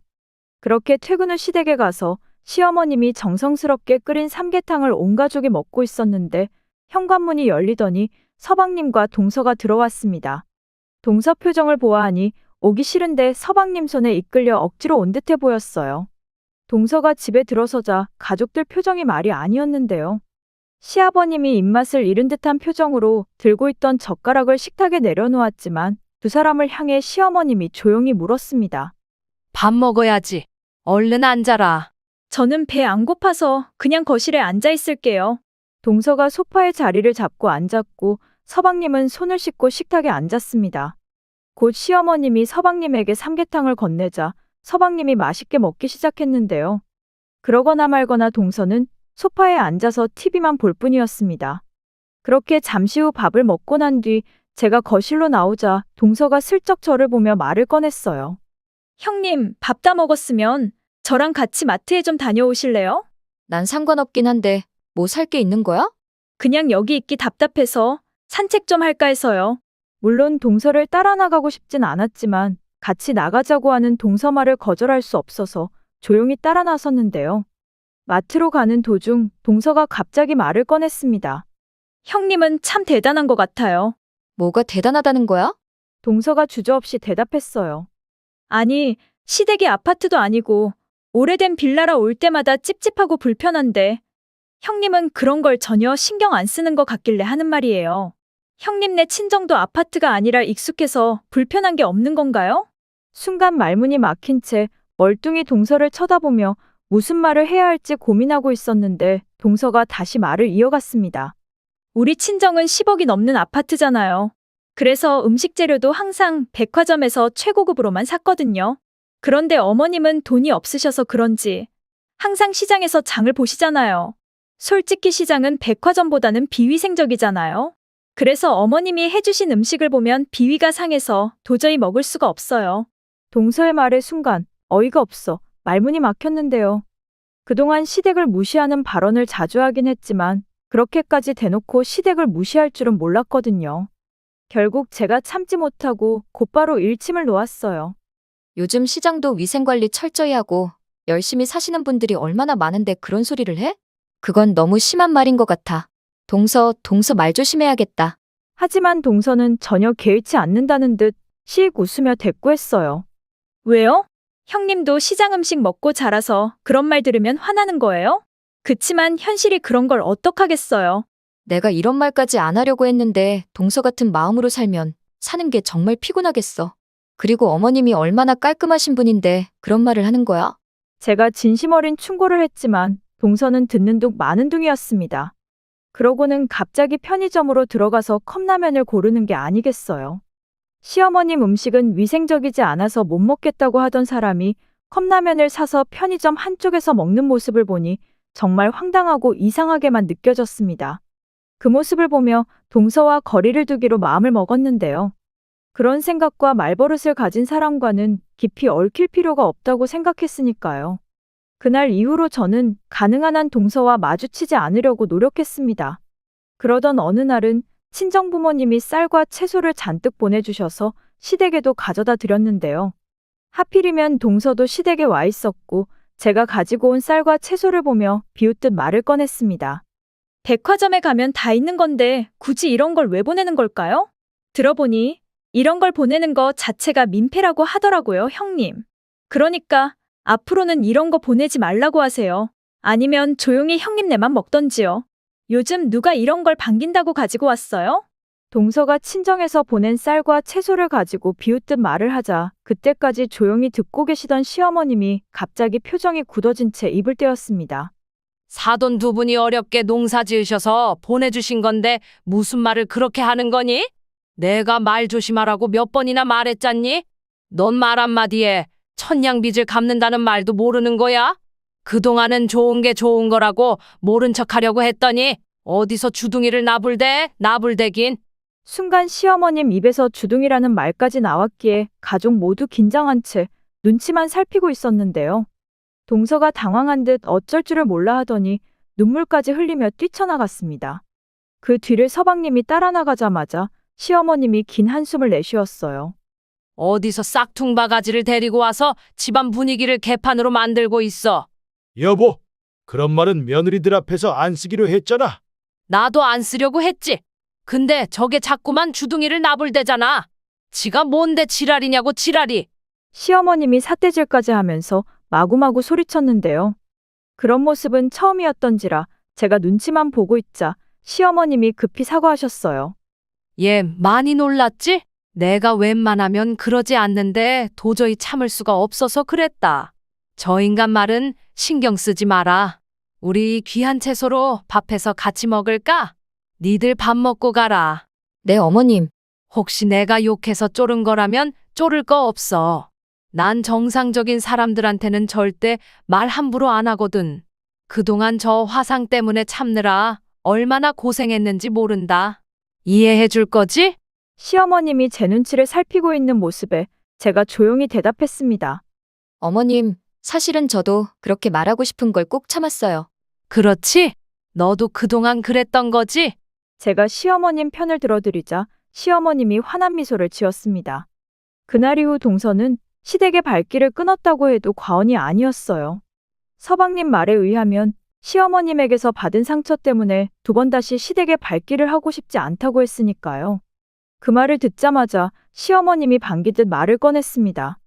그렇게 퇴근 후 시댁에 가서 시어머님이 정성스럽게 끓인 삼계탕을 온 가족이 먹고 있었는데 현관문이 열리더니 서방님과 동서가 들어왔습니다. 동서 표정을 보아하니 오기 싫은데 서방님 손에 이끌려 억지로 온 듯해 보였어요. 동서가 집에 들어서자 가족들 표정이 말이 아니었는데요. 시아버님이 입맛을 잃은 듯한 표정으로 들고 있던 젓가락을 식탁에 내려놓았지만 두 사람을 향해 시어머님이 조용히 물었습니다. 밥 먹어야지. 얼른 앉아라. 저는 배 안 고파서 그냥 거실에 앉아 있을게요. 동서가 소파에 자리를 잡고 앉았고 서방님은 손을 씻고 식탁에 앉았습니다. 곧 시어머님이 서방님에게 삼계탕을 건네자 서방님이 맛있게 먹기 시작했는데요. 그러거나 말거나 동서는 소파에 앉아서 TV만 볼 뿐이었습니다. 그렇게 잠시 후 밥을 먹고 난 뒤 제가 거실로 나오자 동서가 슬쩍 저를 보며 말을 꺼냈어요. 형님, 밥 다 먹었으면 저랑 같이 마트에 좀 다녀오실래요? 난 상관없긴 한데 뭐 살 게 있는 거야? 그냥 여기 있기 답답해서 산책 좀 할까 해서요. 물론 동서를 따라 나가고 싶진 않았지만 같이 나가자고 하는 동서 말을 거절할 수 없어서 조용히 따라 나섰는데요. 마트로 가는 도중 동서가 갑자기 말을 꺼냈습니다. 형님은 참 대단한 것 같아요. 뭐가 대단하다는 거야? 동서가 주저없이 대답했어요. 아니, 시댁이 아파트도 아니고 오래된 빌라라 올 때마다 찝찝하고 불편한데 형님은 그런 걸 전혀 신경 안 쓰는 것 같길래 하는 말이에요. 형님네 친정도 아파트가 아니라 익숙해서 불편한 게 없는 건가요? 순간 말문이 막힌 채 멀뚱히 동서를 쳐다보며 무슨 말을 해야 할지 고민하고 있었는데 동서가 다시 말을 이어갔습니다. 우리 친정은 10억이 넘는 아파트잖아요. 그래서 음식 재료도 항상 백화점에서 최고급으로만 샀거든요. 그런데 어머님은 돈이 없으셔서 그런지 항상 시장에서 장을 보시잖아요. 솔직히 시장은 백화점보다는 비위생적이잖아요. 그래서 어머님이 해주신 음식을 보면 비위가 상해서 도저히 먹을 수가 없어요. 동서의 말에 순간 어이가 없어 말문이 막혔는데요. 그동안 시댁을 무시하는 발언을 자주 하긴 했지만 그렇게까지 대놓고 시댁을 무시할 줄은 몰랐거든요. 결국 제가 참지 못하고 곧바로 일침을 놓았어요. 요즘 시장도 위생관리 철저히 하고 열심히 사시는 분들이 얼마나 많은데 그런 소리를 해? 그건 너무 심한 말인 것 같아. 동서 말 조심해야겠다. 하지만 동서는 전혀 개의치 않는다는 듯 씩 웃으며 대꾸했어요. 왜요? 형님도 시장 음식 먹고 자라서 그런 말 들으면 화나는 거예요? 그치만 현실이 그런 걸 어떡하겠어요. 내가 이런 말까지 안 하려고 했는데 동서 같은 마음으로 살면 사는 게 정말 피곤하겠어. 그리고 어머님이 얼마나 깔끔하신 분인데 그런 말을 하는 거야? 제가 진심 어린 충고를 했지만 동서는 듣는 둥 마는 둥이었습니다. 그러고는 갑자기 편의점으로 들어가서 컵라면을 고르는 게 아니겠어요. 시어머님 음식은 위생적이지 않아서 못 먹겠다고 하던 사람이 컵라면을 사서 편의점 한쪽에서 먹는 모습을 보니 정말 황당하고 이상하게만 느껴졌습니다. 그 모습을 보며 동서와 거리를 두기로 마음을 먹었는데요. 그런 생각과 말버릇을 가진 사람과는 깊이 얽힐 필요가 없다고 생각했으니까요. 그날 이후로 저는 가능한 한 동서와 마주치지 않으려고 노력했습니다. 그러던 어느 날은 친정부모님이 쌀과 채소를 잔뜩 보내주셔서 시댁에도 가져다 드렸는데요. 하필이면 동서도 시댁에 와 있었고 제가 가지고 온 쌀과 채소를 보며 비웃듯 말을 꺼냈습니다. 백화점에 가면 다 있는 건데 굳이 이런 걸 왜 보내는 걸까요? 들어보니 이런 걸 보내는 거 자체가 민폐라고 하더라고요, 형님. 그러니까 앞으로는 이런 거 보내지 말라고 하세요. 아니면 조용히 형님네만 먹던지요. 요즘 누가 이런 걸 반긴다고 가지고 왔어요? 동서가 친정에서 보낸 쌀과 채소를 가지고 비웃듯 말을 하자 그때까지 조용히 듣고 계시던 시어머님이 갑자기 표정이 굳어진 채 입을 떼었습니다. 사돈 두 분이 어렵게 농사 지으셔서 보내주신 건데 무슨 말을 그렇게 하는 거니? 내가 말 조심하라고 몇 번이나 말했잖니? 넌 말 한마디에 천냥빚을 갚는다는 말도 모르는 거야? 그동안은 좋은 게 좋은 거라고 모른 척하려고 했더니 어디서 주둥이를 나불대긴. 순간 시어머님 입에서 주둥이라는 말까지 나왔기에 가족 모두 긴장한 채 눈치만 살피고 있었는데요. 동서가 당황한 듯 어쩔 줄을 몰라 하더니 눈물까지 흘리며 뛰쳐나갔습니다. 그 뒤를 서방님이 따라 나가자마자 시어머님이 긴 한숨을 내쉬었어요. 어디서 싹퉁바가지를 데리고 와서 집안 분위기를 개판으로 만들고 있어. 여보, 그런 말은 며느리들 앞에서 안 쓰기로 했잖아. 나도 안 쓰려고 했지. 근데 저게 자꾸만 주둥이를 나불대잖아. 지가 뭔데 지랄이냐고 지랄이. 시어머님이 삿대질까지 하면서 마구마구 소리쳤는데요. 그런 모습은 처음이었던지라 제가 눈치만 보고 있자 시어머님이 급히 사과하셨어요. 얘 많이 놀랐지? 내가 웬만하면 그러지 않는데 도저히 참을 수가 없어서 그랬다. 저 인간 말은 신경 쓰지 마라. 우리 귀한 채소로 밥해서 같이 먹을까? 니들 밥 먹고 가라. 네, 어머님. 혹시 내가 욕해서 쫄은 거라면 쫄을 거 없어. 난 정상적인 사람들한테는 절대 말 함부로 안 하거든. 그동안 저 화상 때문에 참느라 얼마나 고생했는지 모른다. 이해해 줄 거지? 시어머님이 제 눈치를 살피고 있는 모습에 제가 조용히 대답했습니다. 어머님, 사실은 저도 그렇게 말하고 싶은 걸 꼭 참았어요. 그렇지? 너도 그동안 그랬던 거지? 제가 시어머님 편을 들어드리자 시어머님이 환한 미소를 지었습니다. 그날 이후 동서는 시댁의 발길을 끊었다고 해도 과언이 아니었어요. 서방님 말에 의하면 시어머님에게서 받은 상처 때문에 두 번 다시 시댁에 발길을 하고 싶지 않다고 했으니까요. 그 말을 듣자마자 시어머님이 반기듯 말을 꺼냈습니다.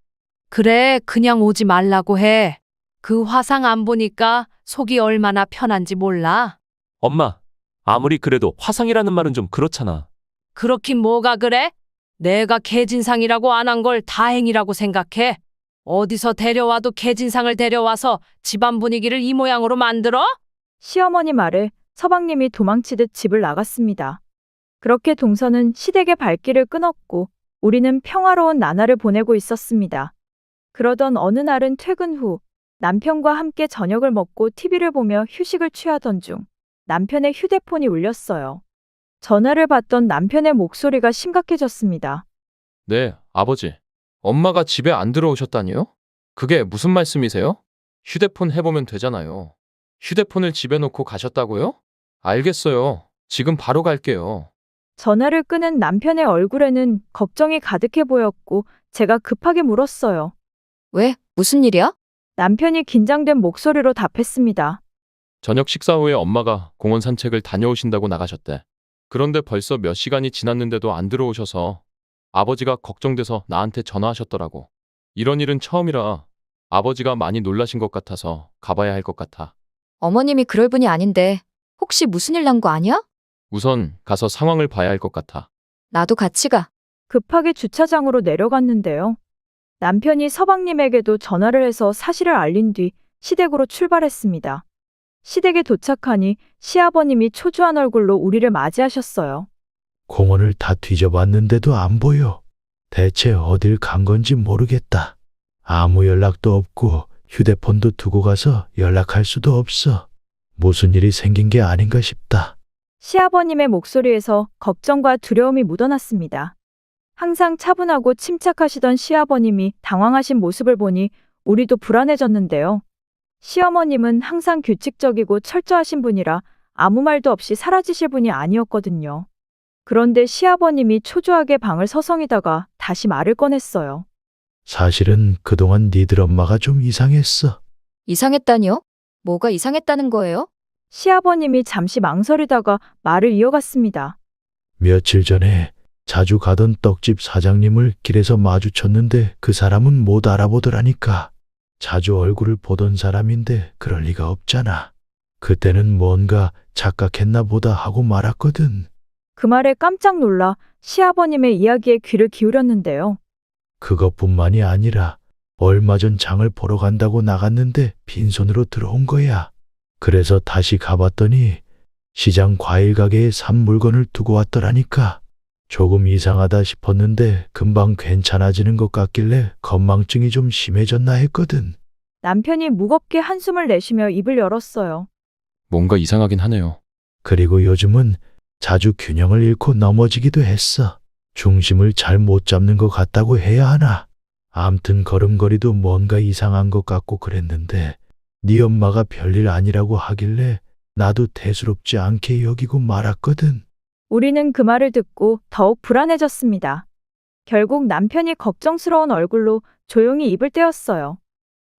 그래, 그냥 오지 말라고 해. 그 화상 안 보니까 속이 얼마나 편한지 몰라. 엄마, 아무리 그래도 화상이라는 말은 좀 그렇잖아. 그렇긴 뭐가 그래? 내가 개진상이라고 안 한 걸 다행이라고 생각해. 어디서 데려와도 개진상을 데려와서 집안 분위기를 이 모양으로 만들어? 시어머니 말에 서방님이 도망치듯 집을 나갔습니다. 그렇게 동서는 시댁의 발길을 끊었고 우리는 평화로운 나날을 보내고 있었습니다. 그러던 어느 날은 퇴근 후 남편과 함께 저녁을 먹고 TV를 보며 휴식을 취하던 중 남편의 휴대폰이 울렸어요. 전화를 받던 남편의 목소리가 심각해졌습니다. 네, 아버지. 엄마가 집에 안 들어오셨다니요? 그게 무슨 말씀이세요? 휴대폰 해보면 되잖아요. 휴대폰을 집에 놓고 가셨다고요? 알겠어요. 지금 바로 갈게요. 전화를 끊은 남편의 얼굴에는 걱정이 가득해 보였고 제가 급하게 물었어요. 왜? 무슨 일이야? 남편이 긴장된 목소리로 답했습니다. 저녁 식사 후에 엄마가 공원 산책을 다녀오신다고 나가셨대. 그런데 벌써 몇 시간이 지났는데도 안 들어오셔서 아버지가 걱정돼서 나한테 전화하셨더라고. 이런 일은 처음이라 아버지가 많이 놀라신 것 같아서 가봐야 할 것 같아. 어머님이 그럴 분이 아닌데 혹시 무슨 일 난 거 아니야? 우선 가서 상황을 봐야 할 것 같아. 나도 같이 가. 급하게 주차장으로 내려갔는데요. 남편이 서방님에게도 전화를 해서 사실을 알린 뒤 시댁으로 출발했습니다. 시댁에 도착하니 시아버님이 초조한 얼굴로 우리를 맞이하셨어요. 공원을 다 뒤져봤는데도 안 보여. 대체 어딜 간 건지 모르겠다. 아무 연락도 없고 휴대폰도 두고 가서 연락할 수도 없어. 무슨 일이 생긴 게 아닌가 싶다. 시아버님의 목소리에서 걱정과 두려움이 묻어났습니다. 항상 차분하고 침착하시던 시아버님이 당황하신 모습을 보니 우리도 불안해졌는데요. 시어머님은 항상 규칙적이고 철저하신 분이라 아무 말도 없이 사라지실 분이 아니었거든요. 그런데 시아버님이 초조하게 방을 서성이다가 다시 말을 꺼냈어요. 사실은 그동안 니들 엄마가 좀 이상했어. 이상했다니요? 뭐가 이상했다는 거예요? 시아버님이 잠시 망설이다가 말을 이어갔습니다. 며칠 전에 자주 가던 떡집 사장님을 길에서 마주쳤는데 그 사람은 못 알아보더라니까. 자주 얼굴을 보던 사람인데 그럴 리가 없잖아. 그때는 뭔가 착각했나 보다 하고 말았거든. 그 말에 깜짝 놀라 시아버님의 이야기에 귀를 기울였는데요. 그것뿐만이 아니라 얼마 전 장을 보러 간다고 나갔는데 빈손으로 들어온 거야. 그래서 다시 가봤더니 시장 과일 가게에 산 물건을 두고 왔더라니까. 조금 이상하다 싶었는데 금방 괜찮아지는 것 같길래 건망증이 좀 심해졌나 했거든. 남편이 무겁게 한숨을 내쉬며 입을 열었어요. 뭔가 이상하긴 하네요. 그리고 요즘은 자주 균형을 잃고 넘어지기도 했어. 중심을 잘 못 잡는 것 같다고 해야 하나. 암튼 걸음걸이도 뭔가 이상한 것 같고 그랬는데 네 엄마가 별일 아니라고 하길래 나도 대수롭지 않게 여기고 말았거든. 우리는 그 말을 듣고 더욱 불안해졌습니다. 결국 남편이 걱정스러운 얼굴로 조용히 입을 떼었어요.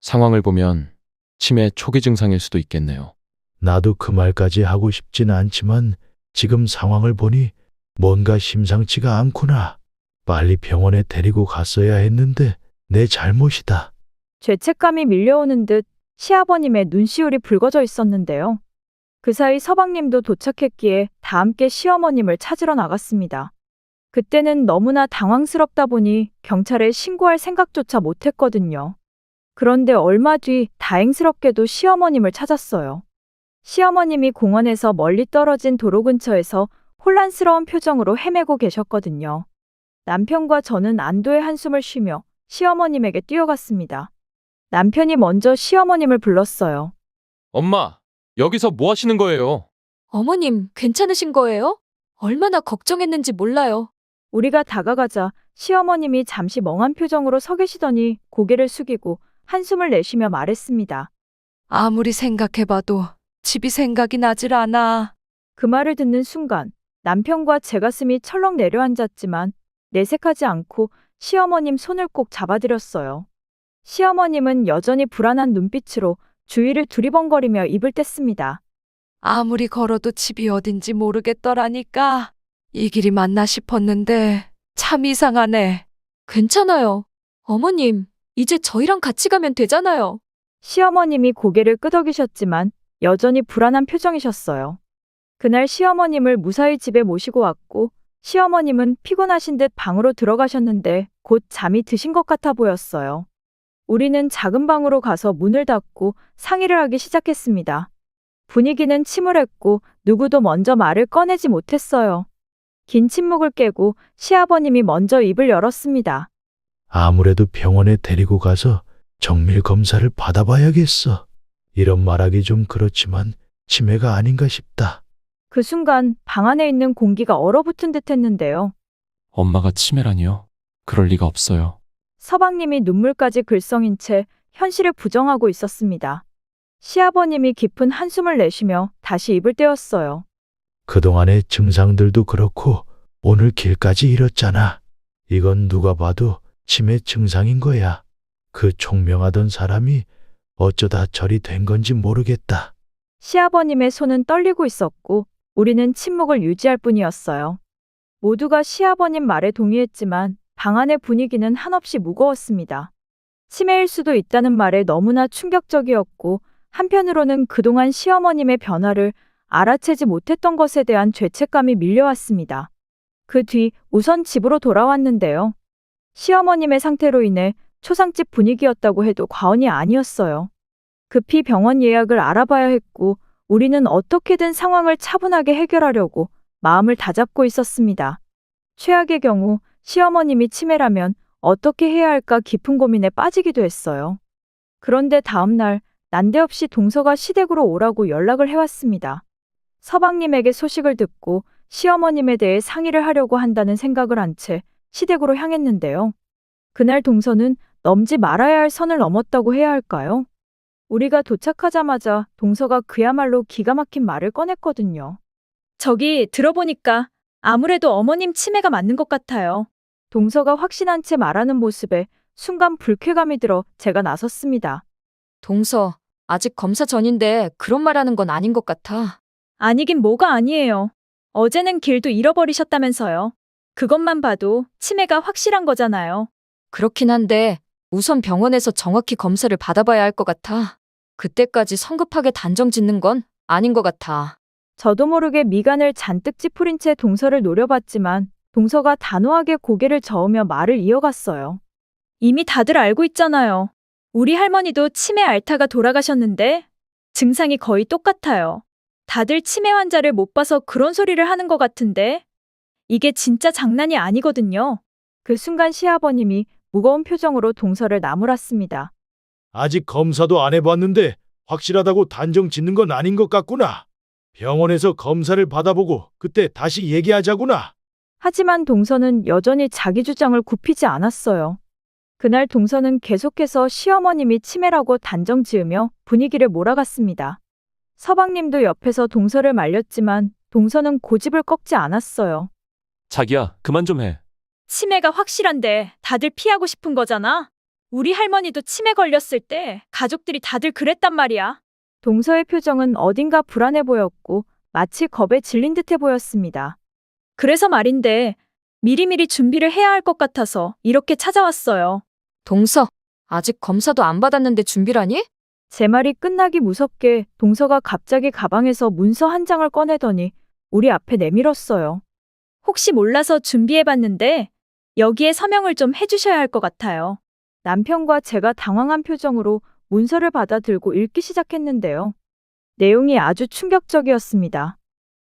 상황을 보면 치매 초기 증상일 수도 있겠네요. 나도 그 말까지 하고 싶진 않지만 지금 상황을 보니 뭔가 심상치가 않구나. 빨리 병원에 데리고 갔어야 했는데 내 잘못이다. 죄책감이 밀려오는 듯 시아버님의 눈시울이 붉어져 있었는데요. 그 사이 서방님도 도착했기에 다 함께 시어머님을 찾으러 나갔습니다. 그때는 너무나 당황스럽다 보니 경찰에 신고할 생각조차 못했거든요. 그런데 얼마 뒤 다행스럽게도 시어머님을 찾았어요. 시어머님이 공원에서 멀리 떨어진 도로 근처에서 혼란스러운 표정으로 헤매고 계셨거든요. 남편과 저는 안도의 한숨을 쉬며 시어머님에게 뛰어갔습니다. 남편이 먼저 시어머님을 불렀어요. 엄마, 여기서 뭐 하시는 거예요? 어머님, 괜찮으신 거예요? 얼마나 걱정했는지 몰라요. 우리가 다가가자 시어머님이 잠시 멍한 표정으로 서 계시더니 고개를 숙이고 한숨을 내쉬며 말했습니다. 아무리 생각해봐도 집이 생각이 나질 않아. 그 말을 듣는 순간 남편과 제 가슴이 철렁 내려앉았지만 내색하지 않고 시어머님 손을 꼭 잡아드렸어요. 시어머님은 여전히 불안한 눈빛으로 주위를 두리번거리며 입을 뗐습니다. 아무리 걸어도 집이 어딘지 모르겠더라니까. 이 길이 맞나 싶었는데 참 이상하네. 괜찮아요. 어머님, 이제 저희랑 같이 가면 되잖아요. 시어머님이 고개를 끄덕이셨지만 여전히 불안한 표정이셨어요. 그날 시어머님을 무사히 집에 모시고 왔고 시어머님은 피곤하신 듯 방으로 들어가셨는데 곧 잠이 드신 것 같아 보였어요. 우리는 작은 방으로 가서 문을 닫고 상의를 하기 시작했습니다. 분위기는 침울했고 누구도 먼저 말을 꺼내지 못했어요. 긴 침묵을 깨고 시아버님이 먼저 입을 열었습니다. 아무래도 병원에 데리고 가서 정밀 검사를 받아봐야겠어. 이런 말하기 좀 그렇지만 치매가 아닌가 싶다. 그 순간 방 안에 있는 공기가 얼어붙은 듯 했는데요. 엄마가 치매라니요? 그럴 리가 없어요. 서방님이 눈물까지 글썽인 채 현실을 부정하고 있었습니다. 시아버님이 깊은 한숨을 내쉬며 다시 입을 떼었어요. 그동안의 증상들도 그렇고 오늘 길까지 잃었잖아. 이건 누가 봐도 치매 증상인 거야. 그 총명하던 사람이 어쩌다 저리 된 건지 모르겠다. 시아버님의 손은 떨리고 있었고 우리는 침묵을 유지할 뿐이었어요. 모두가 시아버님 말에 동의했지만 방 안의 분위기는 한없이 무거웠습니다. 치매일 수도 있다는 말에 너무나 충격적이었고 한편으로는 그동안 시어머님의 변화를 알아채지 못했던 것에 대한 죄책감이 밀려왔습니다. 그 뒤 우선 집으로 돌아왔는데요. 시어머님의 상태로 인해 초상집 분위기였다고 해도 과언이 아니었어요. 급히 병원 예약을 알아봐야 했고 우리는 어떻게든 상황을 차분하게 해결하려고 마음을 다잡고 있었습니다. 최악의 경우 시어머님이 치매라면 어떻게 해야 할까 깊은 고민에 빠지기도 했어요. 그런데 다음 날 난데없이 동서가 시댁으로 오라고 연락을 해왔습니다. 서방님에게 소식을 듣고 시어머님에 대해 상의를 하려고 한다는 생각을 한 채 시댁으로 향했는데요. 그날 동서는 넘지 말아야 할 선을 넘었다고 해야 할까요? 우리가 도착하자마자 동서가 그야말로 기가 막힌 말을 꺼냈거든요. 저기 들어보니까 아무래도 어머님 치매가 맞는 것 같아요. 동서가 확신한 채 말하는 모습에 순간 불쾌감이 들어 제가 나섰습니다. 동서, 아직 검사 전인데 그런 말 하는 건 아닌 것 같아. 아니긴 뭐가 아니에요. 어제는 길도 잃어버리셨다면서요. 그것만 봐도 치매가 확실한 거잖아요. 그렇긴 한데 우선 병원에서 정확히 검사를 받아봐야 할 것 같아. 그때까지 성급하게 단정 짓는 건 아닌 것 같아. 저도 모르게 미간을 잔뜩 찌푸린 채 동서를 노려봤지만 동서가 단호하게 고개를 저으며 말을 이어갔어요. 이미 다들 알고 있잖아요. 우리 할머니도 치매 앓다가 돌아가셨는데 증상이 거의 똑같아요. 다들 치매 환자를 못 봐서 그런 소리를 하는 것 같은데 이게 진짜 장난이 아니거든요. 그 순간 시아버님이 무거운 표정으로 동서를 나무랐습니다. 아직 검사도 안 해봤는데 확실하다고 단정 짓는 건 아닌 것 같구나. 병원에서 검사를 받아보고 그때 다시 얘기하자구나. 하지만 동서는 여전히 자기 주장을 굽히지 않았어요. 그날 동서는 계속해서 시어머님이 치매라고 단정 지으며 분위기를 몰아갔습니다. 서방님도 옆에서 동서를 말렸지만 동서는 고집을 꺾지 않았어요. 자기야, 그만 좀 해. 치매가 확실한데 다들 피하고 싶은 거잖아. 우리 할머니도 치매 걸렸을 때 가족들이 다들 그랬단 말이야. 동서의 표정은 어딘가 불안해 보였고 마치 겁에 질린 듯해 보였습니다. 그래서 말인데 미리미리 준비를 해야 할 것 같아서 이렇게 찾아왔어요. 동서, 아직 검사도 안 받았는데 준비라니? 제 말이 끝나기 무섭게 동서가 갑자기 가방에서 문서 한 장을 꺼내더니 우리 앞에 내밀었어요. 혹시 몰라서 준비해봤는데 여기에 서명을 좀 해주셔야 할 것 같아요. 남편과 제가 당황한 표정으로 문서를 받아 들고 읽기 시작했는데요. 내용이 아주 충격적이었습니다.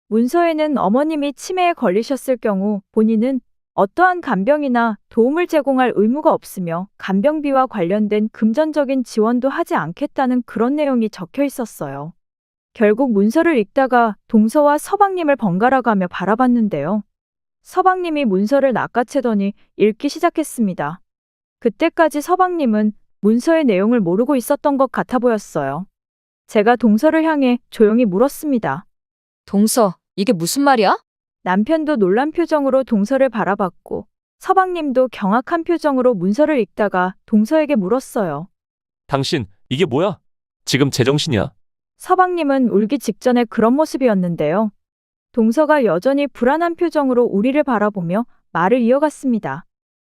문서에는 어머님이 치매에 걸리셨을 경우 본인은 어떠한 간병이나 도움을 제공할 의무가 없으며 간병비와 관련된 금전적인 지원도 하지 않겠다는 그런 내용이 적혀 있었어요. 결국 문서를 읽다가 동서와 서방님을 번갈아 가며 바라봤는데요. 서방님이 문서를 낚아채더니 읽기 시작했습니다. 그때까지 서방님은 문서의 내용을 모르고 있었던 것 같아 보였어요. 제가 동서를 향해 조용히 물었습니다. 동서, 이게 무슨 말이야? 남편도 놀란 표정으로 동서를 바라봤고 서방님도 경악한 표정으로 문서를 읽다가 동서에게 물었어요. 당신, 이게 뭐야? 지금 제정신이야? 서방님은 울기 직전에 그런 모습이었는데요. 동서가 여전히 불안한 표정으로 우리를 바라보며 말을 이어갔습니다.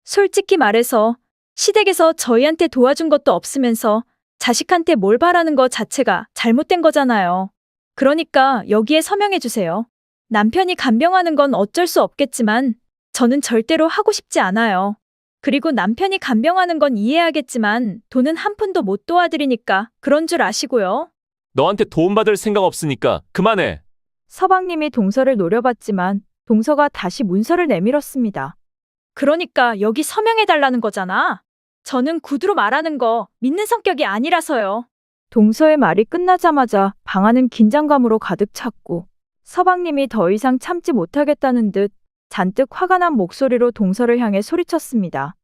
솔직히 말해서 시댁에서 저희한테 도와준 것도 없으면서 자식한테 뭘 바라는 거 자체가 잘못된 거잖아요. 그러니까 여기에 서명해 주세요. 남편이 간병하는 건 어쩔 수 없겠지만 저는 절대로 하고 싶지 않아요. 그리고 남편이 간병하는 건 이해하겠지만 돈은 한 푼도 못 도와드리니까 그런 줄 아시고요. 너한테 도움받을 생각 없으니까 그만해. 서방님이 동서를 노려봤지만 동서가 다시 문서를 내밀었습니다. 그러니까 여기 서명해달라는 거잖아. 저는 구두로 말하는 거 믿는 성격이 아니라서요. 동서의 말이 끝나자마자 방안은 긴장감으로 가득 찼고 서방님이 더 이상 참지 못하겠다는 듯 잔뜩 화가 난 목소리로 동서를 향해 소리쳤습니다.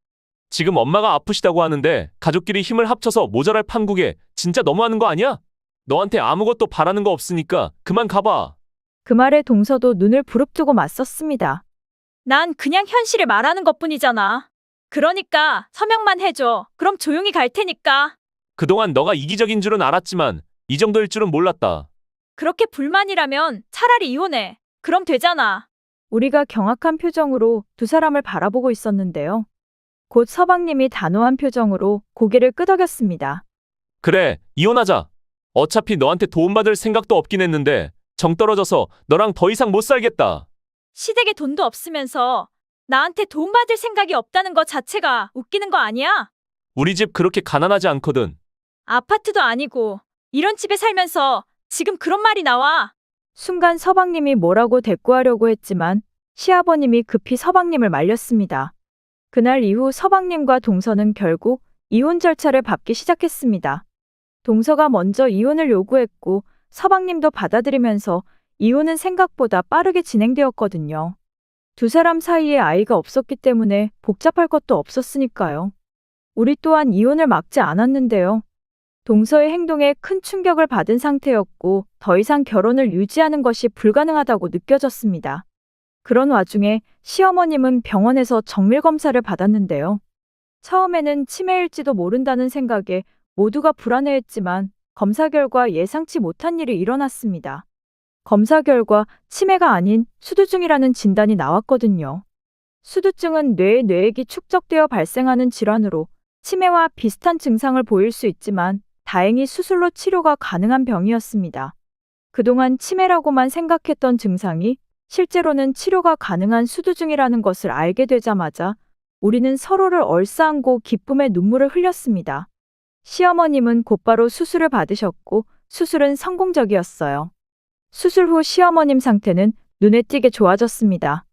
지금 엄마가 아프시다고 하는데 가족끼리 힘을 합쳐서 모자랄 판국에 진짜 너무하는 거 아니야? 너한테 아무것도 바라는 거 없으니까 그만 가봐. 그 말에 동서도 눈을 부릅뜨고 맞섰습니다. 난 그냥 현실을 말하는 것뿐이잖아. 그러니까 서명만 해줘. 그럼 조용히 갈 테니까. 그동안 너가 이기적인 줄은 알았지만 이 정도일 줄은 몰랐다. 그렇게 불만이라면 차라리 이혼해. 그럼 되잖아. 우리가 경악한 표정으로 두 사람을 바라보고 있었는데요. 곧 서방님이 단호한 표정으로 고개를 끄덕였습니다. 그래, 이혼하자. 어차피 너한테 도움받을 생각도 없긴 했는데 정 떨어져서 너랑 더 이상 못 살겠다. 시댁에 돈도 없으면서 나한테 도움받을 생각이 없다는 것 자체가 웃기는 거 아니야? 우리 집 그렇게 가난하지 않거든. 아파트도 아니고 이런 집에 살면서 지금 그런 말이 나와. 순간 서방님이 뭐라고 대꾸하려고 했지만 시아버님이 급히 서방님을 말렸습니다. 그날 이후 서방님과 동서는 결국 이혼 절차를 밟기 시작했습니다. 동서가 먼저 이혼을 요구했고 서방님도 받아들이면서 이혼은 생각보다 빠르게 진행되었거든요. 두 사람 사이에 아이가 없었기 때문에 복잡할 것도 없었으니까요. 우리 또한 이혼을 막지 않았는데요. 동서의 행동에 큰 충격을 받은 상태였고 더 이상 결혼을 유지하는 것이 불가능하다고 느껴졌습니다. 그런 와중에 시어머님은 병원에서 정밀 검사를 받았는데요. 처음에는 치매일지도 모른다는 생각에 모두가 불안해했지만 검사 결과 예상치 못한 일이 일어났습니다. 검사 결과 치매가 아닌 수두증이라는 진단이 나왔거든요. 수두증은 뇌에 뇌액이 축적되어 발생하는 질환으로 치매와 비슷한 증상을 보일 수 있지만 다행히 수술로 치료가 가능한 병이었습니다. 그동안 치매라고만 생각했던 증상이 실제로는 치료가 가능한 수두증이라는 것을 알게 되자마자 우리는 서로를 얼싸안고 기쁨의 눈물을 흘렸습니다. 시어머님은 곧바로 수술을 받으셨고 수술은 성공적이었어요. 수술 후 시어머님 상태는 눈에 띄게 좋아졌습니다.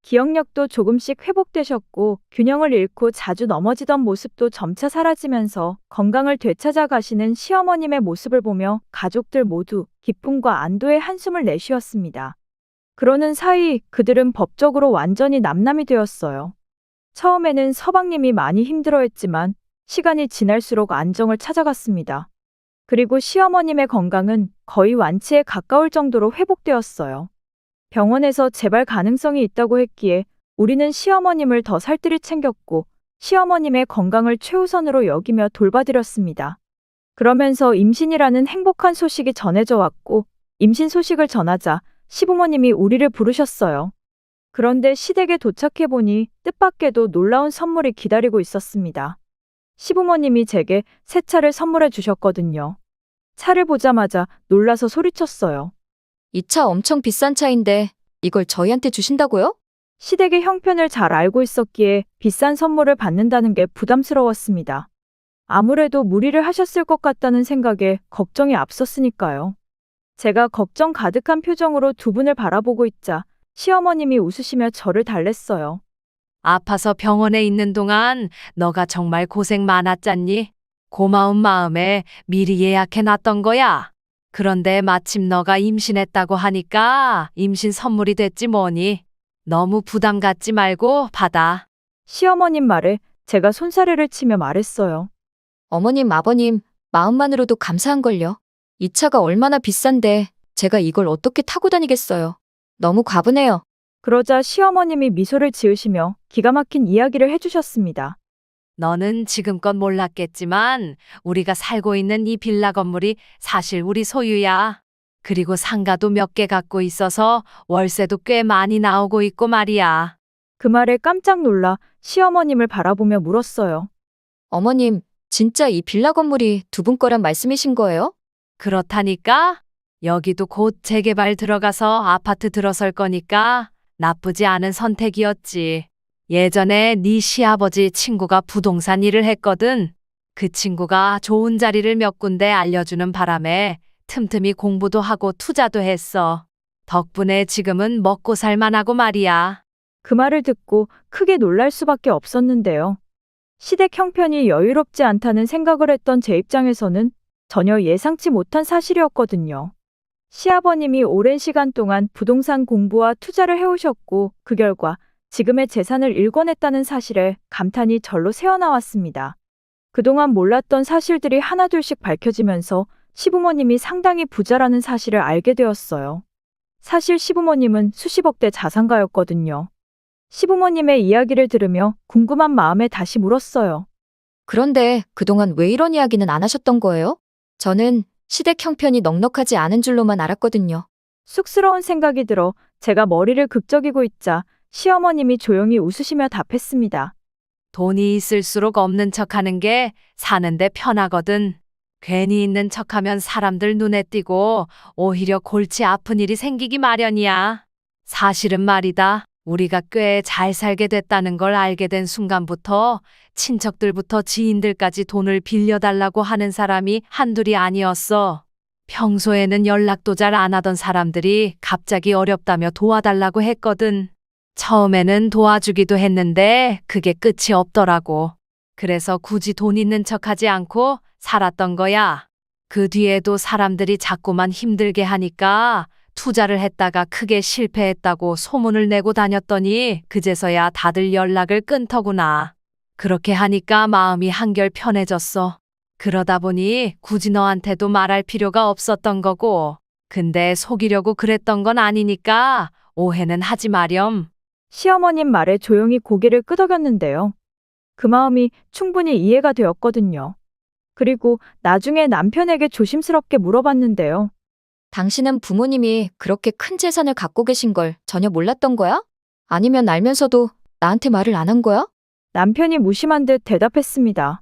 기억력도 조금씩 회복되셨고 균형을 잃고 자주 넘어지던 모습도 점차 사라지면서 건강을 되찾아 가시는 시어머님의 모습을 보며 가족들 모두 기쁨과 안도의 한숨을 내쉬었습니다. 그러는 사이 그들은 법적으로 완전히 남남이 되었어요. 처음에는 서방님이 많이 힘들어했지만 시간이 지날수록 안정을 찾아갔습니다. 그리고 시어머님의 건강은 거의 완치에 가까울 정도로 회복되었어요. 병원에서 재발 가능성이 있다고 했기에 우리는 시어머님을 더 살뜰히 챙겼고 시어머님의 건강을 최우선으로 여기며 돌봐드렸습니다. 그러면서 임신이라는 행복한 소식이 전해져 왔고 임신 소식을 전하자 시부모님이 우리를 부르셨어요. 그런데 시댁에 도착해보니 뜻밖에도 놀라운 선물이 기다리고 있었습니다. 시부모님이 제게 새 차를 선물해 주셨거든요. 차를 보자마자 놀라서 소리쳤어요. 이 차 엄청 비싼 차인데 이걸 저희한테 주신다고요? 시댁의 형편을 잘 알고 있었기에 비싼 선물을 받는다는 게 부담스러웠습니다. 아무래도 무리를 하셨을 것 같다는 생각에 걱정이 앞섰으니까요. 제가 걱정 가득한 표정으로 두 분을 바라보고 있자 시어머님이 웃으시며 저를 달랬어요. 아파서 병원에 있는 동안 너가 정말 고생 많았잖니? 고마운 마음에 미리 예약해 놨던 거야. 그런데 마침 너가 임신했다고 하니까 임신 선물이 됐지 뭐니. 너무 부담 갖지 말고 받아. 시어머님 말에 제가 손사래를 치며 말했어요. 어머님, 아버님, 마음만으로도 감사한걸요. 이 차가 얼마나 비싼데 제가 이걸 어떻게 타고 다니겠어요. 너무 과분해요. 그러자 시어머님이 미소를 지으시며 기가 막힌 이야기를 해주셨습니다. 너는 지금껏 몰랐겠지만 우리가 살고 있는 이 빌라 건물이 사실 우리 소유야. 그리고 상가도 몇 개 갖고 있어서 월세도 꽤 많이 나오고 있고 말이야. 그 말에 깜짝 놀라 시어머님을 바라보며 물었어요. 어머님, 진짜 이 빌라 건물이 두 분 거란 말씀이신 거예요? 그렇다니까? 여기도 곧 재개발 들어가서 아파트 들어설 거니까 나쁘지 않은 선택이었지. 예전에 네 시아버지 친구가 부동산 일을 했거든. 그 친구가 좋은 자리를 몇 군데 알려주는 바람에 틈틈이 공부도 하고 투자도 했어. 덕분에 지금은 먹고 살만하고 말이야. 그 말을 듣고 크게 놀랄 수밖에 없었는데요. 시댁 형편이 여유롭지 않다는 생각을 했던 제 입장에서는 전혀 예상치 못한 사실이었거든요. 시아버님이 오랜 시간 동안 부동산 공부와 투자를 해오셨고 그 결과 지금의 재산을 일궈냈다는 사실에 감탄이 절로 새어나왔습니다. 그동안 몰랐던 사실들이 하나둘씩 밝혀지면서 시부모님이 상당히 부자라는 사실을 알게 되었어요. 사실 시부모님은 수십억대 자산가였거든요. 시부모님의 이야기를 들으며 궁금한 마음에 다시 물었어요. 그런데 그동안 왜 이런 이야기는 안 하셨던 거예요? 저는 시댁 형편이 넉넉하지 않은 줄로만 알았거든요. 쑥스러운 생각이 들어 제가 머리를 극적이고 있자 시어머님이 조용히 웃으시며 답했습니다. 돈이 있을수록 없는 척하는 게 사는데 편하거든. 괜히 있는 척하면 사람들 눈에 띄고 오히려 골치 아픈 일이 생기기 마련이야. 사실은 말이다. 우리가 꽤 잘 살게 됐다는 걸 알게 된 순간부터 친척들부터 지인들까지 돈을 빌려달라고 하는 사람이 한둘이 아니었어. 평소에는 연락도 잘 안 하던 사람들이 갑자기 어렵다며 도와달라고 했거든. 처음에는 도와주기도 했는데 그게 끝이 없더라고. 그래서 굳이 돈 있는 척하지 않고 살았던 거야. 그 뒤에도 사람들이 자꾸만 힘들게 하니까 투자를 했다가 크게 실패했다고 소문을 내고 다녔더니 그제서야 다들 연락을 끊더구나. 그렇게 하니까 마음이 한결 편해졌어. 그러다 보니 굳이 너한테도 말할 필요가 없었던 거고. 근데 속이려고 그랬던 건 아니니까 오해는 하지 마렴. 시어머님 말에 조용히 고개를 끄덕였는데요. 그 마음이 충분히 이해가 되었거든요. 그리고 나중에 남편에게 조심스럽게 물어봤는데요. 당신은 부모님이 그렇게 큰 재산을 갖고 계신 걸 전혀 몰랐던 거야? 아니면 알면서도 나한테 말을 안 한 거야? 남편이 무심한 듯 대답했습니다.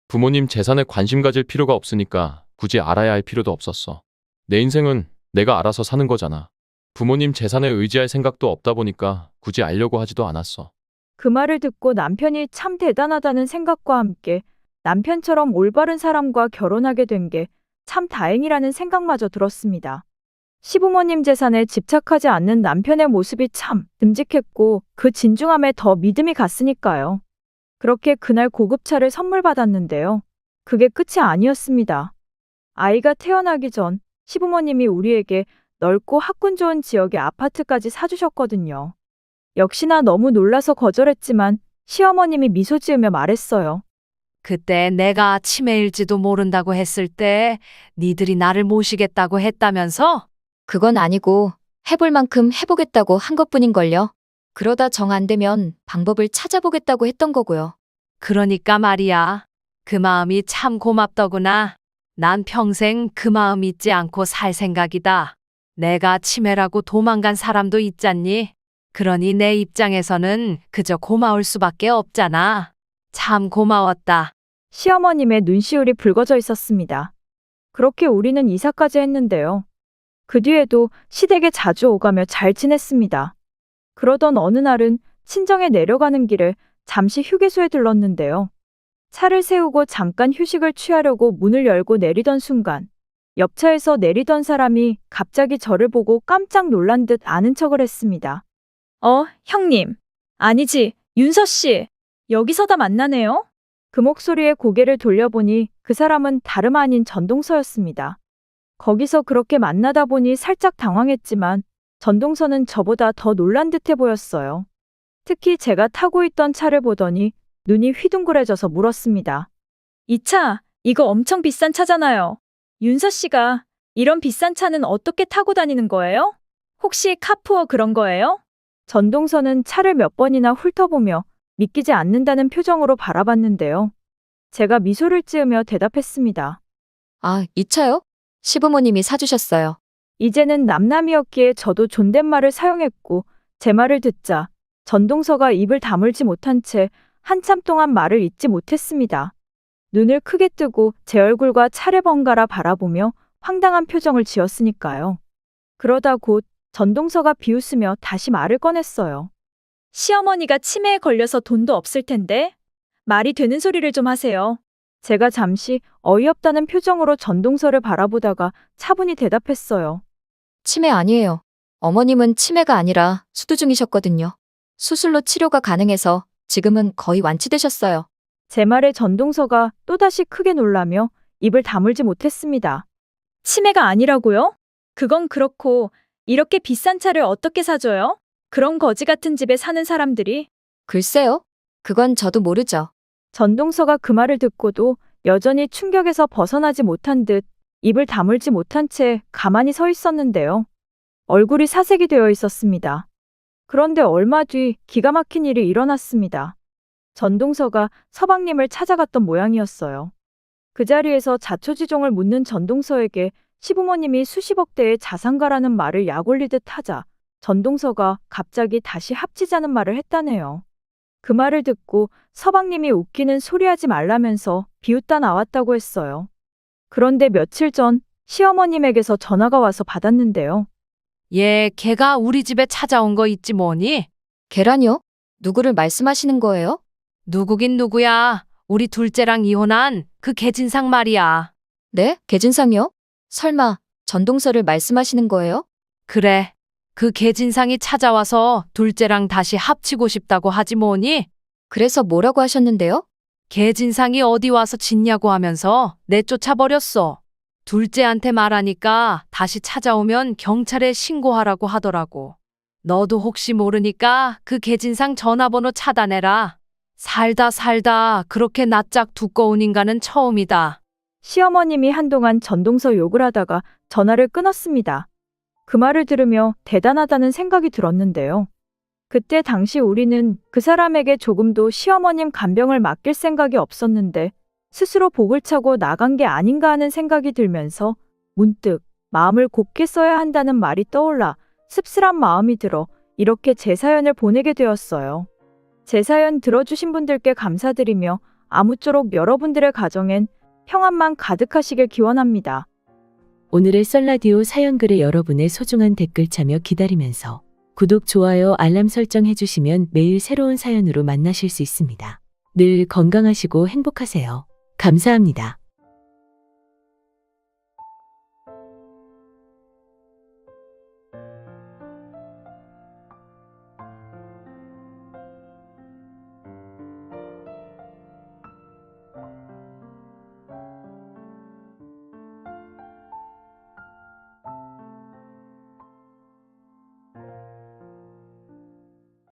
부모님 재산에 관심 가질 필요가 없으니까 굳이 알아야 할 필요도 없었어. 내 인생은 내가 알아서 사는 거잖아. 부모님 재산에 의지할 생각도 없다 보니까 굳이 알려고 하지도 않았어. 그 말을 듣고 남편이 참 대단하다는 생각과 함께 남편처럼 올바른 사람과 결혼하게 된 게 참 다행이라는 생각마저 들었습니다. 시부모님 재산에 집착하지 않는 남편의 모습이 참 듬직했고 그 진중함에 더 믿음이 갔으니까요. 그렇게 그날 고급차를 선물 받았는데요. 그게 끝이 아니었습니다. 아이가 태어나기 전 시부모님이 우리에게 넓고 학군 좋은 지역의 아파트까지 사주셨거든요. 역시나 너무 놀라서 거절했지만 시어머님이 미소 지으며 말했어요. 그때 내가 치매일지도 모른다고 했을 때 니들이 나를 모시겠다고 했다면서? 그건 아니고 해볼 만큼 해보겠다고 한 것뿐인걸요. 그러다 정 안 되면 방법을 찾아보겠다고 했던 거고요. 그러니까 말이야. 그 마음이 참 고맙더구나. 난 평생 그 마음 잊지 않고 살 생각이다. 내가 치매라고 도망간 사람도 있잖니. 그러니 내 입장에서는 그저 고마울 수밖에 없잖아. 참 고마웠다. 시어머님의 눈시울이 붉어져 있었습니다. 그렇게 우리는 이사까지 했는데요. 그 뒤에도 시댁에 자주 오가며 잘 지냈습니다. 그러던 어느 날은 친정에 내려가는 길에 잠시 휴게소에 들렀는데요. 차를 세우고 잠깐 휴식을 취하려고 문을 열고 내리던 순간 옆차에서 내리던 사람이 갑자기 저를 보고 깜짝 놀란 듯 아는 척을 했습니다. 형님. 아니지, 윤서 씨. 여기서 다 만나네요? 그 목소리에 고개를 돌려보니 그 사람은 다름 아닌 전동서였습니다. 거기서 그렇게 만나다 보니 살짝 당황했지만 전동서는 저보다 더 놀란 듯해 보였어요. 특히 제가 타고 있던 차를 보더니 눈이 휘둥그레져서 물었습니다. 이 차, 이거 엄청 비싼 차잖아요. 윤서 씨가 이런 비싼 차는 어떻게 타고 다니는 거예요? 혹시 카푸어 그런 거예요? 전동서는 차를 몇 번이나 훑어보며 믿기지 않는다는 표정으로 바라봤는데요. 제가 미소를 지으며 대답했습니다. 아, 이 차요? 시부모님이 사주셨어요. 이제는 남남이었기에 저도 존댓말을 사용했고 제 말을 듣자 전동서가 입을 다물지 못한 채 한참 동안 말을 잇지 못했습니다. 눈을 크게 뜨고 제 얼굴과 차례 번갈아 바라보며 황당한 표정을 지었으니까요. 그러다 곧 전동서가 비웃으며 다시 말을 꺼냈어요. 시어머니가 치매에 걸려서 돈도 없을 텐데 말이 되는 소리를 좀 하세요. 제가 잠시 어이없다는 표정으로 전동서를 바라보다가 차분히 대답했어요. 치매 아니에요. 어머님은 치매가 아니라 수두 중이셨거든요. 수술로 치료가 가능해서 지금은 거의 완치되셨어요. 제 말에 전동서가 또다시 크게 놀라며 입을 다물지 못했습니다. 치매가 아니라고요? 그건 그렇고 이렇게 비싼 차를 어떻게 사줘요? 그런 거지 같은 집에 사는 사람들이. 글쎄요. 그건 저도 모르죠. 전동서가 그 말을 듣고도 여전히 충격에서 벗어나지 못한 듯 입을 다물지 못한 채 가만히 서 있었는데요. 얼굴이 사색이 되어 있었습니다. 그런데 얼마 뒤 기가 막힌 일이 일어났습니다. 전동서가 서방님을 찾아갔던 모양이었어요. 그 자리에서 자초지종을 묻는 전동서에게 시부모님이 수십억 대의 자산가라는 말을 약올리듯 하자 전동서가 갑자기 다시 합치자는 말을 했다네요. 그 말을 듣고 서방님이 웃기는 소리하지 말라면서 비웃다 나왔다고 했어요. 그런데 며칠 전 시어머님에게서 전화가 와서 받았는데요. 걔가 우리 집에 찾아온 거 있지 뭐니? 계란이요? 누구를 말씀하시는 거예요? 누구긴 누구야. 우리 둘째랑 이혼한 그 개진상 말이야. 네? 개진상이요? 설마 전동서를 말씀하시는 거예요? 그래. 그 개진상이 찾아와서 둘째랑 다시 합치고 싶다고 하지 뭐니? 그래서 뭐라고 하셨는데요? 개진상이 어디 와서 짖냐고 하면서 내쫓아버렸어. 둘째한테 말하니까 다시 찾아오면 경찰에 신고하라고 하더라고. 너도 혹시 모르니까 그 개진상 전화번호 차단해라. 살다 그렇게 낯짝 두꺼운 인간은 처음이다. 시어머님이 한동안 전동서 욕을 하다가 전화를 끊었습니다. 그 말을 들으며 대단하다는 생각이 들었는데요. 그때 당시 우리는 그 사람에게 조금도 시어머님 간병을 맡길 생각이 없었는데 스스로 복을 차고 나간 게 아닌가 하는 생각이 들면서 문득 마음을 곱게 써야 한다는 말이 떠올라 씁쓸한 마음이 들어 이렇게 제 사연을 보내게 되었어요. 제 사연 들어주신 분들께 감사드리며 아무쪼록 여러분들의 가정엔 평안만 가득하시길 기원합니다. 오늘의 썰라디오 사연글에 여러분의 소중한 댓글 참여 기다리면서 구독, 좋아요, 알람 설정 해주시면 매일 새로운 사연으로 만나실 수 있습니다. 늘 건강하시고 행복하세요. 감사합니다.